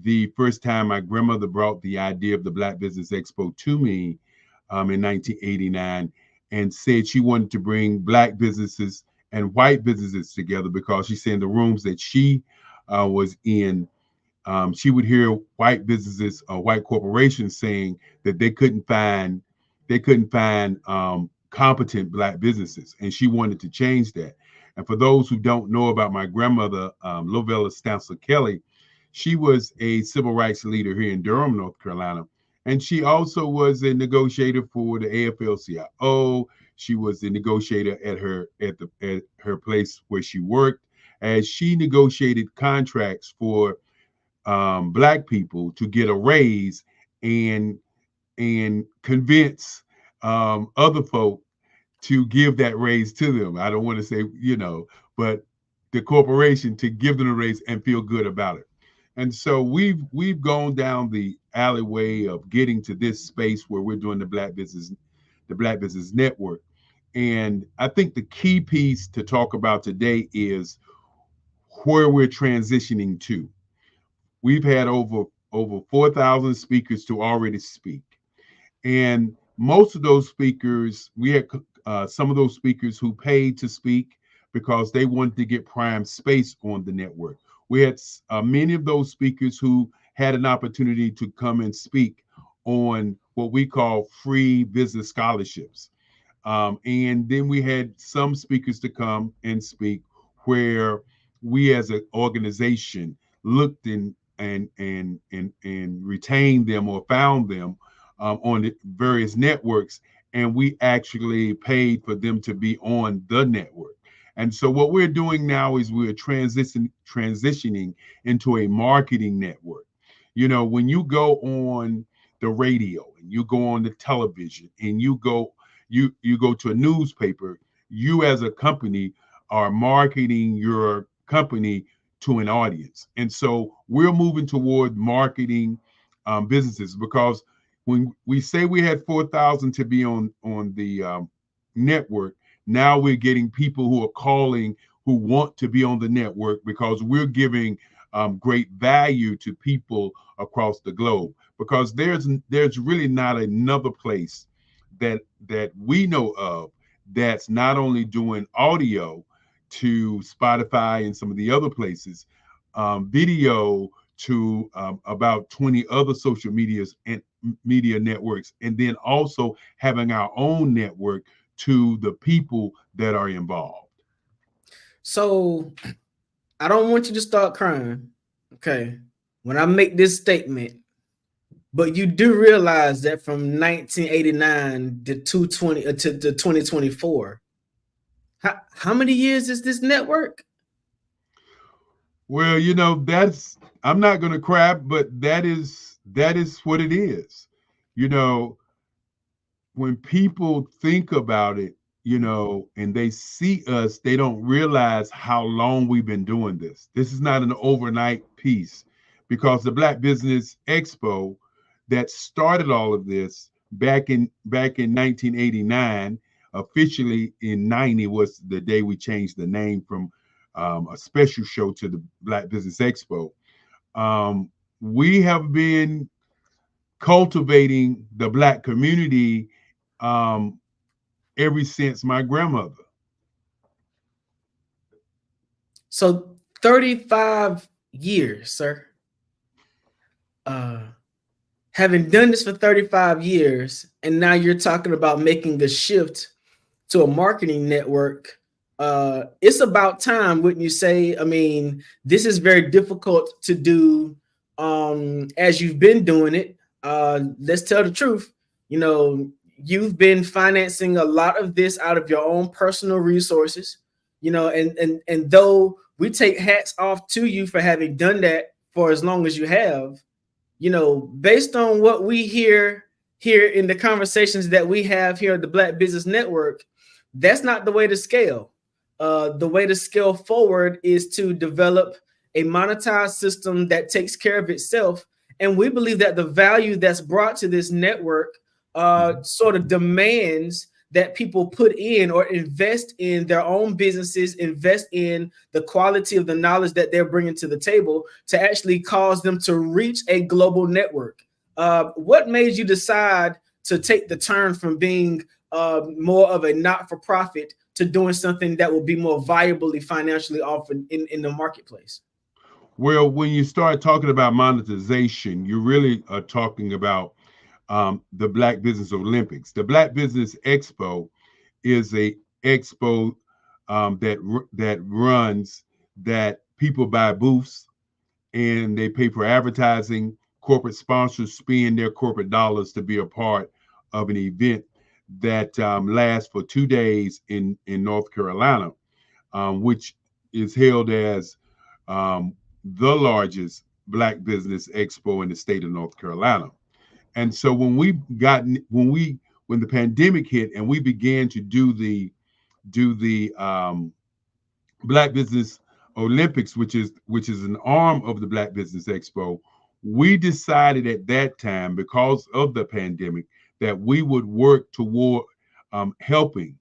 the first time my grandmother brought the idea of the Black Business Expo to me in 1989 and said she wanted to bring Black businesses and white businesses together, because she said in the rooms that she was in, she would hear white businesses or white corporations saying that they couldn't find competent Black businesses, and she wanted to change that. And for those who don't know about my grandmother, Lovella Stansel Kelly, she was a civil rights leader here in Durham, North Carolina, and she also was a negotiator for the AFL-CIO.
She was the negotiator at her place where she worked, as she negotiated contracts for Black people to get a raise and convince other folk to give that raise to them. I don't want to say, but the corporation to give them a raise and feel good about it. And so we've gone down the alleyway of getting to this space where we're doing the Black Business Network. And I think the key piece to talk about today is where we're transitioning to. We've had over 4,000 speakers to already speak. And most of those speakers, we had some of those speakers who paid to speak because they wanted to get prime space on the network. We had many of those speakers who had an opportunity to come and speak on what we call free business scholarships. And then we had some speakers to come and speak where we as an organization looked and retained them or found them on the various networks, and we actually paid for them to be on the network. And so what we're doing now is we're transitioning into a marketing network. When you go on the radio and you go on the television and you go to a newspaper, you as a company are marketing your company to an audience. And so we're moving toward marketing businesses, because when we say we had 4,000 to be on the network, now we're getting people who are calling who want to be on the network because we're giving great value to people across the globe. Because there's really not another place that we know of that's not only doing audio to Spotify and some of the other places, video to about 20 other social medias and media networks, and then also having our own network to the people that are involved.
So I don't want you to start crying, okay, when I make this statement, but you do realize that from 1989 to 2024, how many years is this network?
Well, I'm not going to cry, but that is what it is. When people think about it, and they see us, they don't realize how long we've been doing this. This is not an overnight piece, because the Black Business Expo that started all of this back in 1989, officially in 90 was the day we changed the name from a special show to the Black Business Expo. We have been cultivating the Black community ever since my grandmother.
So 35 years, sir. Having done this for 35 years, and now you're talking about making a shift to a marketing network. It's about time, wouldn't you say? I mean, this is very difficult to do as you've been doing it. Let's tell the truth. You've been financing a lot of this out of your own personal resources, and though we take hats off to you for having done that for as long as you have, based on what we hear here in the conversations that we have here at the Black Business Network, that's not the way to scale. The way to scale forward is to develop a monetized system that takes care of itself. And we believe that the value that's brought to this network sort of demands that people put in or invest in their own businesses, invest in the quality of the knowledge that they're bringing to the table to actually cause them to reach a global network. What made you decide to take the turn from being more of a not-for-profit to doing something that will be more viably financially offered in the marketplace?
Well, when you start talking about monetization, you really are talking about the Black Business Olympics. The Black Business Expo is a expo that runs that people buy booths and they pay for advertising. Corporate sponsors spend their corporate dollars to be a part of an event that lasts for 2 days in North Carolina, which is held as the largest Black Business Expo in the state of North Carolina. And so when the pandemic hit and we began to do the Black Business Olympics, which is an arm of the Black Business Expo, we decided at that time, because of the pandemic, that we would work toward helping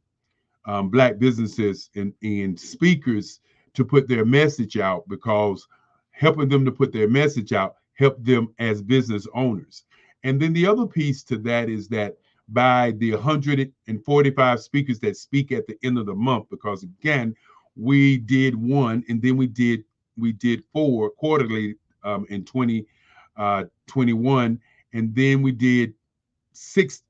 Black businesses and speakers to put their message out, because helping them to put their message out help them as business owners. And then the other piece to that is that by the 145 speakers that speak at the end of the month, because again, we did one and then we did 4 quarterly in 2021, and then we did 6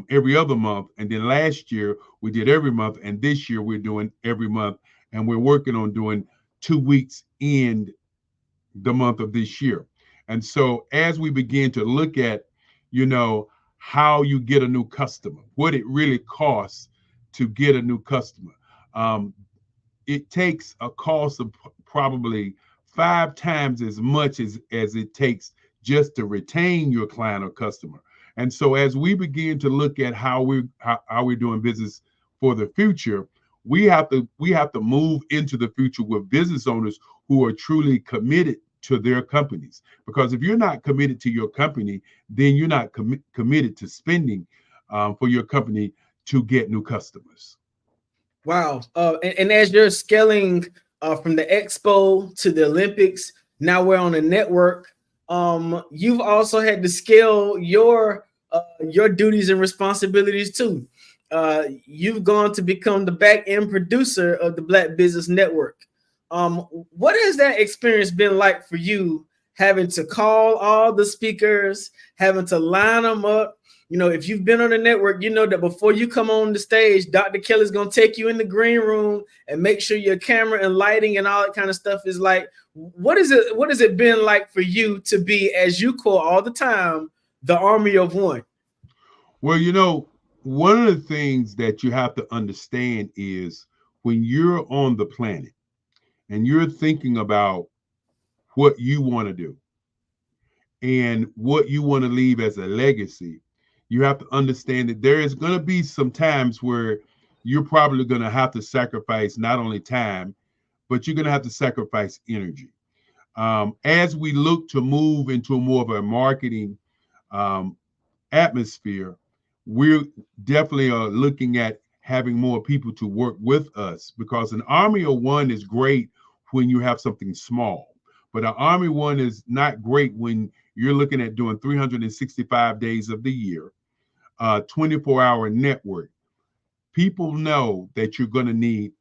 every other month, and then last year we did every month, and this year we're doing every month, and we're working on doing 2 weeks in the month of this year. And so as we begin to look at how you get a new customer, what it really costs to get a new customer, it takes a cost of probably 5 times as much as it takes just to retain your client or customer. And so as we begin to look at how we're doing business for the future, we have to move into the future with business owners who are truly committed to their companies. Because if you're not committed to your company, then you're not committed to spending for your company to get new customers.
Wow. And as you're scaling from the expo to the Olympics, now we're on a network. You've also had to scale your duties and responsibilities too. You've gone to become the back end producer of the Black Business Network. What has that experience been like for you, having to call all the speakers, having to line them up? If you've been on the network, you know that before you come on the stage, Dr. Kelly's going to take you in the green room and make sure your camera and lighting and all that kind of stuff is like. What has it been like for you to be, as you call all the time, the army of one?
Well, one of the things that you have to understand is when you're on the planet and you're thinking about what you want to do and what you want to leave as a legacy, you have to understand that there is going to be some times where you're probably going to have to sacrifice not only time, but you're going to have to sacrifice energy. As we look to move into more of a marketing atmosphere, we're definitely looking at having more people to work with us, because an army of one is great when you have something small, but an army one is not great when you're looking at doing 365 days of the year, 24-hour network. People know that you're going to need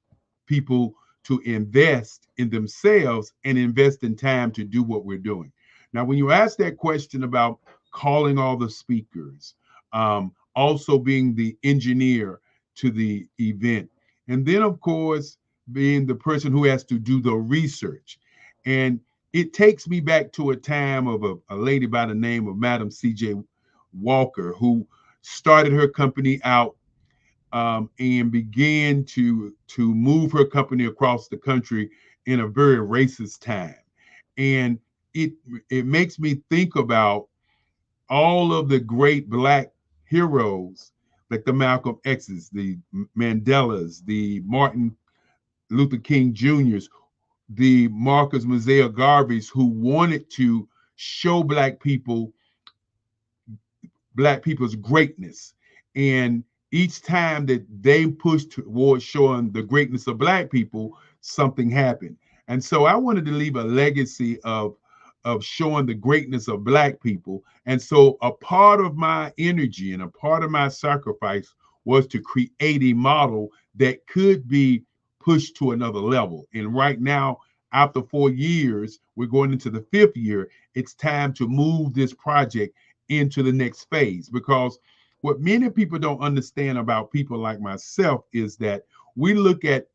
people to invest in themselves and invest in time to do what we're doing. Now, when you ask that question about calling all the speakers, also being the engineer to the event, and then, of course, being the person who has to do the research. And it takes me back to a time of a lady by the name of Madam C.J. Walker, who started her company out and began to move her company across the country in a very racist time. And it makes me think about all of the great Black heroes, like the Malcolm X's, the Mandelas, the Martin Luther King Jr.'s, the Marcus Mosiah Garveys, who wanted to show Black people's greatness. And each time that they pushed towards showing the greatness of Black people, something happened. And so I wanted to leave a legacy of showing the greatness of Black people. And so a part of my energy and a part of my sacrifice was to create a model that could be pushed to another level. And right now, after 4 years, we're going into the 5th year. It's time to move this project into the next phase, because what many people don't understand about people like myself is that we look at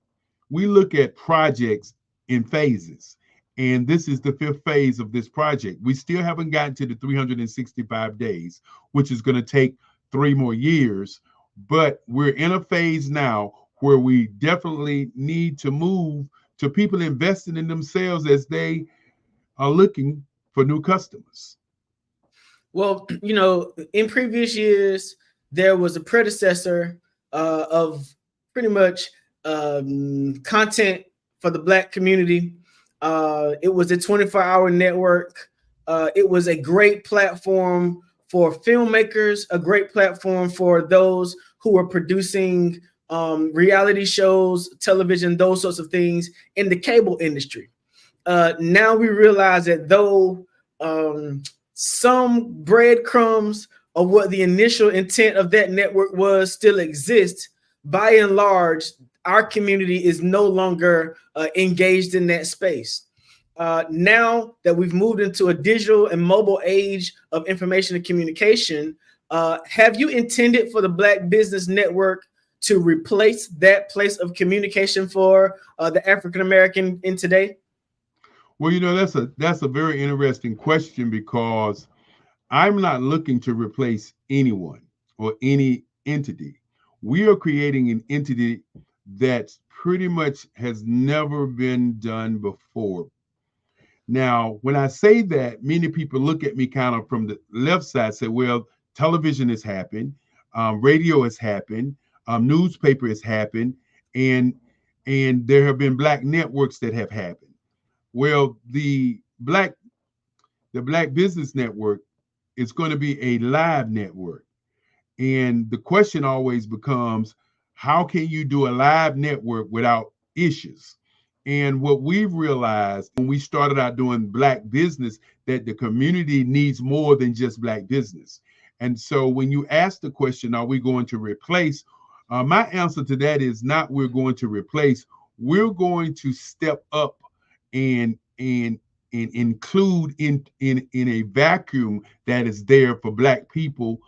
projects in phases. And this is the 5th phase of this project. We still haven't gotten to the 365 days, which is going to take 3 more years. but we're in a phase now where we definitely need to move to people investing in themselves as they are looking for new customers.
Well, you know, in previous years, there was a predecessor of pretty much content for the Black community. It was a 24-hour network. It was a great platform for filmmakers, a great platform for those who are producing reality shows, television, those sorts of things in the cable industry. Now we realize that though some breadcrumbs of what the initial intent of that network was still exist, by and large, our community is no longer engaged in that space. Now that we've moved into a digital and mobile age of information and communication, have you intended for the Black Business Network to replace that place of communication for the African American in today?
Well, you know, that's a very interesting question, because I'm not looking to replace anyone or any entity. We are creating an entity that pretty much has never been done before. Now, when I say that, many people look at me kind of from the left side, say, well, television has happened, radio has happened, newspaper has happened, and there have been Black networks that have happened. Well, the Black Business Network is going to be a live network. And the question always becomes, how can you do a live network without issues? And what we've realized when we started out doing Black business, that the community needs more than just Black business. And so when you ask the question, are we going to replace? My answer to that is not we're going to replace. We're going to step up and include in a vacuum that is there for Black people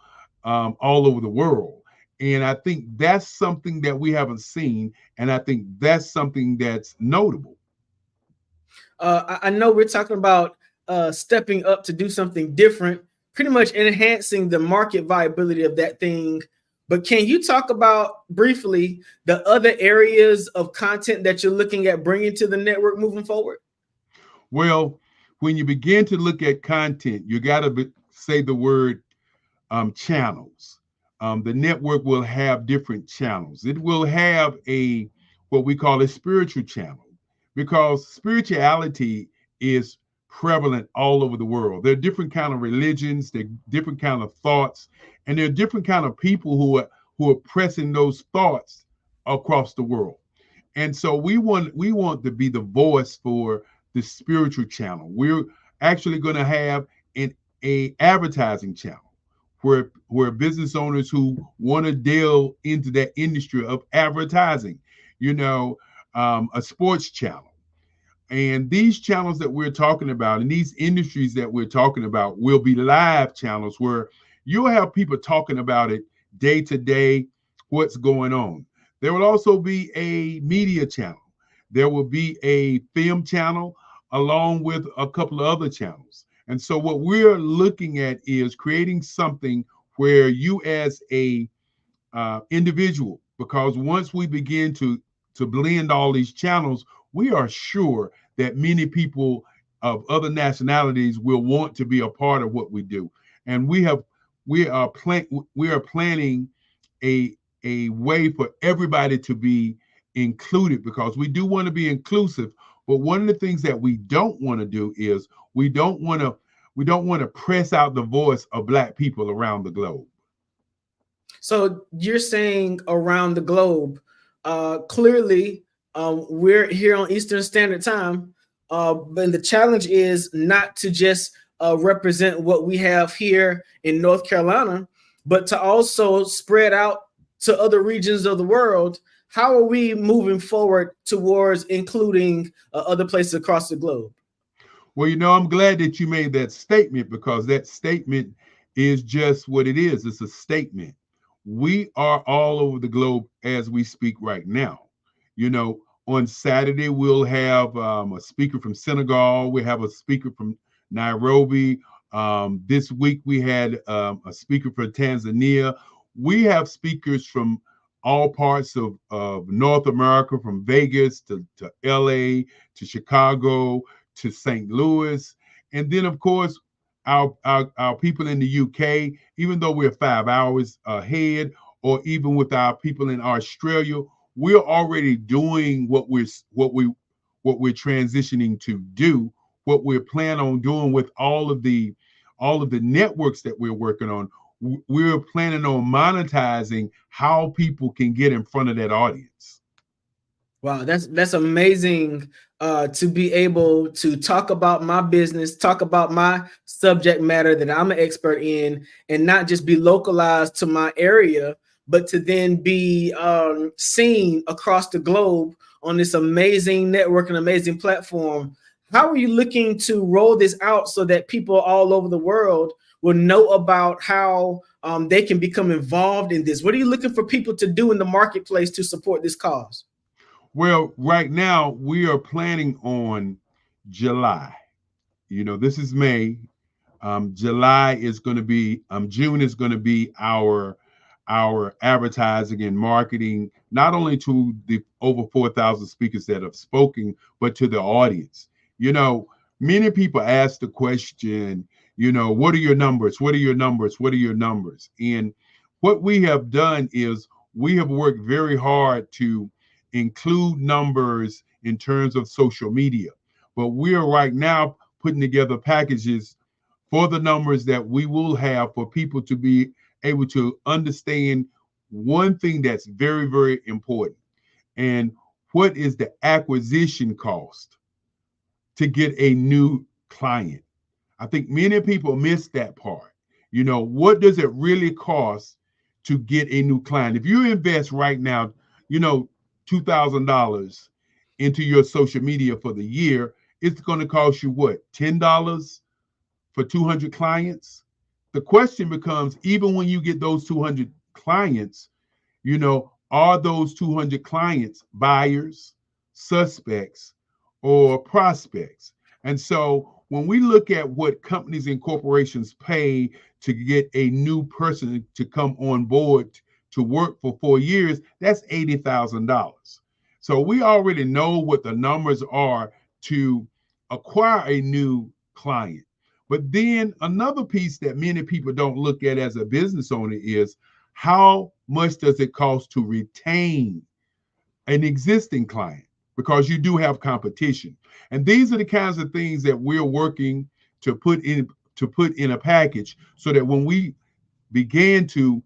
all over the world. And I think that's something that we haven't seen, and I think that's something that's notable.
I know we're talking about stepping up to do something different, pretty much enhancing the market viability of that thing. But can you talk about briefly the other areas of content that you're looking at bringing to the network moving forward?
Well, when you begin to look at content, you got to say the word channels. The network will have different channels. It will have what we call a spiritual channel, because spirituality is prevalent all over the world. There are different kind of religions, there are different kind of thoughts, and there are different kind of people who are pressing those thoughts across the world. And so we want to be the voice for the spiritual channel. We're actually going to have a advertising channel where business owners who want to delve into that industry of advertising, a sports channel. And these channels that we're talking about and these industries that we're talking about will be live channels where you'll have people talking about it day to day, what's going on. There will also be a media channel. There will be a film channel along with a couple of other channels. And so what we're looking at is creating something where you as a individual, because once we begin to blend all these channels, we are sure that many people of other nationalities will want to be a part of what we do. And we are planning a way for everybody to be included, because we do want to be inclusive. But one of the things that we don't want to do is we don't want to press out the voice of Black people around the globe.
So you're saying around the globe. Clearly, we're here on Eastern Standard Time, and the challenge is not to just represent what we have here in North Carolina, but to also spread out to other regions of the world. How are we moving forward towards including other places across the globe?
Well, I'm glad that you made that statement, because that statement is just what it is. It's a statement. We are all over the globe as we speak right now. On Saturday, we'll have a speaker from Senegal. We have a speaker from Nairobi. This week, we had a speaker from Tanzania. we have speakers from all parts of North America, from Vegas to LA to Chicago to St. Louis. And then, of course, our people in the UK, even though we're 5 hours ahead, or even with our people in Australia, we're already doing what we're transitioning to do, what we're planning on doing with all of the networks that we're working on. We're planning on monetizing how people can get in front of that audience.
Wow, that's amazing to be able to talk about my business, talk about my subject matter that I'm an expert in, and not just be localized to my area, but to then be seen across the globe on this amazing network and amazing platform. How are you looking to roll this out so that people all over the world will know about how they can become involved in this? What are you looking for people to do in the marketplace to support this cause?
Well, right now we are planning on July. You know, this is May. July is going to be, June is going to be our advertising and marketing, not only to the over 4,000 speakers that have spoken, but to the audience. You know, many people ask the question, you know, what are your numbers? What are your numbers? What are your numbers? And what we have done is we have worked very hard to include numbers in terms of social media. But we are right now putting together packages for the numbers that we will have for people to be able to understand one thing that's very, very important. And what is the acquisition cost to get a new client? I think many people miss that part. You know, what does it really cost to get a new client? If you invest right now, you know, $2,000 into your social media for the year, it's going to cost you what, $10 for 200 clients? The question becomes, even when you get those 200 clients, you know, are those 200 clients buyers, suspects, or prospects? And so when we look at what companies and corporations pay to get a new person to come on board to work for 4 years, that's $80,000. So we already know what the numbers are to acquire a new client. But then another piece that many people don't look at as a business owner is how much does it cost to retain an existing client? Because you do have competition. And these are the kinds of things that we're working to put in a package so that when we began to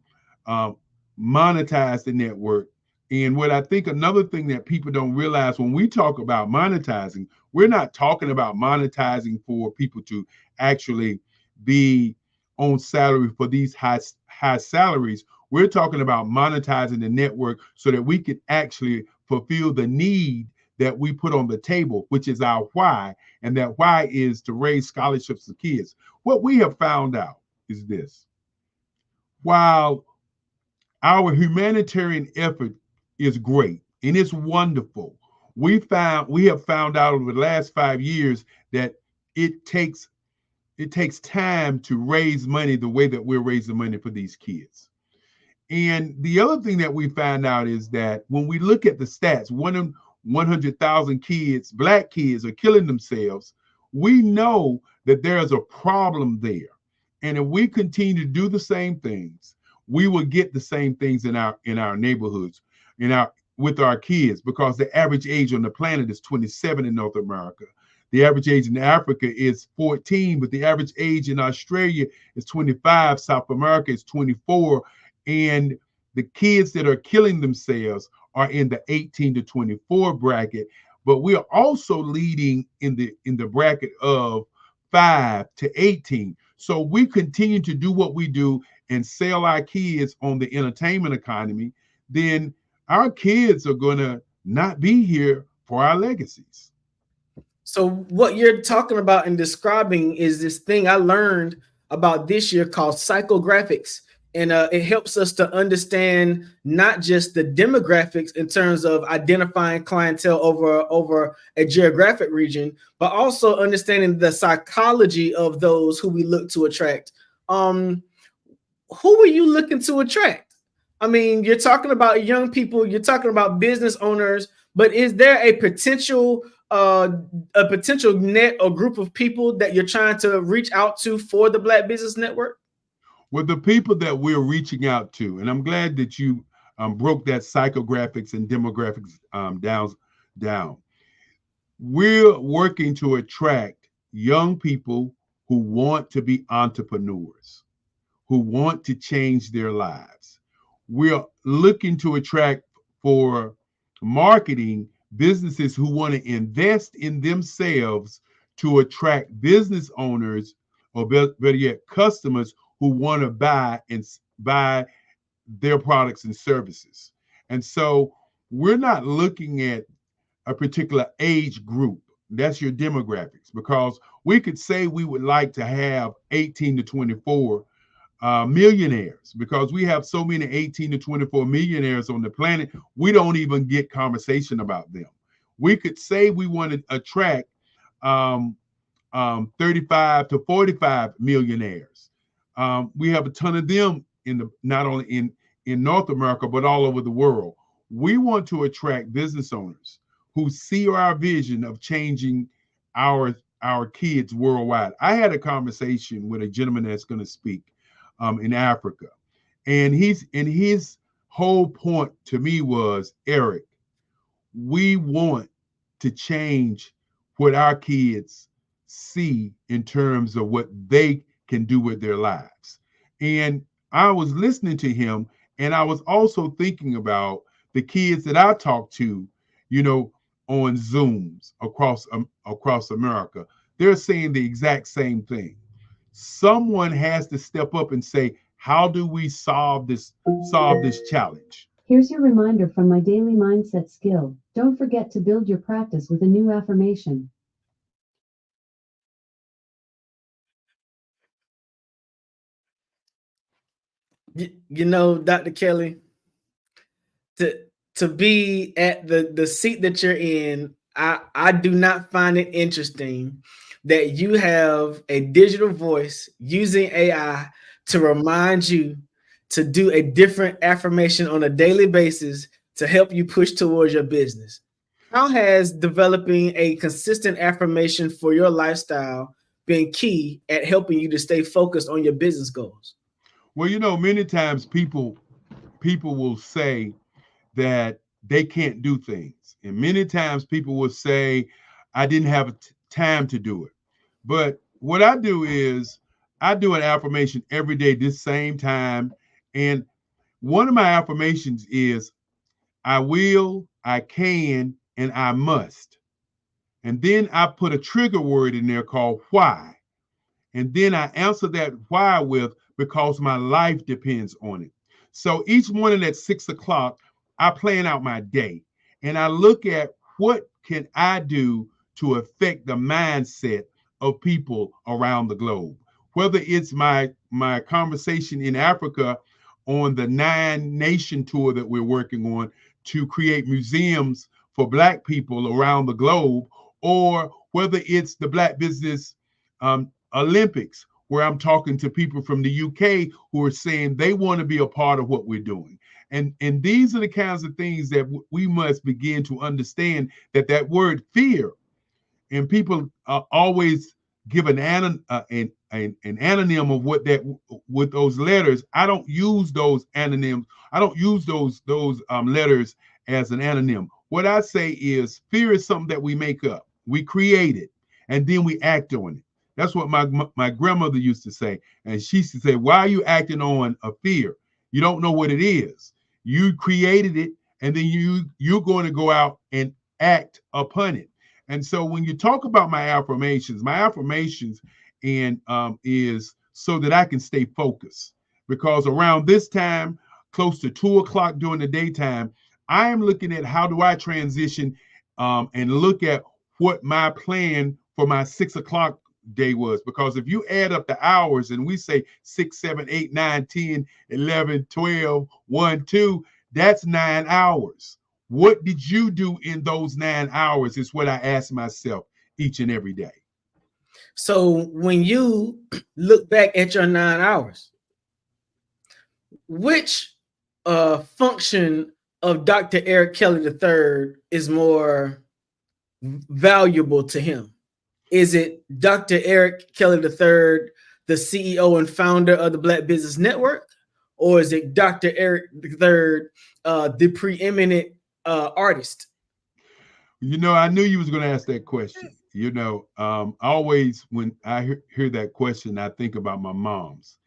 monetize the network. And what I think another thing that people don't realize when we talk about monetizing, we're not talking about monetizing for people to actually be on salary for these high salaries. We're talking about monetizing the network so that we can actually fulfill the need that we put on the table, which is our why. And that why is to raise scholarships for kids. What we have found out is this: while our humanitarian effort is great and it's wonderful, we have found out over the last 5 years that it takes time to raise money the way that we're raising money for these kids. And the other thing that we found out is that when we look at the stats, 100,000 kids, Black kids, are killing themselves. We know that there's a problem there. And if we continue to do the same things, we will get the same things in our neighborhoods, with our kids, because the average age on the planet is 27 in North America. The average age in Africa is 14, but the average age in Australia is 25. South America is 24. And the kids that are killing themselves are in the 18 to 24 bracket. But we are also leading in the bracket of 5 to 18. So we continue to do what we do and sell our kids on the entertainment economy, then our kids are going to not be here for our legacies.
So what you're talking about and describing is this thing I learned about this year called psychographics. And it helps us to understand not just the demographics in terms of identifying clientele over a geographic region, but also understanding the psychology of those who we look to attract. Who were you looking to attract? I mean, you're talking about young people, you're talking about business owners, but is there a potential net or group of people that you're trying to reach out to for the Black Business Network?
Well, the people that we're reaching out to, and I'm glad that you broke that psychographics and demographics down. We're working to attract young people who want to be entrepreneurs, who want to change their lives. We're looking to attract for marketing businesses who want to invest in themselves to attract business owners, or better yet, customers who want to buy their products and services. And so we're not looking at a particular age group. That's your demographics, because we could say we would like to have 18 to 24 millionaires, because we have so many 18 to 24 millionaires on the planet, we don't even get conversation about them. We could say we want to attract 35 to 45 millionaires. We have a ton of them not only in North America, but all over the world. We want to attract business owners who see our vision of changing our kids worldwide. I had a conversation with a gentleman that's going to speak in Africa, and his whole point to me was, Eric, we want to change what our kids see in terms of what they can do with their lives. And I was listening to him, and I was also thinking about the kids that I talk to, on Zooms across America. They're saying the exact same thing. Someone has to step up and say, how do we solve this challenge?
Here's your reminder from my daily mindset skill. Don't forget to build your practice with a new affirmation.
Dr. Kelly, to be at the seat that you're in, I do not find it interesting that you have a digital voice using AI to remind you to do a different affirmation on a daily basis to help you push towards your business. How has developing a consistent affirmation for your lifestyle been key at helping you to stay focused on your business goals?
Well, many times people will say that they can't do things. And many times people will say, I didn't have time to do it. But what I do is I do an affirmation every day, this same time. And one of my affirmations is, I will, I can, and I must. And then I put a trigger word in there called why. And then I answer that why with, because my life depends on it. So each morning at 6 o'clock, I plan out my day, and I look at what can I do to affect the mindset of people around the globe. Whether it's my conversation in Africa on the 9-nation tour that we're working on to create museums for Black people around the globe, or whether it's the Black Business Olympics, where I'm talking to people from the UK who are saying they want to be a part of what we're doing. And these are the kinds of things that we must begin to understand, that word fear, and people always give an anonym of with those letters. I don't use those anonyms. I don't use those letters as an anonym. What I say is, fear is something that we make up. We create it, and then we act on it. That's what my grandmother used to say. And she used to say, why are you acting on a fear? You don't know what it is. You created it, and then you're going to go out and act upon it. And so when you talk about my affirmations is so that I can stay focused. Because around this time, close to 2 o'clock during the daytime, I am looking at how do I transition and look at what my plan for my 6 o'clock day was. Because if you add up the hours and we say 6, 7, 8, 9, 10, 11, 12, 1, 2, that's 9 hours. What did you do in those 9 hours is what I ask myself each and every day.
So when you look back at your 9 hours, which function of Dr. Eric Kelly III is more valuable to him? Is it Dr. Eric Kelly III, the CEO and founder of the Black Business Network, or is it Dr. Eric III, the preeminent artist?
You know, I knew you was going to ask that question. You know, always when I hear that question, I think about my mom's,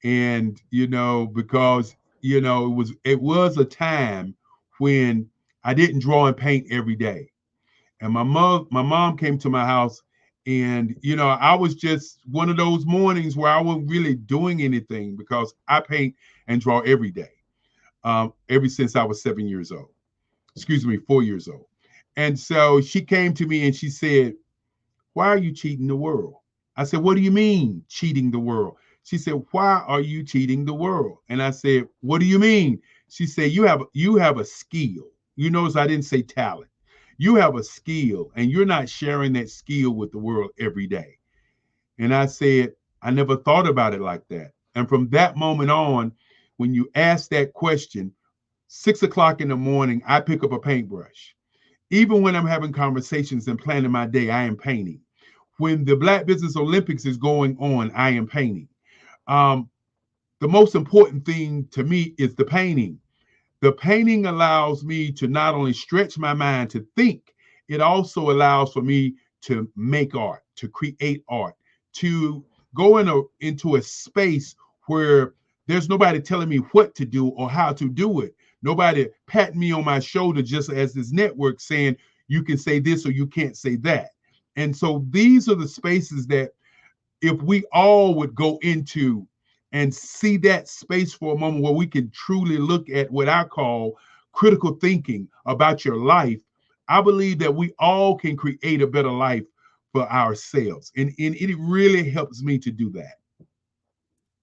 and you know, because you know, it was a time when I didn't draw and paint every day, and my mom came to my house, and you know, I was just one of those mornings where I wasn't really doing anything because I paint and draw every day, ever since I was 7 years old. Excuse me, 4 years old. And so she came to me and she said, "Why are you cheating the world?" I said, "What do you mean cheating the world?" She said, "Why are you cheating the world?" And I said, "What do you mean?" She said, you have a skill. You notice I didn't say talent. You have a skill and you're not sharing that skill with the world every day. And I said, I never thought about it like that. And from that moment on, when you ask that question, 6 o'clock in the morning, I pick up a paintbrush. Even when I'm having conversations and planning my day, I am painting. When the Black Business Olympics is going on, I am painting. The most important thing to me is the painting. The painting allows me to not only stretch my mind to think, it also allows for me to make art, to create art, to go into a space where there's nobody telling me what to do or how to do it. Nobody patting me on my shoulder just as this network saying, you can say this or you can't say that. And so these are the spaces that if we all would go into and see that space for a moment where we can truly look at what I call critical thinking about your life, I believe that we all can create a better life for ourselves. And it really helps me to do that.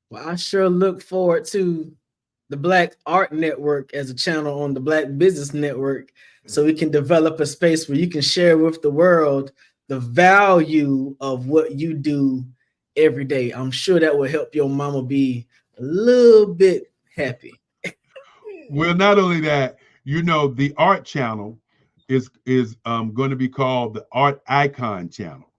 Well, I sure look forward to the Black Art Network as a channel on the Black Business Network, so we can develop a space where you can share with the world the value of what you do every day. I'm sure that will help your mama be a little bit happy.
Well, not only that, you know, the art channel is going to be called the Art Icon channel.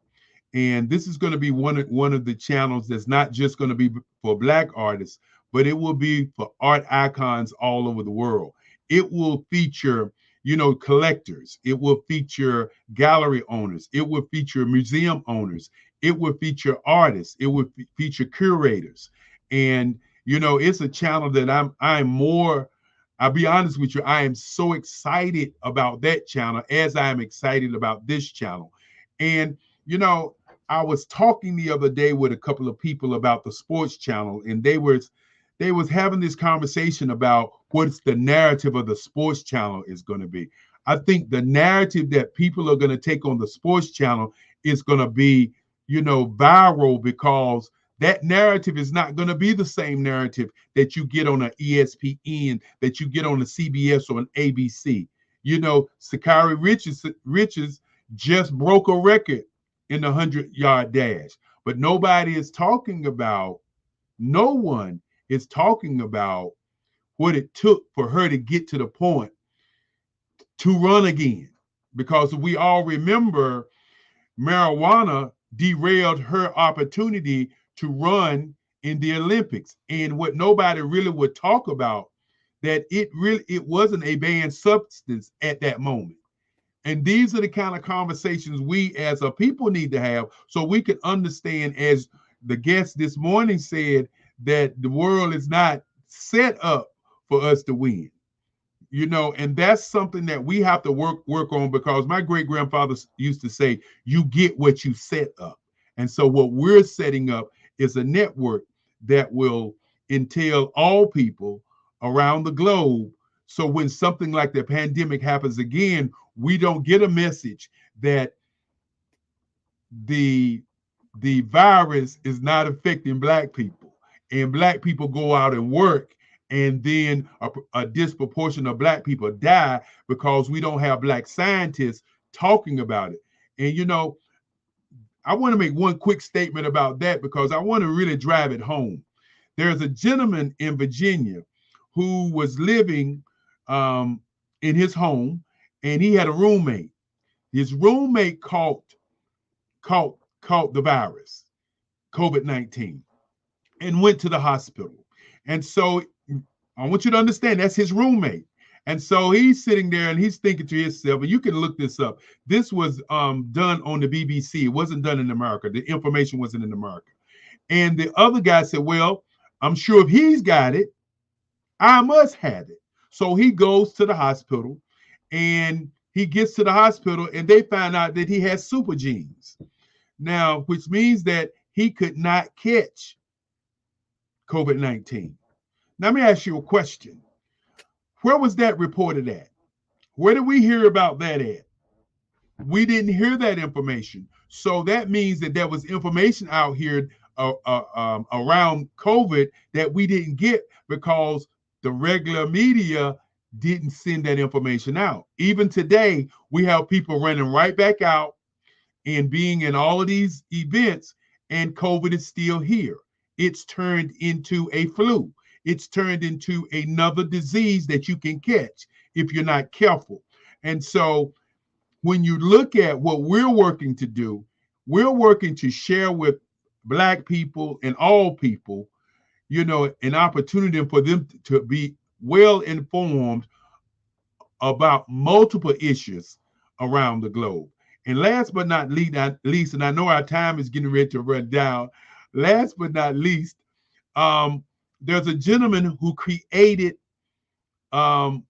And this is going to be one of the channels that's not just going to be for Black artists, but it will be for art icons all over the world. It will feature, you know, collectors. It will feature gallery owners. It will feature museum owners. It will feature artists. It will feature curators. And, you know, it's a channel that I'll be honest with you, I am so excited about that channel as I am excited about this channel. And, you know, I was talking the other day with a couple of people about the sports channel, and they was having this conversation about what's the narrative of the sports channel is going to be. I think the narrative that people are going to take on the sports channel is going to be, you know, viral, because that narrative is not going to be the same narrative that you get on an ESPN, that you get on a CBS or an ABC. You know, Sakari Richards just broke a record in the 100-yard dash, but no one is talking about what it took for her to get to the point to run again. Because we all remember marijuana derailed her opportunity to run in the Olympics. And what nobody really would talk about, that it wasn't a banned substance at that moment. And these are the kind of conversations we as a people need to have, so we can understand, as the guest this morning said, that the world is not set up for us to win. You know, and that's something that we have to work on, because my great-grandfather used to say, you get what you set up. And so what we're setting up is a network that will entail all people around the globe. So when something like the pandemic happens again, we don't get a message that the virus is not affecting Black people, and Black people go out and work, and then a disproportion of Black people die because we don't have Black scientists talking about it. And, you know, I want to make one quick statement about that, because I want to really drive it home. There's a gentleman in Virginia who was living in his home, and he had a roommate. His roommate caught the virus, COVID-19, and went to the hospital. And so I want you to understand that's his roommate. And so he's sitting there and he's thinking to himself, and you can look this up. This was done on the BBC. It wasn't done in America. The information wasn't in America. And the other guy said, well, I'm sure if he's got it, I must have it. So he goes to the hospital, and he gets to the hospital, and they find out that he has super genes. Now, which means that he could not catch COVID-19. Now, let me ask you a question. Where was that reported at? Where did we hear about that at? We didn't hear that information. So that means that there was information out here around COVID that we didn't get because the regular media didn't send that information out. Even today, we have people running right back out and being in all of these events, and COVID is still here. It's turned into a flu. It's turned into another disease that you can catch if you're not careful. And so when you look at what we're working to do, we're working to share with Black people and all people, you know, an opportunity for them to be well informed about multiple issues around the globe. And last but not least, and I know our time is getting ready to run down, last but not least, there's a gentleman who created an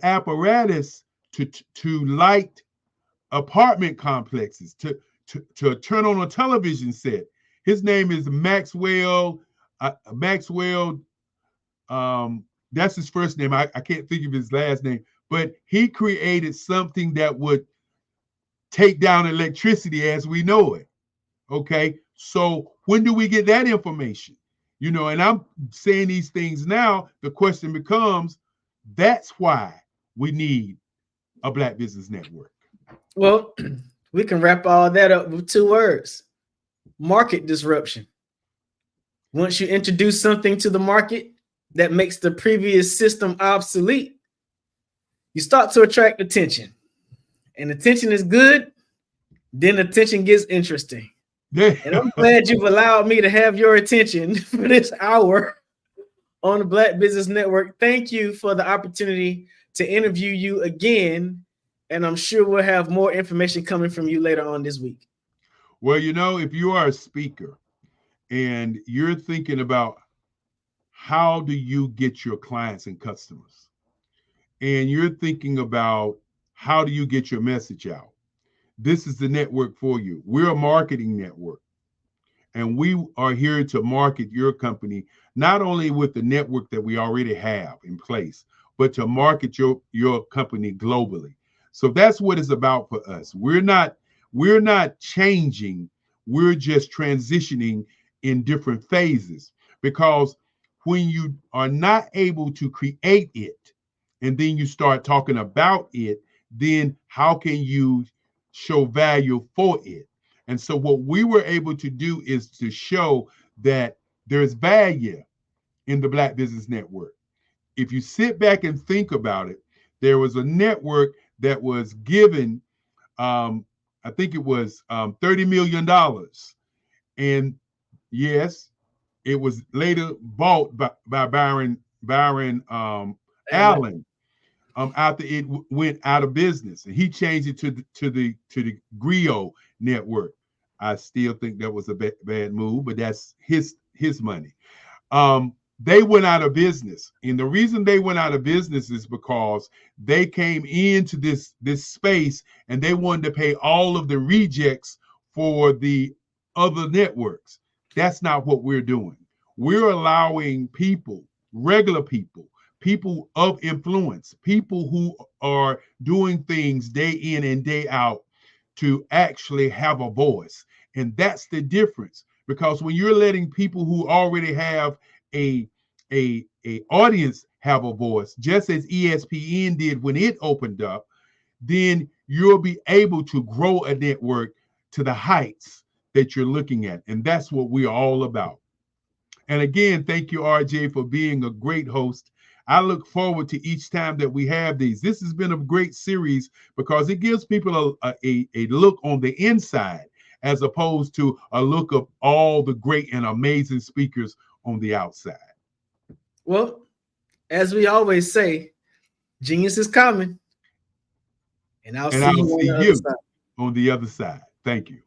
apparatus to light apartment complexes, to turn on a television set. His name is Maxwell. That's his first name. I can't think of his last name, but he created something that would take down electricity as we know it. Okay, so when do we get that information? You know, and I'm saying these things now, the question becomes, that's why we need a Black Business Network.
Well, we can wrap all that up with 2 words: market disruption. Once you introduce something to the market that makes the previous system obsolete, you start to attract attention. And attention is good, then attention gets interesting. And I'm glad you've allowed me to have your attention for this hour on the Black Business Network. Thank you for the opportunity to interview you again. And I'm sure we'll have more information coming from you later on this week.
Well, you know, if you are a speaker and you're thinking about how do you get your clients and customers, and you're thinking about how do you get your message out, this is the network for you. We're a marketing network, and we are here to market your company, not only with the network that we already have in place, but to market your company globally. So that's what it's about for us. We're not changing, we're just transitioning in different phases, because when you are not able to create it and then you start talking about it, then how can you show value for it? And so what we were able to do is to show that there's value in the Black Business Network. If you sit back and think about it, there was a network that was given, I think it was $30 million. And yes, it was later bought by Byron Allen after it went out of business, and he changed it to the Grio network. I still think that was a bad move, but that's his money. They went out of business, and the reason they went out of business is because they came into this space and they wanted to pay all of the rejects for the other networks. That's not what we're doing. We're allowing people, regular people of influence, people who are doing things day in and day out, to actually have a voice. And that's the difference, because when you're letting people who already have a audience have a voice, just as ESPN did when it opened up, then you'll be able to grow a network to the heights that you're looking at. And that's what we're all about. And again, thank you, RJ, for being a great host. I look forward to each time that we have these. This has been a great series because it gives people a look on the inside as opposed to a look of all the great and amazing speakers on the outside.
Well, as we always say, genius is coming. And I'll see you
on the other side. Thank you.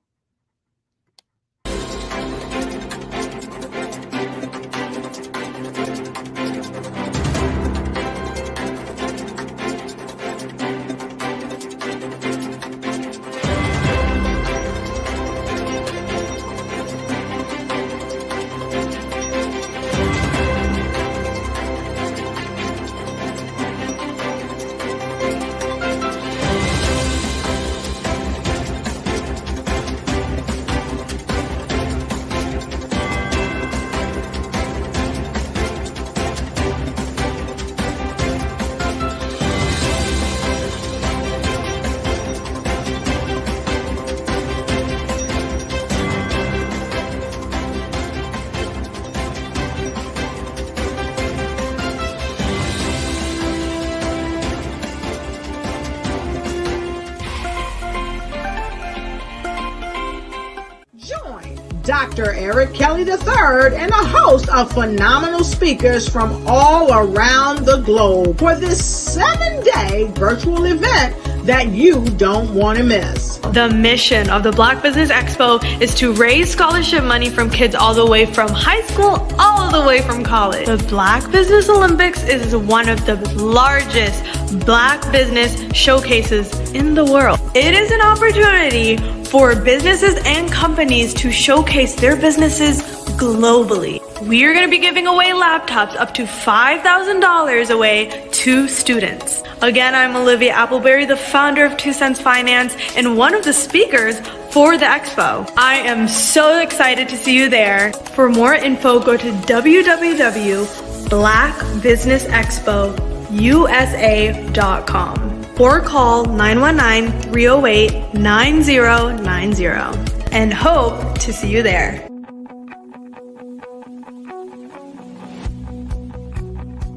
Dr. Eric Kelly III and a host of phenomenal speakers from all around the globe for this 7-day virtual event that you don't want to miss.
The mission of the Black Business Expo is to raise scholarship money from kids all the way from high school, all the way from college. The Black Business Olympics is one of the largest Black business showcases in the world. It is an opportunity for businesses and companies to showcase their businesses globally. We are going to be giving away laptops up to $5,000 away to students. Again, I'm Olivia Appleberry, the founder of 2 Cents Finance and one of the speakers for the expo. I am so excited to see you there. For more info, go to www.blackbusinessexpousa.com or call 919-308-9090 and hope to see you there.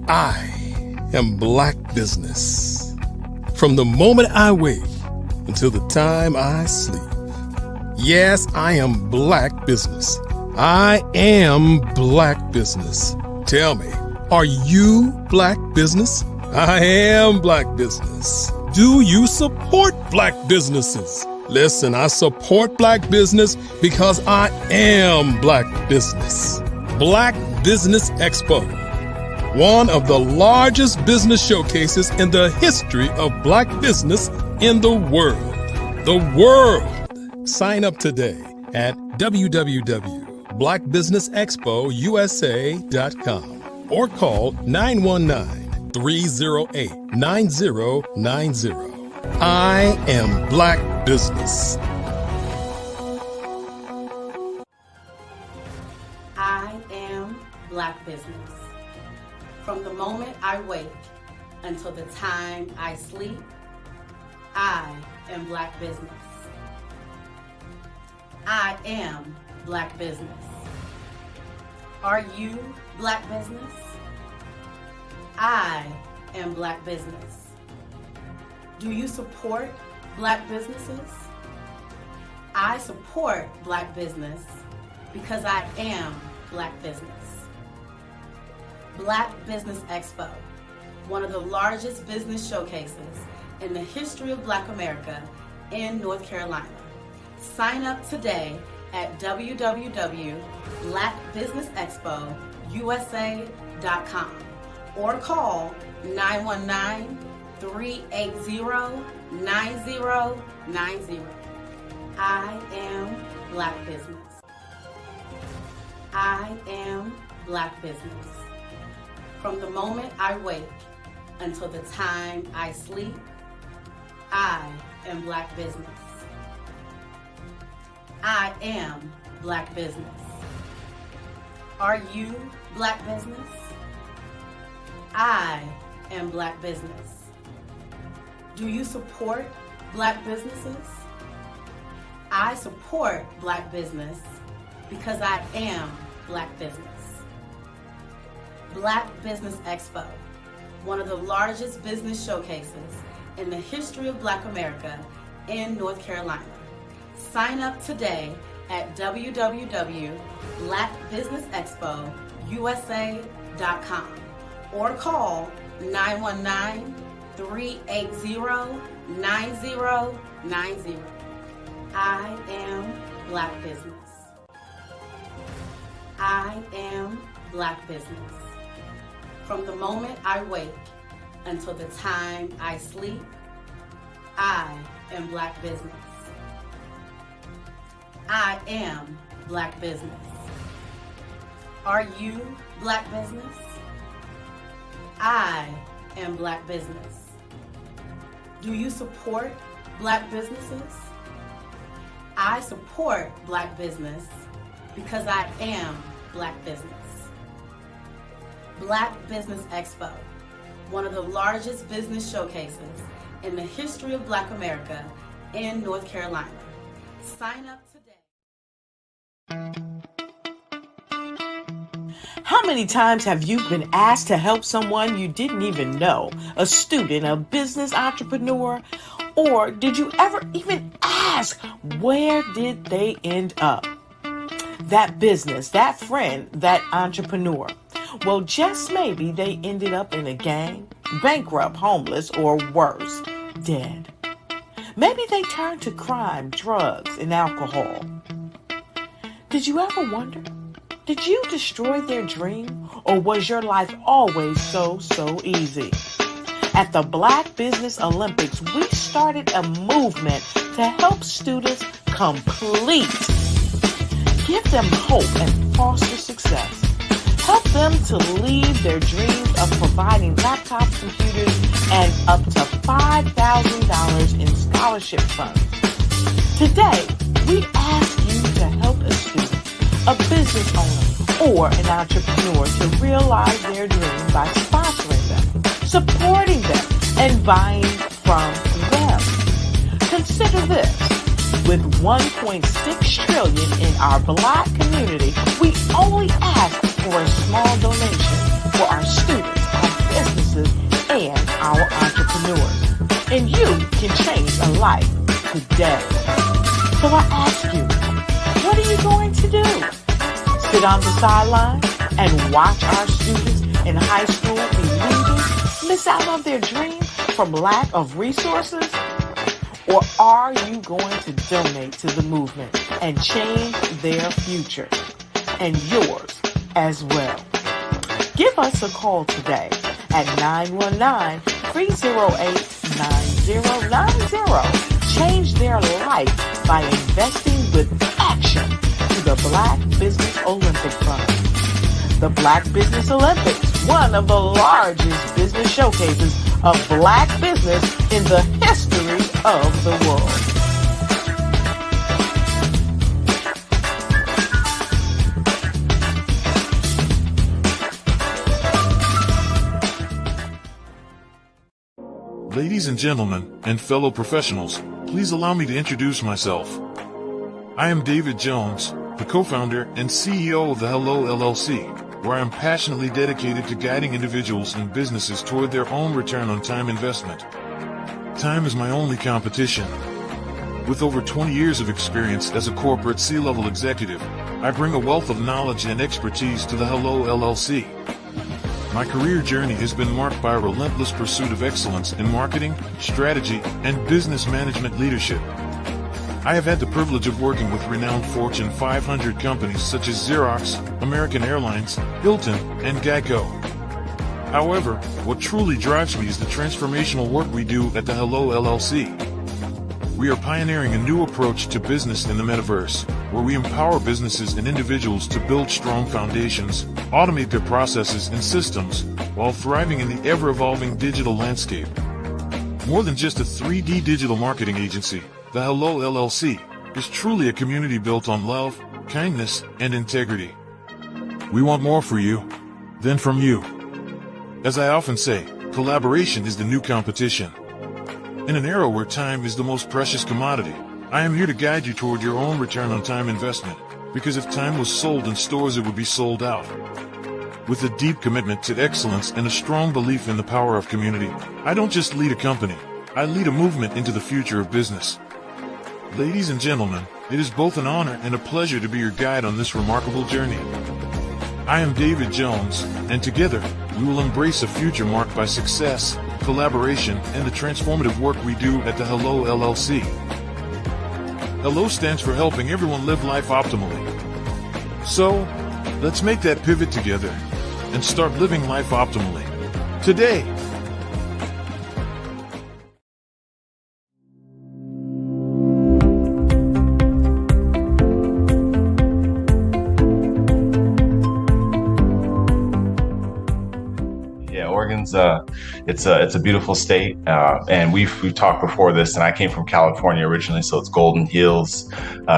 I am Black Business. From the moment I wake until the time I sleep. Yes, I am Black Business. I am Black Business. Tell me, are you Black Business? I am Black Business. Do you support Black businesses? Listen, I support Black business because I am Black Business. Black Business Expo, one of the largest business showcases in the history of Black business in the world. The world! Sign up today at www.blackbusinessexpousa.com or call 919-308-9090. I am Black Business.
I am Black Business. From the moment I wake until the time I sleep, I am Black Business. I am Black Business. Are you Black Business? I am Black Business. Do you support Black businesses? I support Black business because I am Black business. Black Business Expo, one of the largest business showcases in the history of Black America in North Carolina. Sign up today at www.blackbusinessexpousa.com or call 919-380-9090. I am Black Business. I am Black Business. From the moment I wake until the time I sleep, I am Black Business. I am Black Business. Are you Black Business? I am Black Business. Do you support Black businesses? I support Black business because I am Black business. Black Business Expo, one of the largest business showcases in the history of Black America in North Carolina. Sign up today at www.blackbusinessexpousa.com or call 919-380-9090. I am Black Business. I am Black Business. From the moment I wake until the time I sleep, I am Black Business. I am Black Business. Are you Black Business? I am Black Business. Do you support Black businesses? I support Black business because I am Black Business. Black Business Expo, one of the largest business showcases in the history of Black America in North Carolina. Sign up today.
How many times have you been asked to help someone you didn't even know, a student, a business entrepreneur, or did you ever even ask, where did they end up? That business, that friend, that entrepreneur. Well, just maybe they ended up in a gang, bankrupt, homeless, or worse, dead. Maybe they turned to crime, drugs, and alcohol. Did you ever wonder? Did you destroy their dream, or was your life always so easy? At the Black Business Olympics, we started a movement to help students complete. Give them hope and foster success. Help them to leave their dreams of providing laptops, computers, and up to $5,000 in scholarship funds. Today, we ask you to help a student, a business owner, or an entrepreneur to realize their dreams by sponsoring them, supporting them, and buying from them. Consider this. With $1.6 trillion in our Black community, we only ask for a small donation for our students, our businesses, and our entrepreneurs. And you can change a life today. So I ask you, what are you going to do? Sit on the sideline and watch our students in high school be losers, miss out on their dreams from lack of resources? Or are you going to donate to the movement and change their future and yours as well? Give us a call today at 919-308-9090. Change their life by investing with action to the Black Business Olympic Fund. The Black Business Olympics, one of the largest business showcases of Black business in the history of the world.
Ladies and gentlemen, and fellow professionals, please allow me to introduce myself. I am David Jones, the co-founder and CEO of the Hello LLC, where I am passionately dedicated to guiding individuals and businesses toward their own return on time investment. Time is my only competition. With over 20 years of experience as a corporate C-level executive, I bring a wealth of knowledge and expertise to the Hello LLC. My career journey has been marked by a relentless pursuit of excellence in marketing, strategy, and business management leadership. I have had the privilege of working with renowned Fortune 500 companies such as Xerox, American Airlines, Hilton, and Geico. However, what truly drives me is the transformational work we do at the Hello LLC. We are pioneering a new approach to business in the metaverse, where we empower businesses and individuals to build strong foundations, automate their processes and systems, while thriving in the ever-evolving digital landscape. More than just a 3D digital marketing agency, the Hello LLC is truly a community built on love, kindness, and integrity. We want more for you than from you. As I often say, collaboration is the new competition. In an era where time is the most precious commodity, I am here to guide you toward your own return on time investment, because if time was sold in stores, it would be sold out. with a deep commitment to excellence and a strong belief in the power of community. I don't just lead a company, I lead a movement into the future of business. Ladies and gentlemen, it is both an honor and a pleasure to be your guide on this remarkable journey. I am David Jones, and together, we will embrace a future marked by success, collaboration, and the transformative work we do at the Hello LLC. Hello stands for helping everyone live life optimally. So, let's make that pivot together and start living life optimally today.
Oregon's it's a beautiful state, and we've talked before this. And I came from California originally, so it's golden hills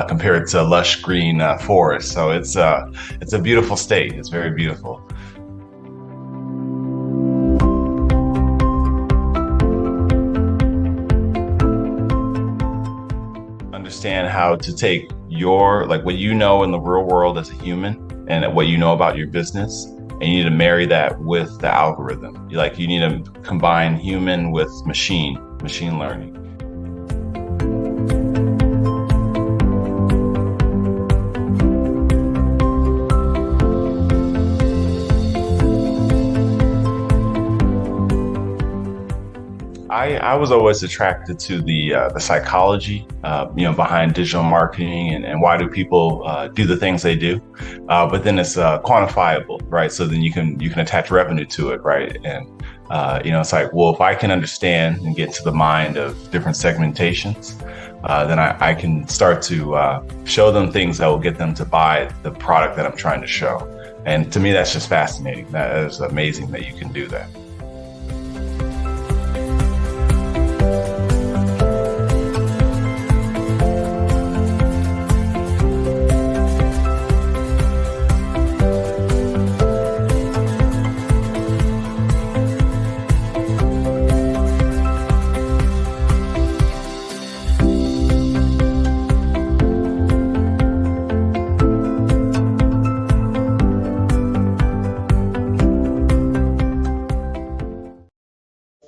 compared to lush green forest. So it's a beautiful state. It's very beautiful. Understand how to take what you know in the real world as a human and what you know about your business, and you need to marry that with the algorithm. You need to combine human with machine learning. I was always attracted to the psychology, behind digital marketing and why do people do the things they do. But then it's quantifiable, right? So then you can attach revenue to it, right? And it's like, well, if I can understand and get to the mind of different segmentations, then I can start to show them things that will get them to buy the product that I'm trying to show. And to me, that's just fascinating. That is amazing that you can do that.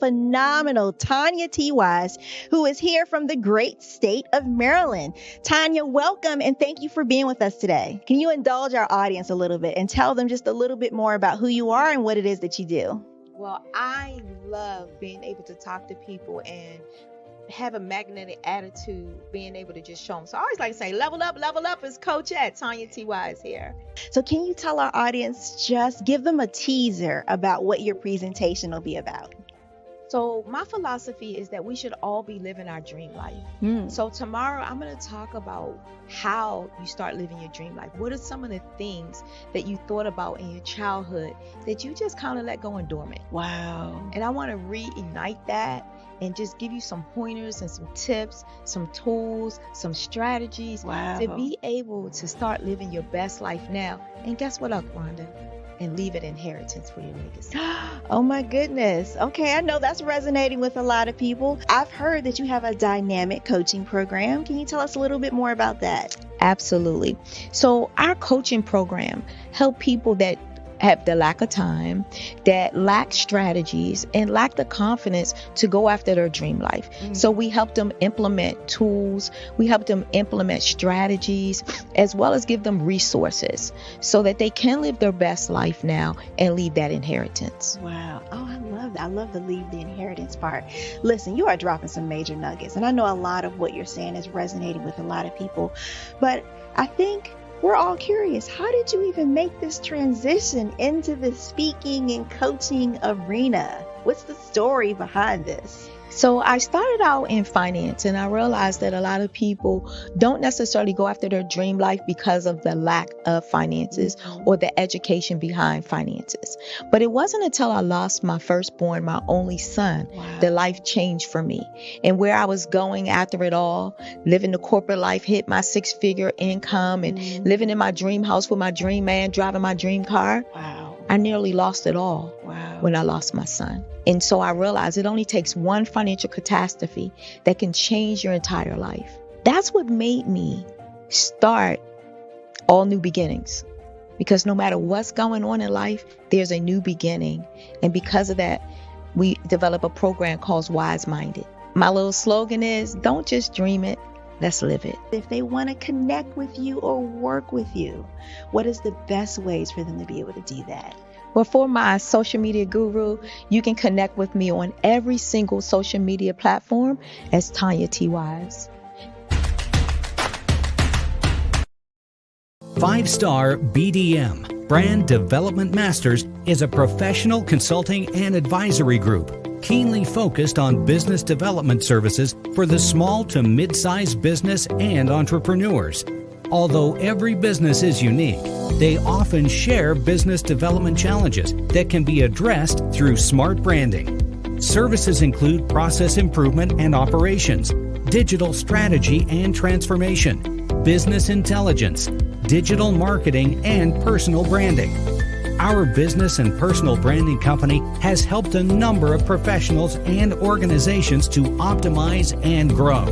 Phenomenal Tanya T. Wise, who is here from the great state of Maryland. Tanya, welcome and thank you for being with us today. Can you indulge our audience a little bit and tell them just a little bit more about who you are and what it is that you do?
Well, I love being able to talk to people and have a magnetic attitude, being able to just show them. So I always like to say, level up is Coach at Tanya T. Wise here.
So can you tell our audience, just give them a teaser about what your presentation will be about?
So my philosophy is that we should all be living our dream life. So tomorrow I'm going to talk about how you start living your dream life. What are some of the things that you thought about in your childhood that you just kind of let go and dormant?
Wow.
And I want to reignite that and just give you some pointers and some tips, some tools, some strategies to be able to start living your best life now. And guess what, Wanda? And leave an inheritance for your legacy.
Oh my goodness. Okay, I know that's resonating with a lot of people. I've heard that you have a dynamic coaching program. Can you tell us a little bit more about that?
Absolutely. So our coaching program help people that have the lack of time, that lack strategies, and lack the confidence to go after their dream life. So we help them implement tools, we help them implement strategies, as well as give them resources so that they can live their best life now and leave that inheritance.
Wow. Oh, I love that. I love the leave the inheritance part. Listen, you are dropping some major nuggets, and I know a lot of what you're saying is resonating with a lot of people, but I think we're all curious. How did you even make this transition into the speaking and coaching arena? What's the story behind this?
So I started out in finance, and I realized that a lot of people don't necessarily go after their dream life because of the lack of finances or the education behind finances. But it wasn't until I lost my firstborn, my only son, that life changed for me. And where I was going after it all, living the corporate life, hit my 6-figure income and living in my dream house with my dream man, driving my dream car. I nearly lost it all when I lost my son. And so I realized it only takes one financial catastrophe that can change your entire life. That's what made me start All New Beginnings. because no matter what's going on in life, there's a new beginning. And because of that, we develop a program called Wise Minded. My little slogan is, don't just dream it, let's live it.
If they want to connect with you or work with you, what is the best ways for them to be able to do that?
Well, for my social media guru, you can connect with me on every single social media platform as Tanya T. Wise.
5-Star BDM, Brand Development Masters, is a professional consulting and advisory group keenly focused on business development services for the small to mid-sized business and entrepreneurs. Although every business is unique, they often share business development challenges that can be addressed through smart branding. Services include process improvement and operations, digital strategy and transformation, business intelligence, digital marketing, and personal branding. Our business and personal branding company has helped a number of professionals and organizations to optimize and grow.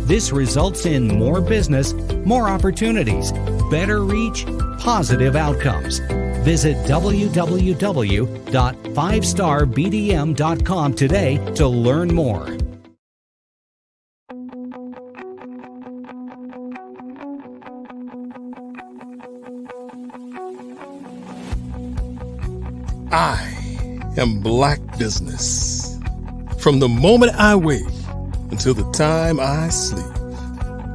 This results in more business, more opportunities, better reach, positive outcomes. Visit www.5starbdm.com today to learn more.
I am Black Business. From the moment I wake until the time I sleep.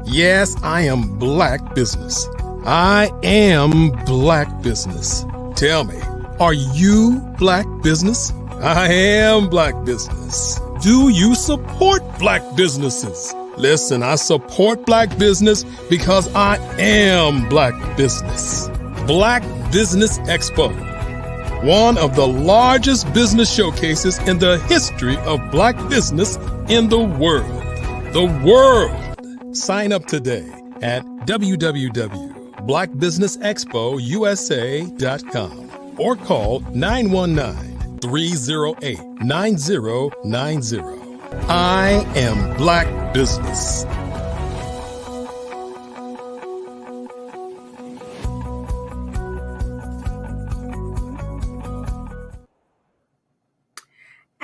Yes, I am Black Business. I am Black Business. Tell me, are you Black Business? I am Black Business. Do you support Black businesses? Listen, I support Black business because I am Black Business. Black Business Expo, one of the largest business showcases in the history of Black business in the world. The world! Sign up today at www.blackbusinessexpousa.com or call 919-308-9090. I am Black Business.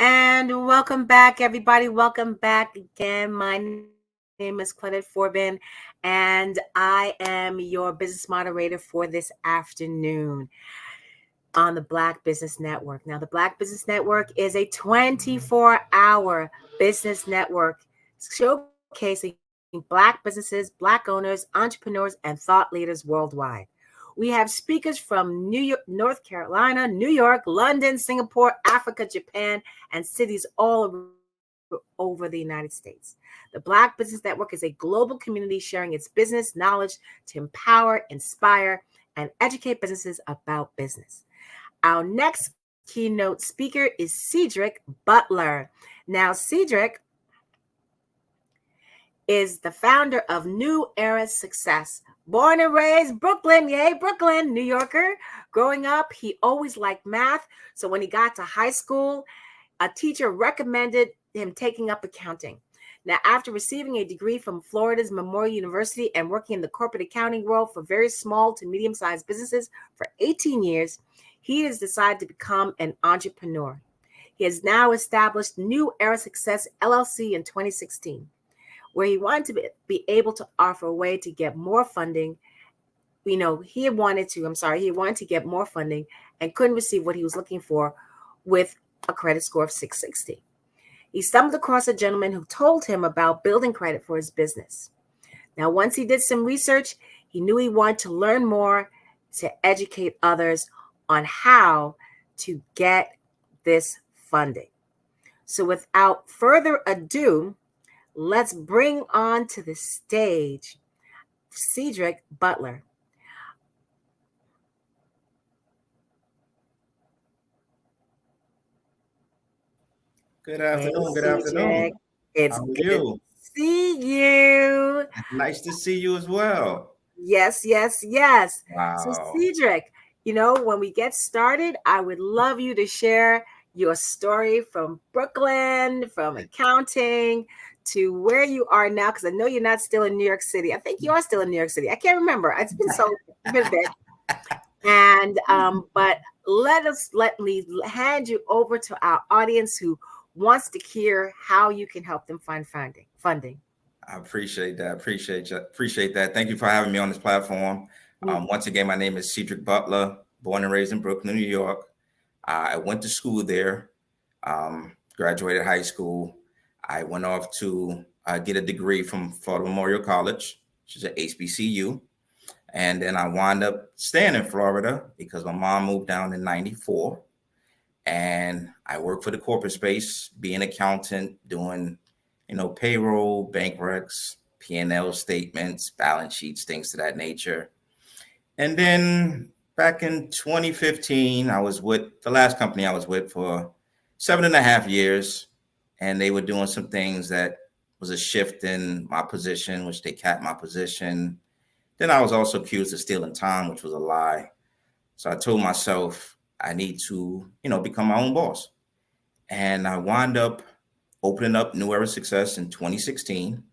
And welcome back, everybody. Welcome back again. My name is Claudette Forbin, and I am your business moderator for this afternoon on the Black Business Network. Now, the Black Business Network is a 24-hour business network showcasing Black businesses, Black owners, entrepreneurs, and thought leaders worldwide. We have speakers from New York, North Carolina, New York, London, Singapore, Africa, Japan, and cities all over the United States. The Black Business Network is a global community sharing its business knowledge to empower, inspire, and educate businesses about business. Our next keynote speaker is Cedric Butler. Now, Cedric is the founder of New Era Success. Born and raised Brooklyn, yay, Brooklyn, New Yorker. Growing up, he always liked math. So when he got to high school, a teacher recommended him taking up accounting. Now, after receiving a degree from Florida's Memorial University and working in the corporate accounting world for very small to medium-sized businesses for 18 years, he has decided to become an entrepreneur. He has now established New Era Success LLC in 2016, where he wanted to be able to offer a way to get more funding. He wanted to get more funding and couldn't receive what he was looking for with a credit score of 660. He stumbled across a gentleman who told him about building credit for his business. Now, once he did some research, he knew he wanted to learn more to educate others on how to get this funding. So without further ado, let's bring on to the stage Cedric Butler.
Good afternoon. Good
Cedric.
afternoon.
It's
How are
good
you?
to see you.
Nice to see you as well.
Yes, yes, yes.
Wow.
So Cedric, when we get started, I would love you to share your story from Brooklyn, from accounting to where you are now, because I know you're not still in New York City. I think you are still in New York City. I can't remember. It's been a bit. And but let me hand you over to our audience who wants to hear how you can help them find funding.
I appreciate that. Appreciate that. Thank you for having me on this platform. Once again, my name is Cedric Butler, born and raised in Brooklyn, New York. I went to school there, graduated high school. I went off to get a degree from Florida Memorial College, which is an HBCU. And then I wound up staying in Florida because my mom moved down in 94. And I worked for the corporate space, being an accountant, doing, payroll, bank recs, P&L statements, balance sheets, things to that nature. And then back in 2015, I was with the last company I was with for 7.5 years. And they were doing some things that was a shift in my position, which they capped my position. Then I was also accused of stealing time, which was a lie. So I told myself I need to, become my own boss. And I wound up opening up New Era Success in 2016.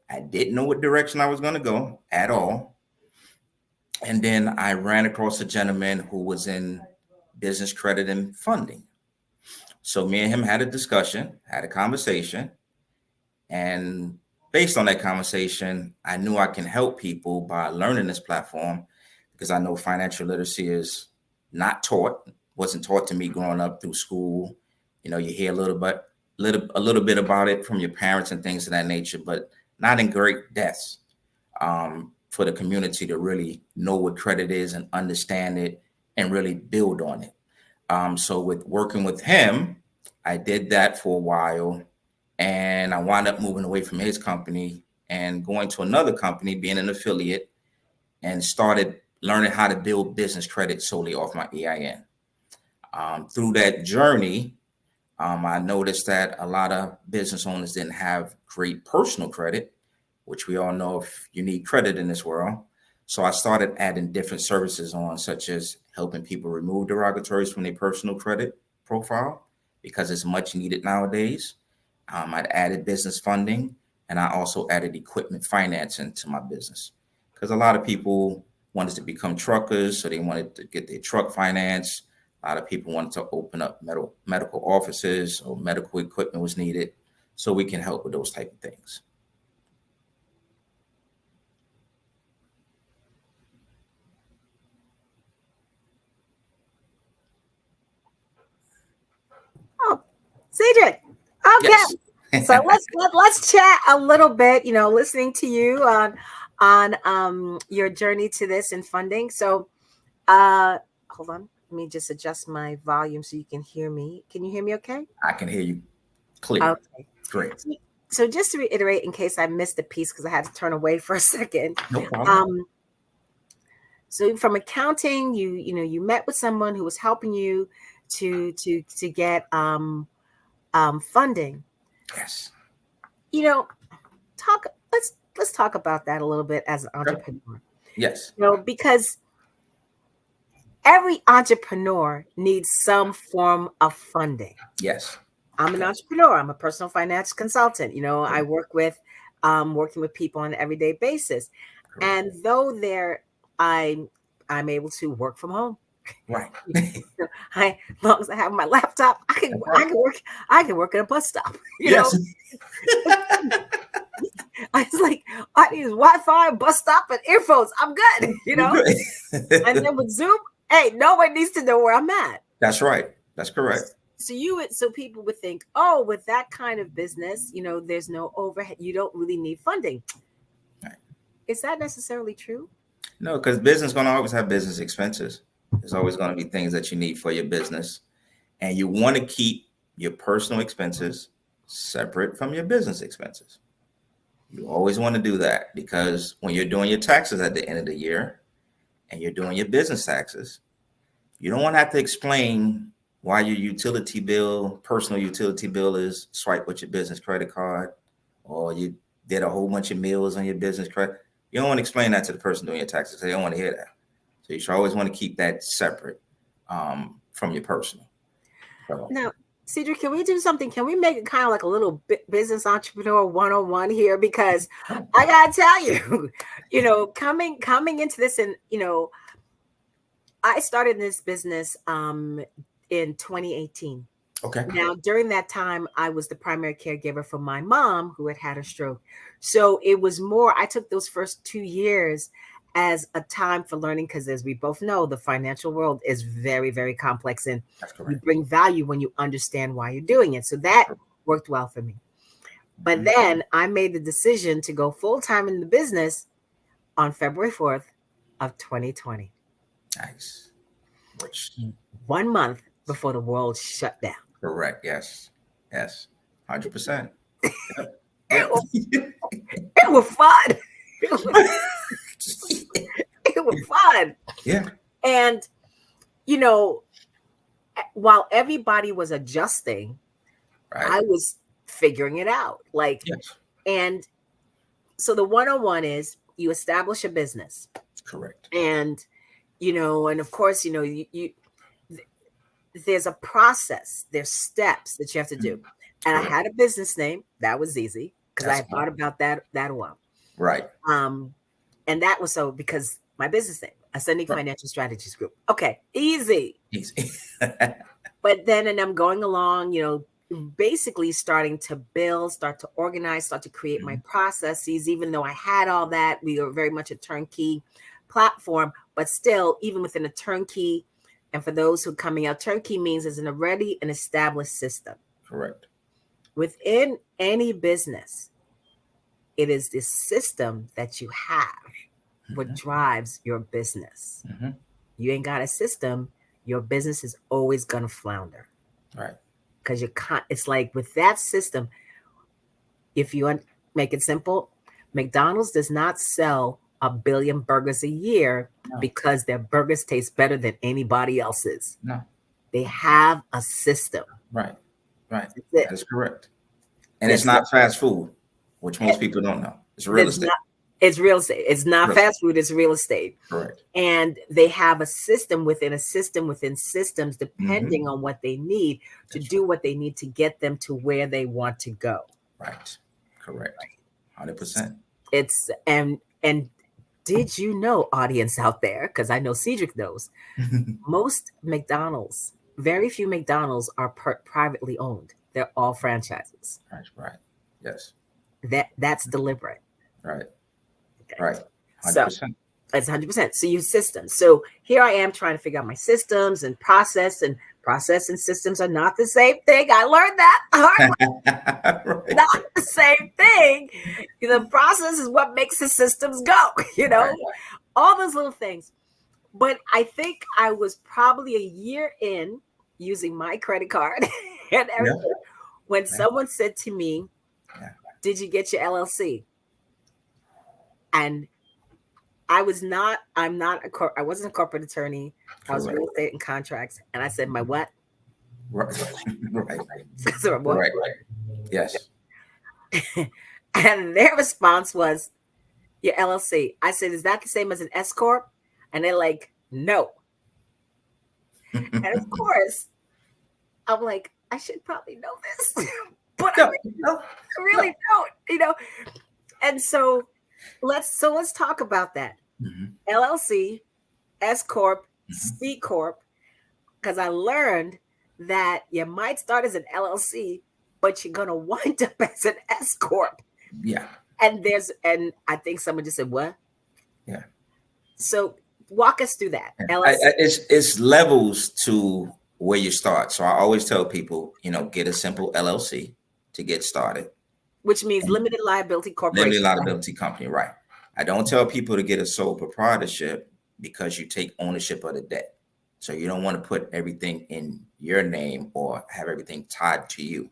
I didn't know what direction I was going to go at all. And then I ran across a gentleman who was in business credit and funding. So me and him had a discussion, had a conversation. And based on that conversation, I knew I can help people by learning this platform because I know financial literacy is not taught, wasn't taught to me growing up through school. You hear a little bit about it from your parents and things of that nature, but not in great depth for the community to really know what credit is and understand it and really build on it. So with working with him, I did that for a while. And I wound up moving away from his company and going to another company, being an affiliate, and started learning how to build business credit solely off my EIN. Through that journey, I noticed that a lot of business owners didn't have great personal credit, which we all know if you need credit in this world. So I started adding different services on, such as helping people remove derogatories from their personal credit profile, because it's much needed nowadays. I'd added business funding, and I also added equipment financing to my business because a lot of people wanted to become truckers, so they wanted to get their truck financed. A lot of people wanted to open up medical offices, or medical equipment was needed. So we can help with those type of things.
Oh, Cedric. Okay. Yes. So let's chat a little bit, listening to you on your journey to this and funding. So hold on. Let me just adjust my volume so you can hear me. Can you hear me okay?
I can hear you clear. Okay. Great.
So just to reiterate, in case I missed a piece, because I had to turn away for a second.
No problem.
So from accounting, you met with someone who was helping you to get funding.
Yes.
Let's talk about that a little bit as an entrepreneur.
Yes.
Because every entrepreneur needs some form of funding.
Yes.
I'm an entrepreneur. I'm a personal finance consultant. I work with working with people on an everyday basis. Correct. And though I'm able to work from home.
Right.
As long as I have my laptop, I can work at a bus stop.
Yes.
I was like, I need Wi-Fi, bus stop, and earphones. I'm good. And then with Zoom, hey, nobody needs to know where I'm at.
That's right. That's correct.
So people would think, oh, with that kind of business, there's no overhead. You don't really need funding. Right. Is that necessarily true?
No, because business is going to always have business expenses. There's always going to be things that you need for your business. And you want to keep your personal expenses separate from your business expenses. You always want to do that because when you're doing your taxes at the end of the year and you're doing your business taxes, you don't want to have to explain why your personal utility bill is swiped with your business credit card, or you did a whole bunch of meals on your business credit. You don't want to explain that to the person doing your taxes. They don't want to hear that. So you should always want to keep that separate from your personal. So.
Now, Cedric, can we do something? Can we make it kind of like a little business entrepreneur 101 here? Because I gotta tell you, coming into this, and I started this business in 2018.
Okay.
Now, during that time, I was the primary caregiver for my mom who had a stroke. So it was more, I took those first 2 years as a time for learning, because as we both know, the financial world is very, very complex, and you bring value when you understand why you're doing it. So that worked well for me. But then I made the decision to go full-time in the business on February 4th of 2020.
Nice.
1 month before the world shut down.
Correct. Yes. 100%.
It was fun. It was fun.
Yeah.
And, while everybody was adjusting, I was figuring it out. And so the 101 is you establish a business.
Correct.
And, and of course, there's a process, there's steps that you have to do. And I had a business name. That was easy because I had thought about that a while.
Right.
And that was because my business name, Ascending Financial Strategies Group. Okay, easy. But then, and I'm going along, basically starting to build, start to organize, start to create my processes. Even though I had all that, we were very much a turnkey platform, but still, even within a turnkey, and for those who are coming out, turnkey means is an already an established system.
Correct.
Within any business, it is this system that you have what drives your business. You ain't got a system, your business is always going to flounder.
Right.
Because it's like with that system, if you make it simple, McDonald's does not sell 1 billion burgers a year because their burgers taste better than anybody else's.
No.
They have a system.
Right. That is correct. And it's not fast food, which most people don't know. It's real estate.
It's real estate. It's not fast food. It's real estate.
Correct.
And they have a system within a system within systems, depending on what they need to do what they need to get them to where they want to go.
Right. Correct. 100%.
It's and did you know, audience out there, because I know Cedric knows, most McDonald's, very few McDonald's are privately owned. They're all franchises.
Right. Yes.
That's deliberate.
Right.
Okay.
Right. 100%.
So it's 100%. So you systems. So here I am trying to figure out my systems and process and systems are not the same thing. I learned that hard. Not the same thing. The process is what makes the systems go, all those little things. But I think I was probably a year in using my credit card and everything when someone said to me, did you get your LLC? And I wasn't a corporate attorney. I was real estate and contracts. And I said, my what?
Right.
Right.
Yes.
And their response was, your LLC. I said, is that the same as an S Corp? And they're like, no. And of course, I'm like, I should probably know this. But I really don't, And so let's talk about that. LLC, S Corp, C Corp, because I learned that you might start as an LLC, but you're gonna wind up as an S Corp.
Yeah.
And I think someone just said, what?
Yeah.
So walk us through that. LLC.
It's levels to where you start. So I always tell people, get a simple LLC to get started.
Which means limited liability corporation.
Limited liability company, right. I don't tell people to get a sole proprietorship because you take ownership of the debt. So you don't want to put everything in your name or have everything tied to you.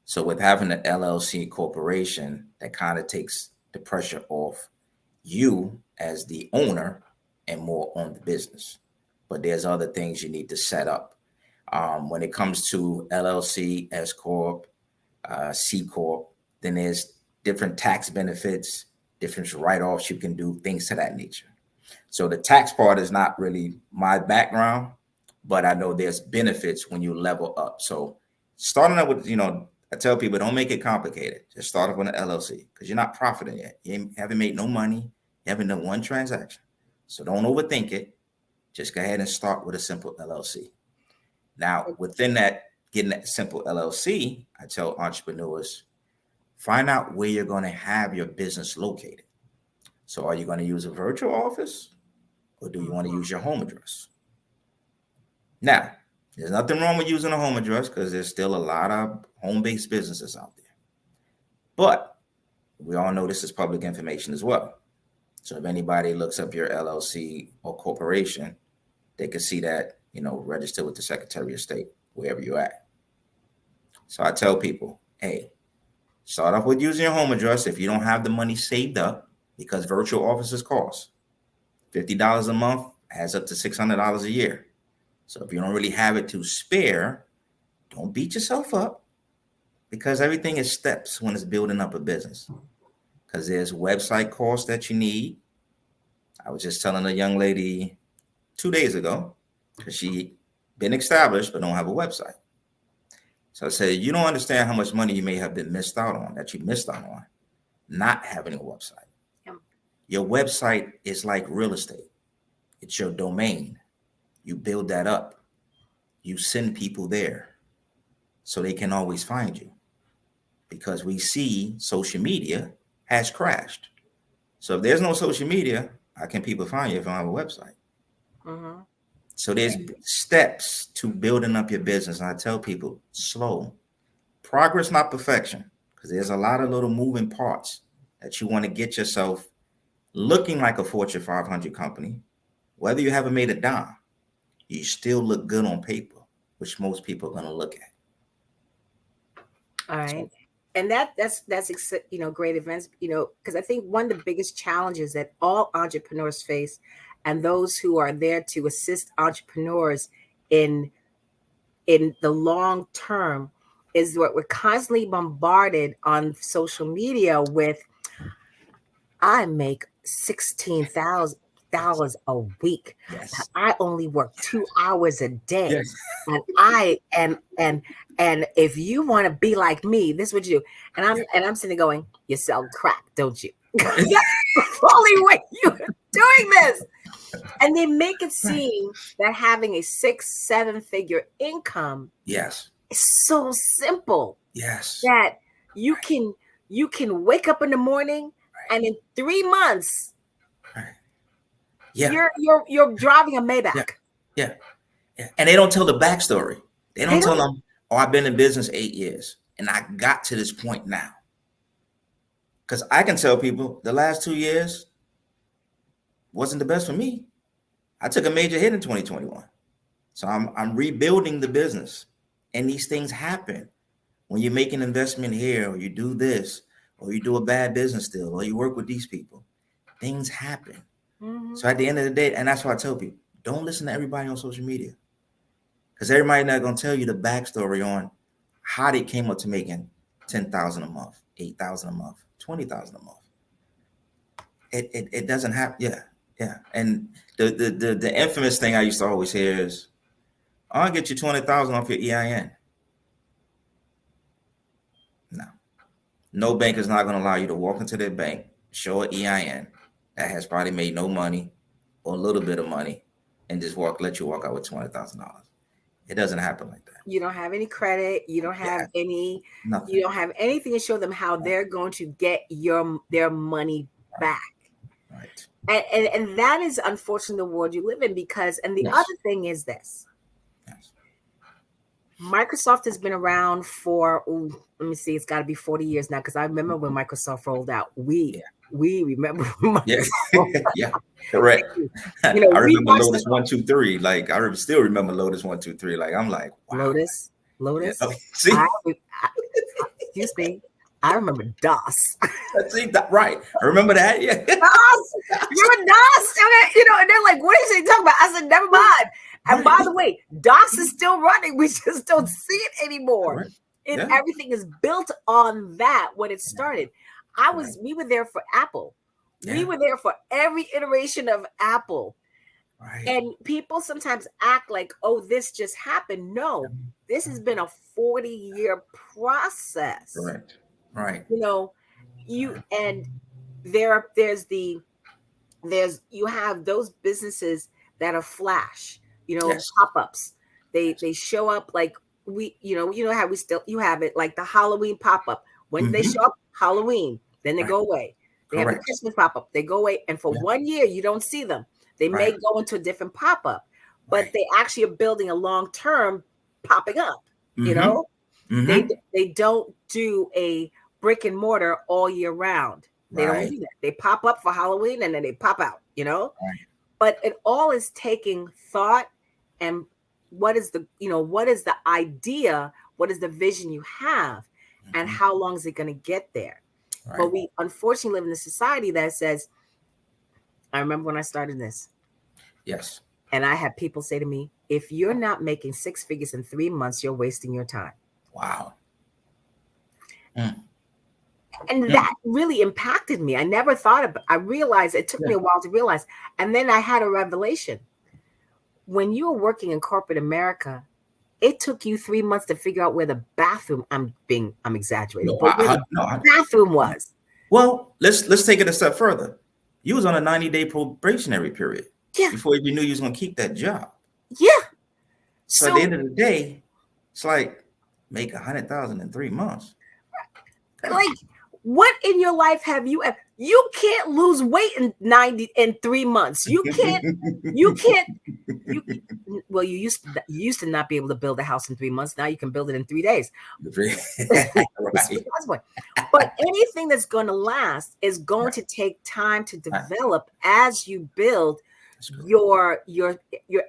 So with having an LLC corporation, that kind of takes the pressure off you as the owner and more on the business. But there's other things you need to set up. When it comes to LLC, S Corp, C Corp, then there's different tax benefits, different write-offs you can do, things to that nature. So the tax part is not really my background, but I know there's benefits when you level up. So starting out with, I tell people, don't make it complicated. Just start off with an LLC because you're not profiting yet. You haven't made no money. You haven't done one transaction. So don't overthink it. Just go ahead and start with a simple LLC. Now, within that, getting that simple LLC, I tell entrepreneurs, find out where you're going to have your business located. So are you going to use a virtual office, or do you want to use your home address? Now, there's nothing wrong with using a home address because there's still a lot of home-based businesses out there. But we all know this is public information as well. So if anybody looks up your LLC or corporation, they can see that, registered with the Secretary of State, wherever you're at. So I tell people, hey, start off with using your home address if you don't have the money saved up, because virtual offices cost $50 a month, adds up to $600 a year. So if you don't really have it to spare, don't beat yourself up, because everything is steps when it's building up a business. Because there's website costs that you need. I was just telling a young lady 2 days ago, because she been established but don't have a website. So I said, you don't understand how much money you may have been missed out on, not having a website. Your website is like real estate. It's your domain. You build that up. You send people there so they can always find you, because we see social media has crashed. So if there's no social media, how can people find you if you don't have a website? Mm-hmm. So there's steps to building up your business. And I tell people, slow. Progress, not perfection, because there's a lot of little moving parts that you want to get yourself looking like a Fortune 500 company. Whether you haven't made a dime, you still look good on paper, which most people are going to look at.
All right. And that's great events, because I think one of the biggest challenges that all entrepreneurs face, and those who are there to assist entrepreneurs in the long term, is what we're constantly bombarded on social media with. I make $16,000 a week. Yes. I only work 2 hours a day. Yes. And if you want to be like me, this is what you do. And I'm sitting there going, you sell crack, don't you? That's the only way you're doing this. And they make it seem that having a 6-7 figure income,
yes,
is so simple.
Yes.
That you can wake up in the morning, and in 3 months,
yeah,
you're driving a Maybach.
Yeah. And they don't tell the backstory. They don't tell them, I've been in business 8 years and I got to this point now. Because I can tell people the last 2 years wasn't the best for me. I took a major hit in 2021. So I'm rebuilding the business. And these things happen when you make an investment here, or you do this, or you do a bad business deal, or you work with these people. Things happen. Mm-hmm. So at the end of the day, and that's why I tell people, don't listen to everybody on social media, because everybody's not going to tell you the backstory on how they came up to making $10,000 a month, $8,000 a month, $20,000 a month. It doesn't happen. Yeah. And the infamous thing I used to always hear is, I'll get you $20,000 off your EIN. No bank is not going to allow you to walk into their bank, show an EIN that has probably made no money or a little bit of money, and just let you walk out with $20,000. It doesn't happen like that.
You don't have any credit. You don't have
nothing.
You don't have anything to show them how they're going to get their money back.
Right.
And that is unfortunately the world you live in, because, and the other thing is this. Microsoft has been around for, let me see, it's got to be 40 years now, because I remember when Microsoft rolled out. We remember.
Yeah, correct. I remember Lotus 1, 2, 3. Like I still remember Lotus 1, 2, 3. Like I'm like, wow.
Lotus.
Yeah. See,
excuse me. I remember DOS.
See that, right? I remember that. Yeah.
DOS. Remember DOS? And they're like, what is he talking about? I said, never mind. And by the way, DOS is still running. We just don't see it anymore.
Right.
And everything is built on that when it started. We were there for Apple. Yeah. We were there for every iteration of Apple.
Right.
And people sometimes act like, oh, this just happened. No, this has been a 40-year process.
Correct. Right.
You have those businesses that are flash,
Yes.
pop-ups. They show up like how we still, you have it like the Halloween pop-up. When they show up, Halloween, then they go away. They have the
Correct.
Christmas pop-up, they go away. And for 1 year, you don't see them. They may go into a different pop-up, but they actually are building a long-term popping up, They don't do a brick and mortar all year round. They don't do that. They pop up for Halloween and then they pop out, But it all is taking thought and what is the idea, what is the vision you have, and how long is it going to get there? But we unfortunately live in a society that says, I remember when I started this.
Yes.
And I had people say to me, if you're not making 6 figures in 3 months, you're wasting your time.
Wow.
And that really impacted me. I never thought about it. I realized it took me a while to realize. And then I had a revelation. When you were working in corporate America, it took you 3 months to figure out where the bathroom, I'm exaggerating, but where the bathroom was.
Well, let's take it a step further. You was on a 90-day probationary period before you knew you was going to keep that job.
Yeah.
So at the end of the day, it's like make 100,000 in 3 months.
Like, what in your life have you can't lose weight in 3 months. You used to not be able to build a house in 3 months. Now you can build it in 3 days. But anything that's going to last is going to take time to develop as you build your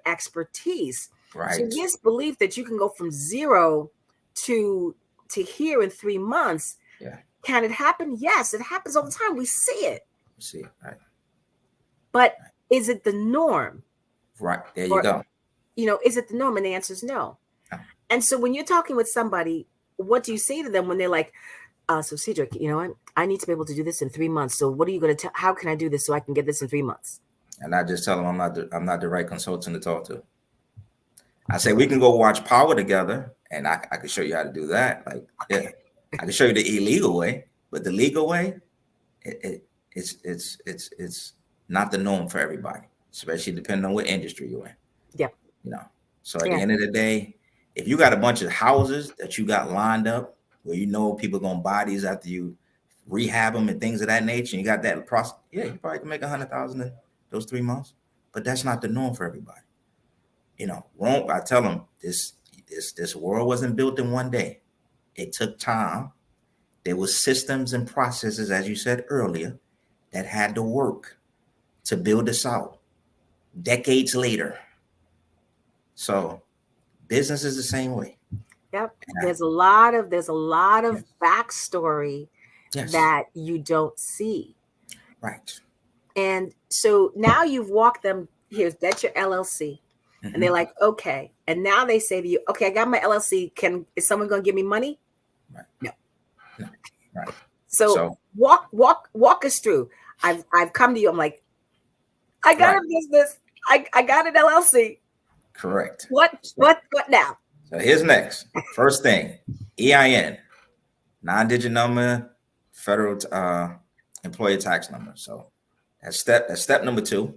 expertise.
Right.
So this belief that you can go from zero to here in 3 months.
Yeah.
Can it happen? Yes, it happens all the time. We see it.
Right.
But is it the norm?
Right. There you go.
Is it the norm? And the answer is no. And so when you're talking with somebody, what do you say to them when they're like, so Cedric, I need to be able to do this in 3 months. So what are you going to tell? How can I do this so I can get this in 3 months?
And I just tell them I'm not the right consultant to talk to. I say we can go watch Power together, and I can show you how to do that. Like, yeah, I can show you the illegal way, but the legal way, it's not the norm for everybody, especially depending on what industry you're in.
Yep.
So at the end of the day, if you got a bunch of houses that you got lined up where people gonna buy these after you rehab them and things of that nature, and you got that process, you probably can make 100,000 in those 3 months, but that's not the norm for everybody. I tell them this world wasn't built in one day. It took time. There was systems and processes, as you said earlier, that had to work to build this out decades later. So business is the same way.
Yep. There's a lot of backstory that you don't see.
Right.
And so now you've walked them here. That's your LLC. And they're like, okay. And now they say to you, okay, I got my LLC. Is someone going to give me money?
Right.
No.
Right.
So walk us through. I've come to you. I'm like, I got a business. I got an LLC.
Correct.
What now?
So here's next. First thing, EIN, 9-digit number, federal employee tax number. So that's step number 2.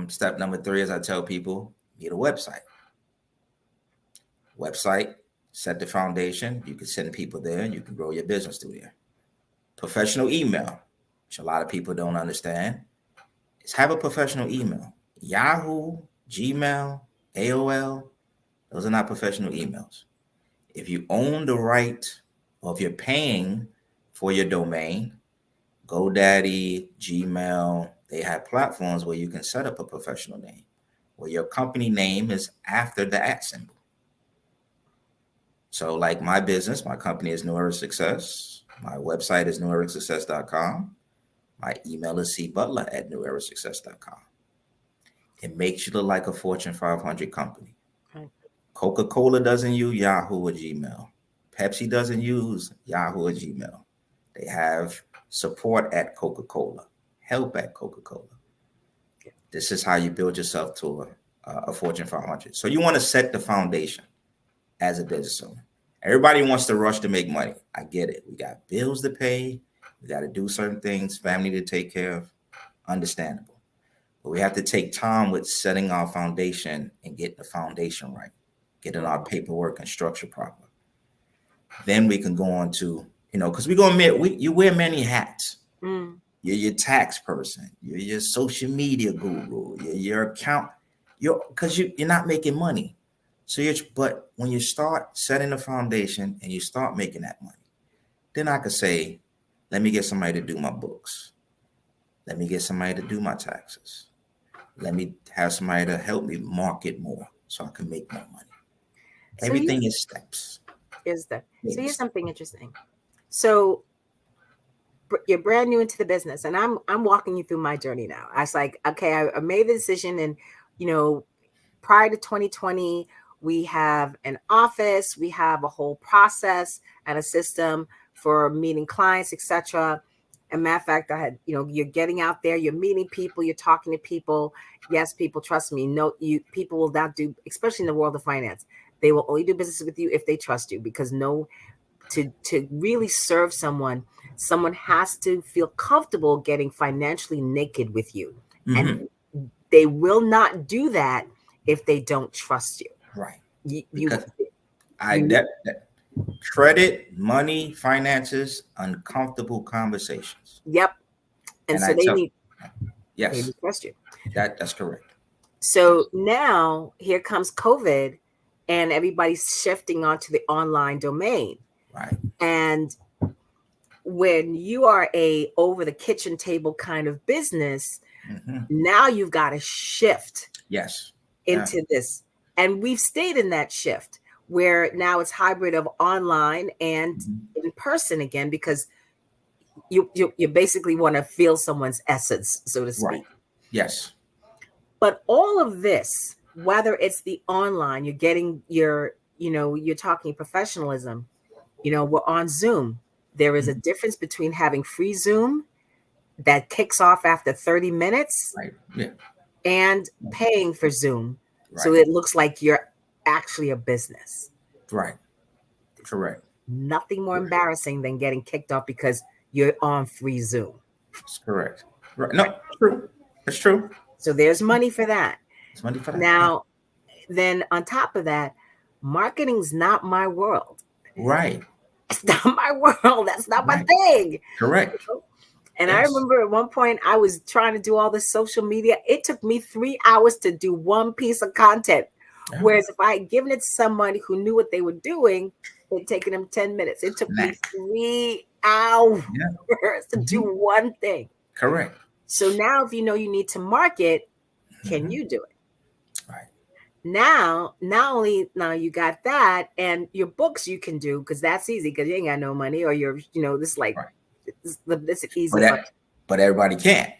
Step number 3, as I tell people, need a website. Set the foundation. You can send people there and you can grow your business through there. Professional email, which a lot of people don't understand, is have a professional email. Yahoo, Gmail, AOL, those are not professional emails. If you own the right, or if you're paying for your domain, GoDaddy, Gmail, they have platforms where you can set up a professional name, where your company name is after the @ symbol. So like my business, my company is New Era Success. My website is newerasuccess.com. My email is cbutler@newerasuccess.com. It makes you look like a Fortune 500 company.
Right.
Coca-Cola doesn't use Yahoo or Gmail. Pepsi doesn't use Yahoo or Gmail. They have support at Coca-Cola, help at Coca-Cola. This is how you build yourself to a Fortune 500. So you want to set the foundation as a business owner. Everybody wants to rush to make money. I get it. We got bills to pay. We got to do certain things, family to take care of. Understandable. But we have to take time with setting our foundation and getting the foundation right, getting our paperwork and structure proper. Then we can go on to, because we're going to admit, you wear many hats.
Mm.
You're your tax person. You're your social media guru. You're your account. Because you're not making money. But when you start setting the foundation and you start making that money, then I could say, let me get somebody to do my books. Let me get somebody to do my taxes. Let me have somebody to help me market more so I can make more money. Everything is steps.
So here's something interesting. So you're brand new into the business, and I'm walking you through my journey now. I was like, okay, I made the decision, and prior to 2020, we have an office, we have a whole process and a system for meeting clients, etc. And matter of fact, I had, you're getting out there, you're meeting people, you're talking to people. Yes, people, trust me. No, people will not do, especially in the world of finance. They will only do business with you if they trust you, because to really serve someone has to feel comfortable getting financially naked with you.
Mm-hmm.
And they will not do that if they don't trust you.
Right.
That
credit, money, finances, uncomfortable conversations.
Yep. And so they need to trust you.
That's correct.
So now here comes COVID, and everybody's shifting onto the online domain.
Right.
And when you are a over the kitchen table kind of business, now you've got to shift into this. And we've stayed in that shift where now it's hybrid of online and in person again, because you basically want to feel someone's essence, so to speak.
Right. Yes.
But all of this, whether it's the online, you're getting you're talking professionalism, we're on Zoom. There is a difference between having free Zoom that kicks off after 30 minutes and paying for Zoom. Right. So it looks like you're actually a business.
Right. Correct.
Nothing more embarrassing than getting kicked off because you're on free Zoom.
That's correct. Right. No, true. That's true.
So there's money for that.
There's money for that.
Now, then on top of that, marketing's not my world.
Right.
It's not my world. That's not my thing.
Correct.
And I remember at one point I was trying to do all this social media. It took me 3 hours to do one piece of content. Yeah. Whereas if I had given it to somebody who knew what they were doing, it'd taken them 10 minutes. It took me 3 hours to do one thing.
Correct.
So now if you need to market, can you do it?
Right.
Now, not only you got that, and your books you can do, because that's easy because you ain't got no money, or you're, this is like, this is easy.
But everybody can't.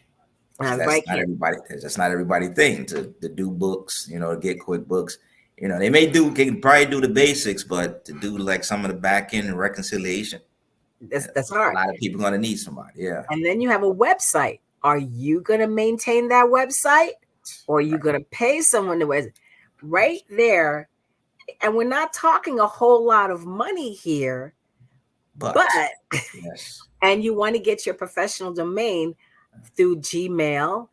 That's
not everybody thing to do books, to get quick books. They can probably do the basics, but to do like some of the back end reconciliation,
that's hard.
A lot of people are going to need somebody. Yeah.
And then you have a website. Are you going to maintain that website, or are you going to pay someone to right there? And we're not talking a whole lot of money here, but
yes.
And you want to get your professional domain through Gmail,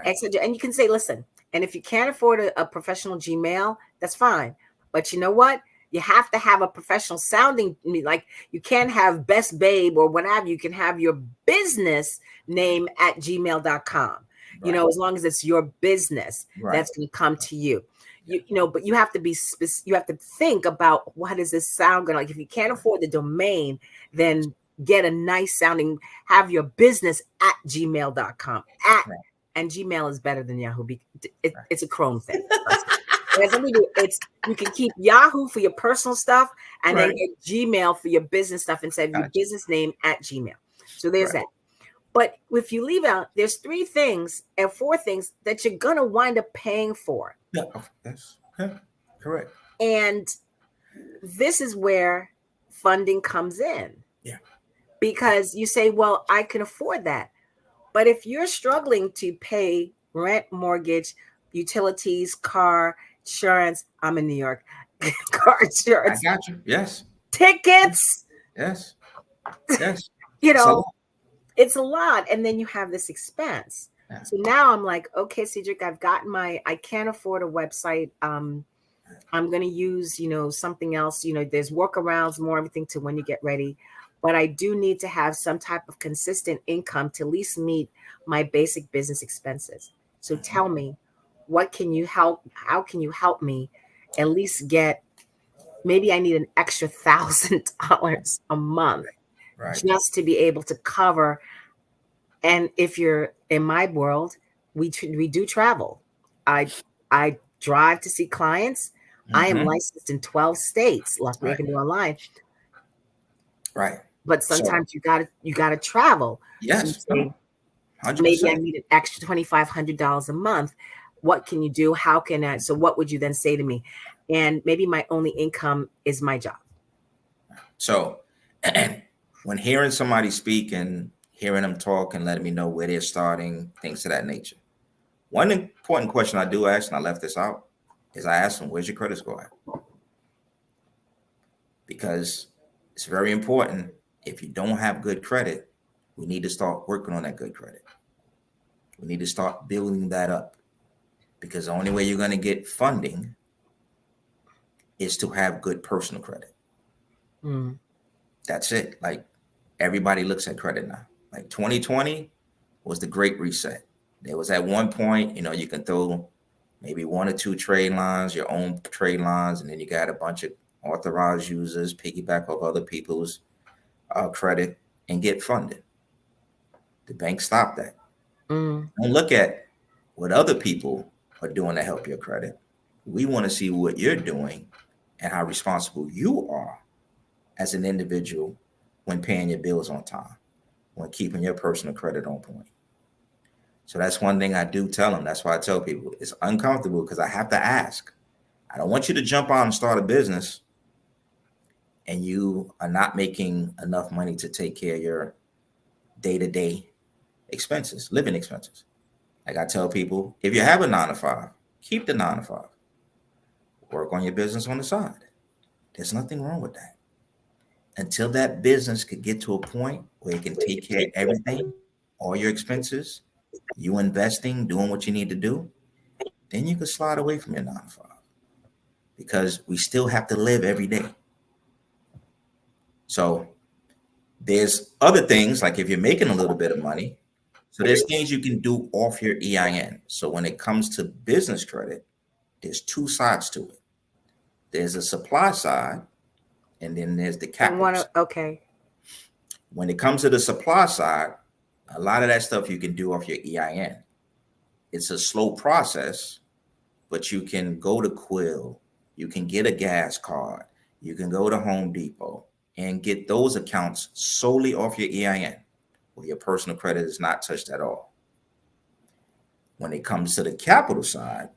etc. And you can say, listen, and if you can't afford a professional Gmail, that's fine. But you know what? You have to have a professional sounding, like you can't have Best Babe or whatever. You can have your business name at gmail.com, as long as it's your business that's going to come to you. But you have to be you have to think about, what is this sound going to like? If you can't afford the domain, then get a nice sounding, have your business at gmail.com and Gmail is better than Yahoo. It's a Chrome thing. You can keep Yahoo for your personal stuff and then get Gmail for your business stuff and say your business name at Gmail. So there's that. But if you leave out, there's 3 things and 4 things that you're going to wind up paying for.
Yeah, that's correct.
And this is where funding comes in.
Yeah.
Because you say, well, I can afford that. But if you're struggling to pay rent, mortgage, utilities, car, insurance, I'm in New York, car insurance.
I got you. Yes.
Tickets.
Yes. Yes.
It's a lot. And then you have this expense. So now I'm like, okay, Cedric, I can't afford a website. I'm going to use, something else, there's workarounds, more everything to when you get ready. But I do need to have some type of consistent income to at least meet my basic business expenses. So tell me, how can you help me at least get, maybe I need an extra $1,000 a month just to be able to cover. And if you're in my world, we do travel. I drive to see clients. I am licensed in 12 states. Luckily, I can do online.
Right.
But sometimes you gotta travel.
Yes.
So you say,
100%.
maybe I need an extra $2,500 a month. What can you do? How can I? So what would you then say to me? And maybe my only income is my job.
So when hearing somebody speak and hearing them talk and letting me know where they're starting, things of that nature, one important question I do ask, and I left this out, is I ask them, where's your credit score at? Because it's very important. If you don't have good credit, we need to start working on that good credit. We need to start building that up, because the only way you're going to get funding is to have good personal credit. That's it. Like, everybody looks at credit now. Like 2020 was the great reset. There was at one point, you can throw maybe 1 or 2 trade lines, your own trade lines, and then you got a bunch of authorized users piggyback off other people's credit and get funded. The bank stopped that. Don't look at what other people are doing to help your credit. We want to see what you're doing and how responsible you are as an individual when paying your bills on time, when keeping your personal credit on point. So that's one thing I do tell them. That's why I tell people it's uncomfortable, because I have to ask. I don't want you to jump out and start a business and you are not making enough money to take care of your day-to-day expenses, living expenses. Like I tell people, if you have a 9-to-5, keep the 9-to-5. Work on your business on the side. There's nothing wrong with that. Until that business could get to a point where it can take care of everything, all your expenses, you investing, doing what you need to do, then you can slide away from your 9-to-5, because we still have to live every day. So there's other things, like if you're making a little bit of money, so there's things you can do off your EIN. So when it comes to business credit, there's 2 sides to it. There's a supply side, and then there's the capital side.
Okay.
When it comes to the supply side, a lot of that stuff you can do off your EIN. It's a slow process, but you can go to Quill, you can get a gas card, you can go to Home Depot and get those accounts solely off your EIN, where your personal credit is not touched at all. When it comes to the capital side,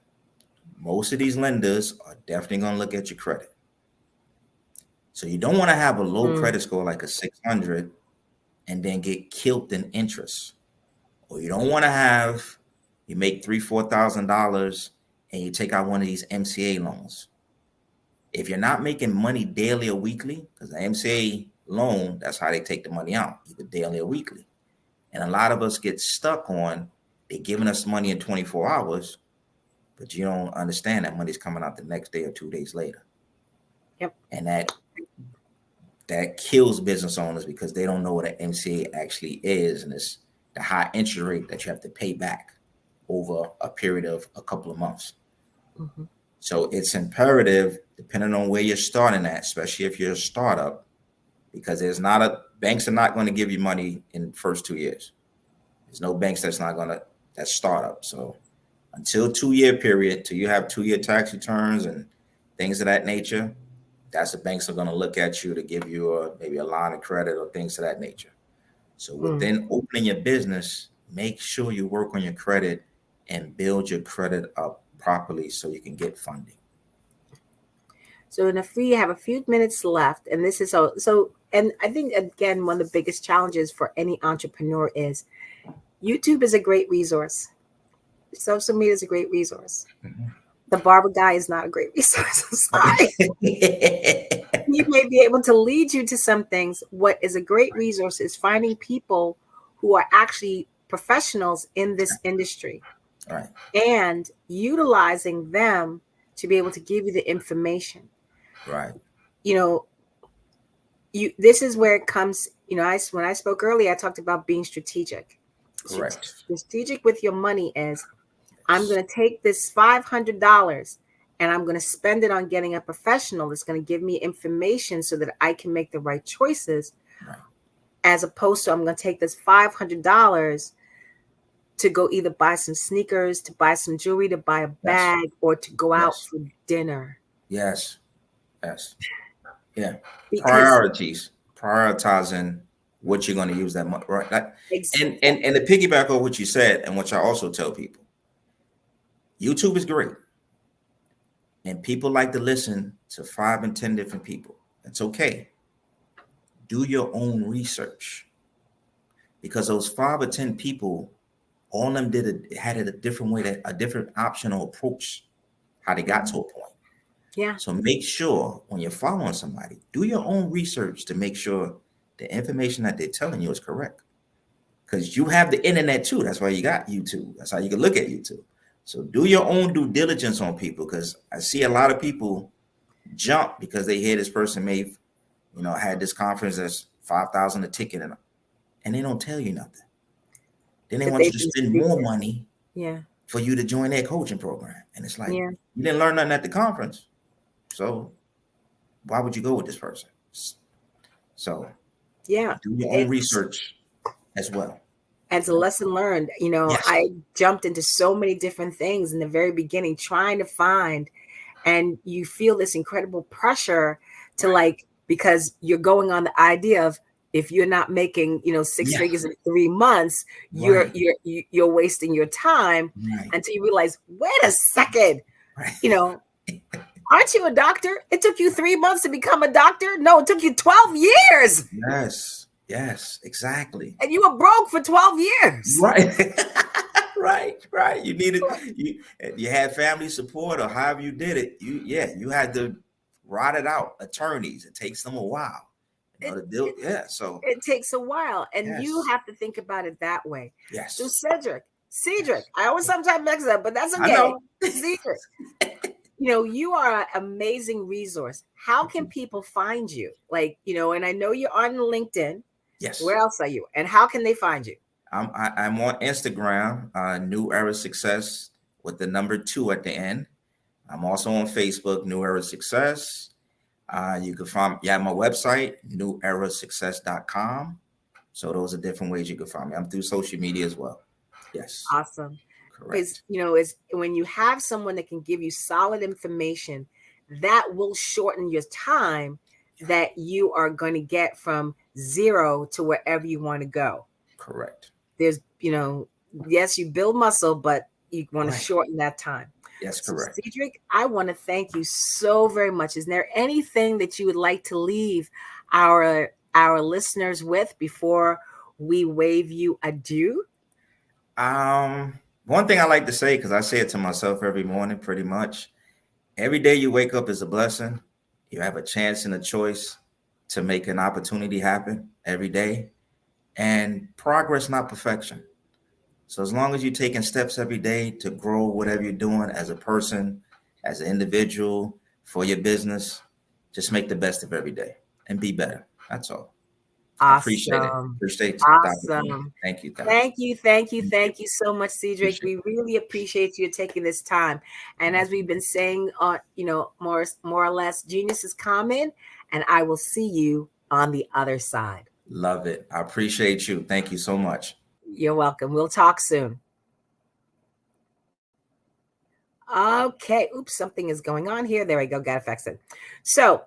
most of these lenders are definitely going to look at your credit. So you don't want to have a low credit score like a 600 and then get killed in interest. Or you don't want to have, you make $3,000, $4,000 and you take out one of these MCA loans. If you're not making money daily or weekly, because the MCA loan, that's how they take the money out, either daily or weekly. And a lot of us get stuck on, they're giving us money in 24 hours, but you don't understand that money's coming out the next day or 2 days later.
Yep.
And that kills business owners, because they don't know what an MCA actually is, and it's the high interest rate that you have to pay back over a period of a couple of months. So it's imperative, depending on where you're starting at, especially if you're a startup, because banks are not going to give you money in the first 2 years. There's no banks that's startup. So until 2-year period, till you have 2-year tax returns and things of that nature, that's the banks are going to look at you to give you maybe a line of credit or things of that nature. So within opening your business, make sure you work on your credit and build your credit up properly so you can get funding.
So we have a few minutes left, and this is so. And I think, again, one of the biggest challenges for any entrepreneur is YouTube is a great resource. Social media is a great resource. The barber guy is not a great resource. He may be able to lead you to some things. What is a great resource is finding people who are actually professionals in this industry,
Right.
and utilizing them to be able to give you the information.
Right.
You know, this is where it comes, you know, when I spoke earlier, I talked about being strategic.
Correct.
Strategic with your money is, I'm going to take this $500 and I'm going to spend it on getting a professional that's going to give me information so that I can make the right choices,
right,
as opposed to I'm going to take this $500 to go either buy some sneakers, to buy some jewelry, to buy a bag, or to go out for dinner.
Yes. Yes. Yeah.
Because
priorities, prioritizing what you're going to use that money, right?
Exactly.
And to piggyback on what you said, and what I also tell people, YouTube is great, and people like to listen to 5 and 10 different people. It's okay. Do your own research, because those 5 or 10 people, all of them had it a different way, a different optional approach, how they got to a point.
Yeah.
So make sure when you're following somebody, do your own research to make sure the information that they're telling you is correct. Because you have the internet too. That's why you got YouTube. That's how you can look at YouTube. So do your own due diligence on people, because I see a lot of people jump because they hear this person had this conference that's $5,000 a ticket, and they don't tell you nothing. Then they want you to spend more money for you to join their coaching program. And it's like, you didn't learn nothing at the conference. So why would you go with this person? So do your own research as well.
As a lesson learned, I jumped into so many different things in the very beginning, trying to find, and you feel this incredible pressure to because you're going on the idea of, if you're not making, 6 figures in 3 months, you're wasting your time until you realize, wait a second, aren't you a doctor? It took you 3 months to become a doctor? No, it took you 12 years.
Yes, exactly.
And you were broke for 12 years.
Right. Right. You needed, you had family support, or however you did it. You had to rot it out. Attorneys, it takes them a while. So
it takes a while, and you have to think about it that way.
Yes.
So Cedric, I always sometimes mix it up, but that's okay. Cedric, you are an amazing resource. How can people find you? And I know you're on LinkedIn.
Yes.
Where else are you? And how can they find you?
I'm on Instagram, New Era Success with the number 2 at the end. I'm also on Facebook, New Era Success. You can find my website, newerasuccess.com. So those are different ways you can find me. I'm through social media as well. Yes.
Awesome.
Correct.
It's when you have someone that can give you solid information, that will shorten your time that you are going to get from 0 to wherever you want to go.
Correct.
There's, yes, you build muscle, but you want to shorten that time.
Yes, correct.
So Cedric, I want to thank you so very much. Is there anything that you would like to leave our listeners with before we wave you adieu?
One thing I like to say, because I say it to myself every morning, pretty much, every day you wake up is a blessing. You have a chance and a choice to make an opportunity happen every day, and progress, not perfection. So as long as you're taking steps every day to grow whatever you're doing as a person, as an individual, for your business, just make the best of every day and be better. That's all.
Awesome.
I appreciate it. Appreciate it.
Awesome.
Thank you.
Thank you so much, Cedric. We really appreciate you taking this time. And as we've been saying, more or less, genius is common, and I will see you on the other side.
Love it. I appreciate you. Thank you so much.
You're welcome. We'll talk soon. Okay. Oops, something is going on here. There we go. Got to fix it. So,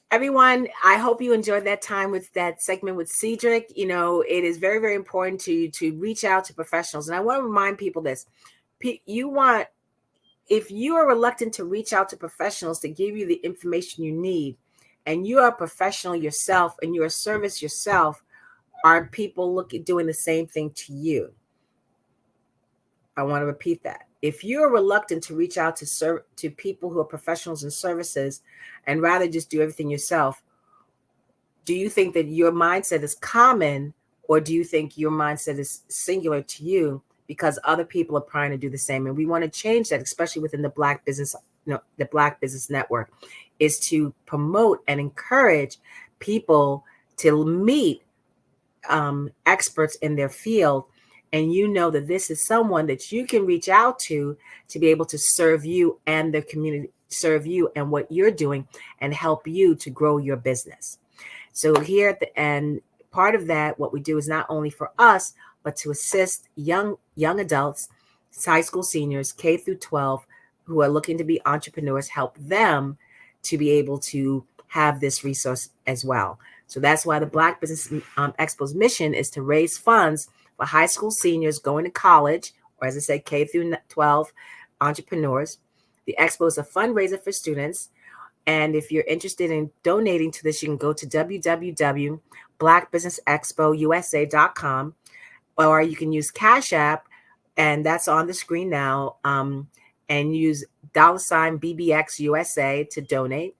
everyone, I hope you enjoyed that time with that segment with Cedric. It is very, very important to reach out to professionals. And I want to remind people this. If you are reluctant to reach out to professionals to give you the information you need, and you are a professional yourself and you're a service yourself, are people doing the same thing to you? I want to repeat that. If you're reluctant to reach out to people who are professionals in services and rather just do everything yourself, do you think that your mindset is common, Or do you think your mindset is singular to you because other people are trying to do the same? And we want to change that, especially within the Black Business, the Black Business Network, is to promote and encourage people to meet experts in their field. And you know that this is someone that you can reach out to be able to serve you and the community, serve you and what you're doing, and help you to grow your business. So here at the end, part of that, what we do is not only for us, but to assist young adults, high school seniors, K through 12, who are looking to be entrepreneurs, help them to be able to have this resource as well. So that's why the Black Business Expo's mission is to raise funds for high school seniors going to college, or as I said, K through 12 entrepreneurs. The Expo is a fundraiser for students. And if you're interested in donating to this, you can go to www.blackbusinessexpousa.com, or you can use Cash App, and that's on the screen now, and use $BBXUSA to donate.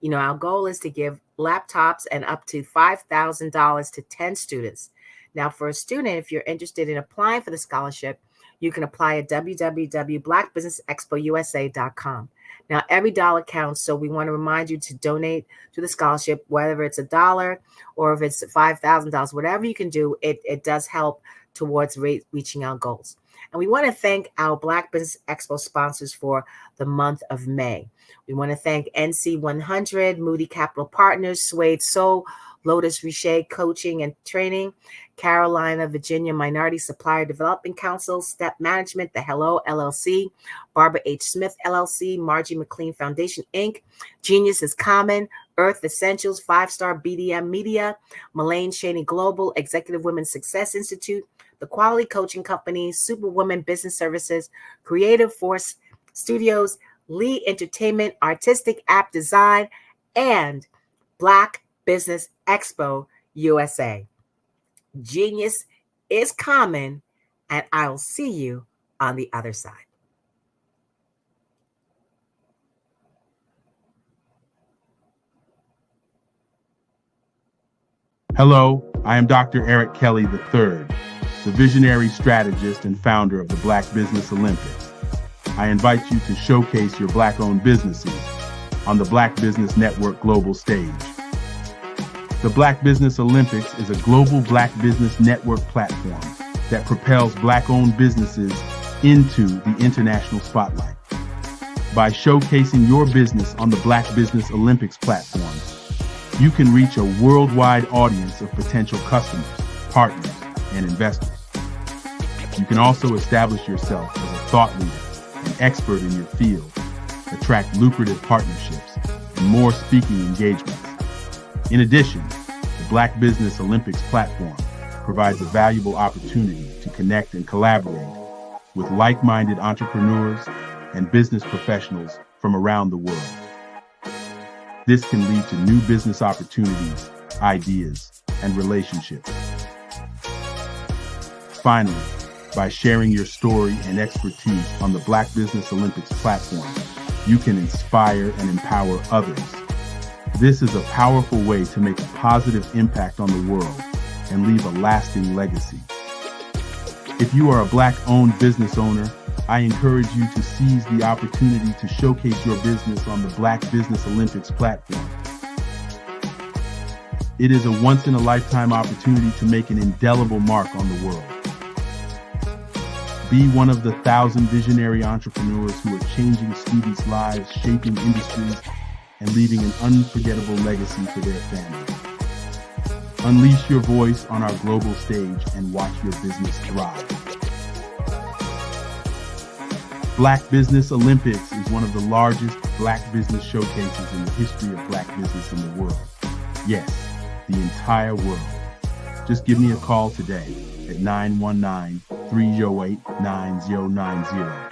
You know, our goal is to give laptops and up to $5,000 to 10 students. Now, for a student, if you're interested in applying for the scholarship, you can apply at www.blackbusinessexpousa.com. Now, every dollar counts, so we want to remind you to donate to the scholarship, whether it's $1 or if it's $5,000, whatever you can do, it does help towards reaching our goals. And we want to thank our Black Business Expo sponsors for the month of May. We want to thank NC 100, Moody Capital Partners, Suede Soul, Lotus Richer Coaching and Training, Carolina, Virginia Minority Supplier Development Council, Step Management, The Hello LLC, Barbara H. Smith LLC, Margie McLean Foundation, Inc., Genius is Common, Earth Essentials, 5-Star BDM Media, Mullane Cheney Global, Executive Women's Success Institute, The Quality Coaching Company, Superwoman Business Services, Creative Force Studios, Lee Entertainment, Artistic App Design, and Black Business Expo USA. Genius is common, and I'll see you on the other side.
Hello, I am Dr. Eric Kelly III, the visionary strategist and founder of the Black Business Olympics. I invite you to showcase your Black-owned businesses on the Black Business Network global stage. The Black Business Olympics is a global Black Business Network platform that propels Black-owned businesses into the international spotlight. By showcasing your business on the Black Business Olympics platform, you can reach a worldwide audience of potential customers, partners, and investors. You can also establish yourself as a thought leader and expert in your field, attract lucrative partnerships, and more speaking engagements. In addition, the Black Business Olympics platform provides a valuable opportunity to connect and collaborate with like-minded entrepreneurs and business professionals from around the world. This can lead to new business opportunities, ideas, and relationships. Finally, by sharing your story and expertise on the Black Business Olympics platform, you can inspire and empower others. This is a powerful way to make a positive impact on the world and leave a lasting legacy. If you are a Black-owned business owner, I encourage you to seize the opportunity to showcase your business on the Black Business Olympics platform. It is a once-in-a-lifetime opportunity to make an indelible mark on the world. Be one of the 1,000 visionary entrepreneurs who are changing students' lives, shaping industries, and leaving an unforgettable legacy for their families. Unleash your voice on our global stage and watch your business thrive. Black Business Olympics is one of the largest Black business showcases in the history of Black business in the world. Yes, the entire world. Just give me a call today at 919-308-9090.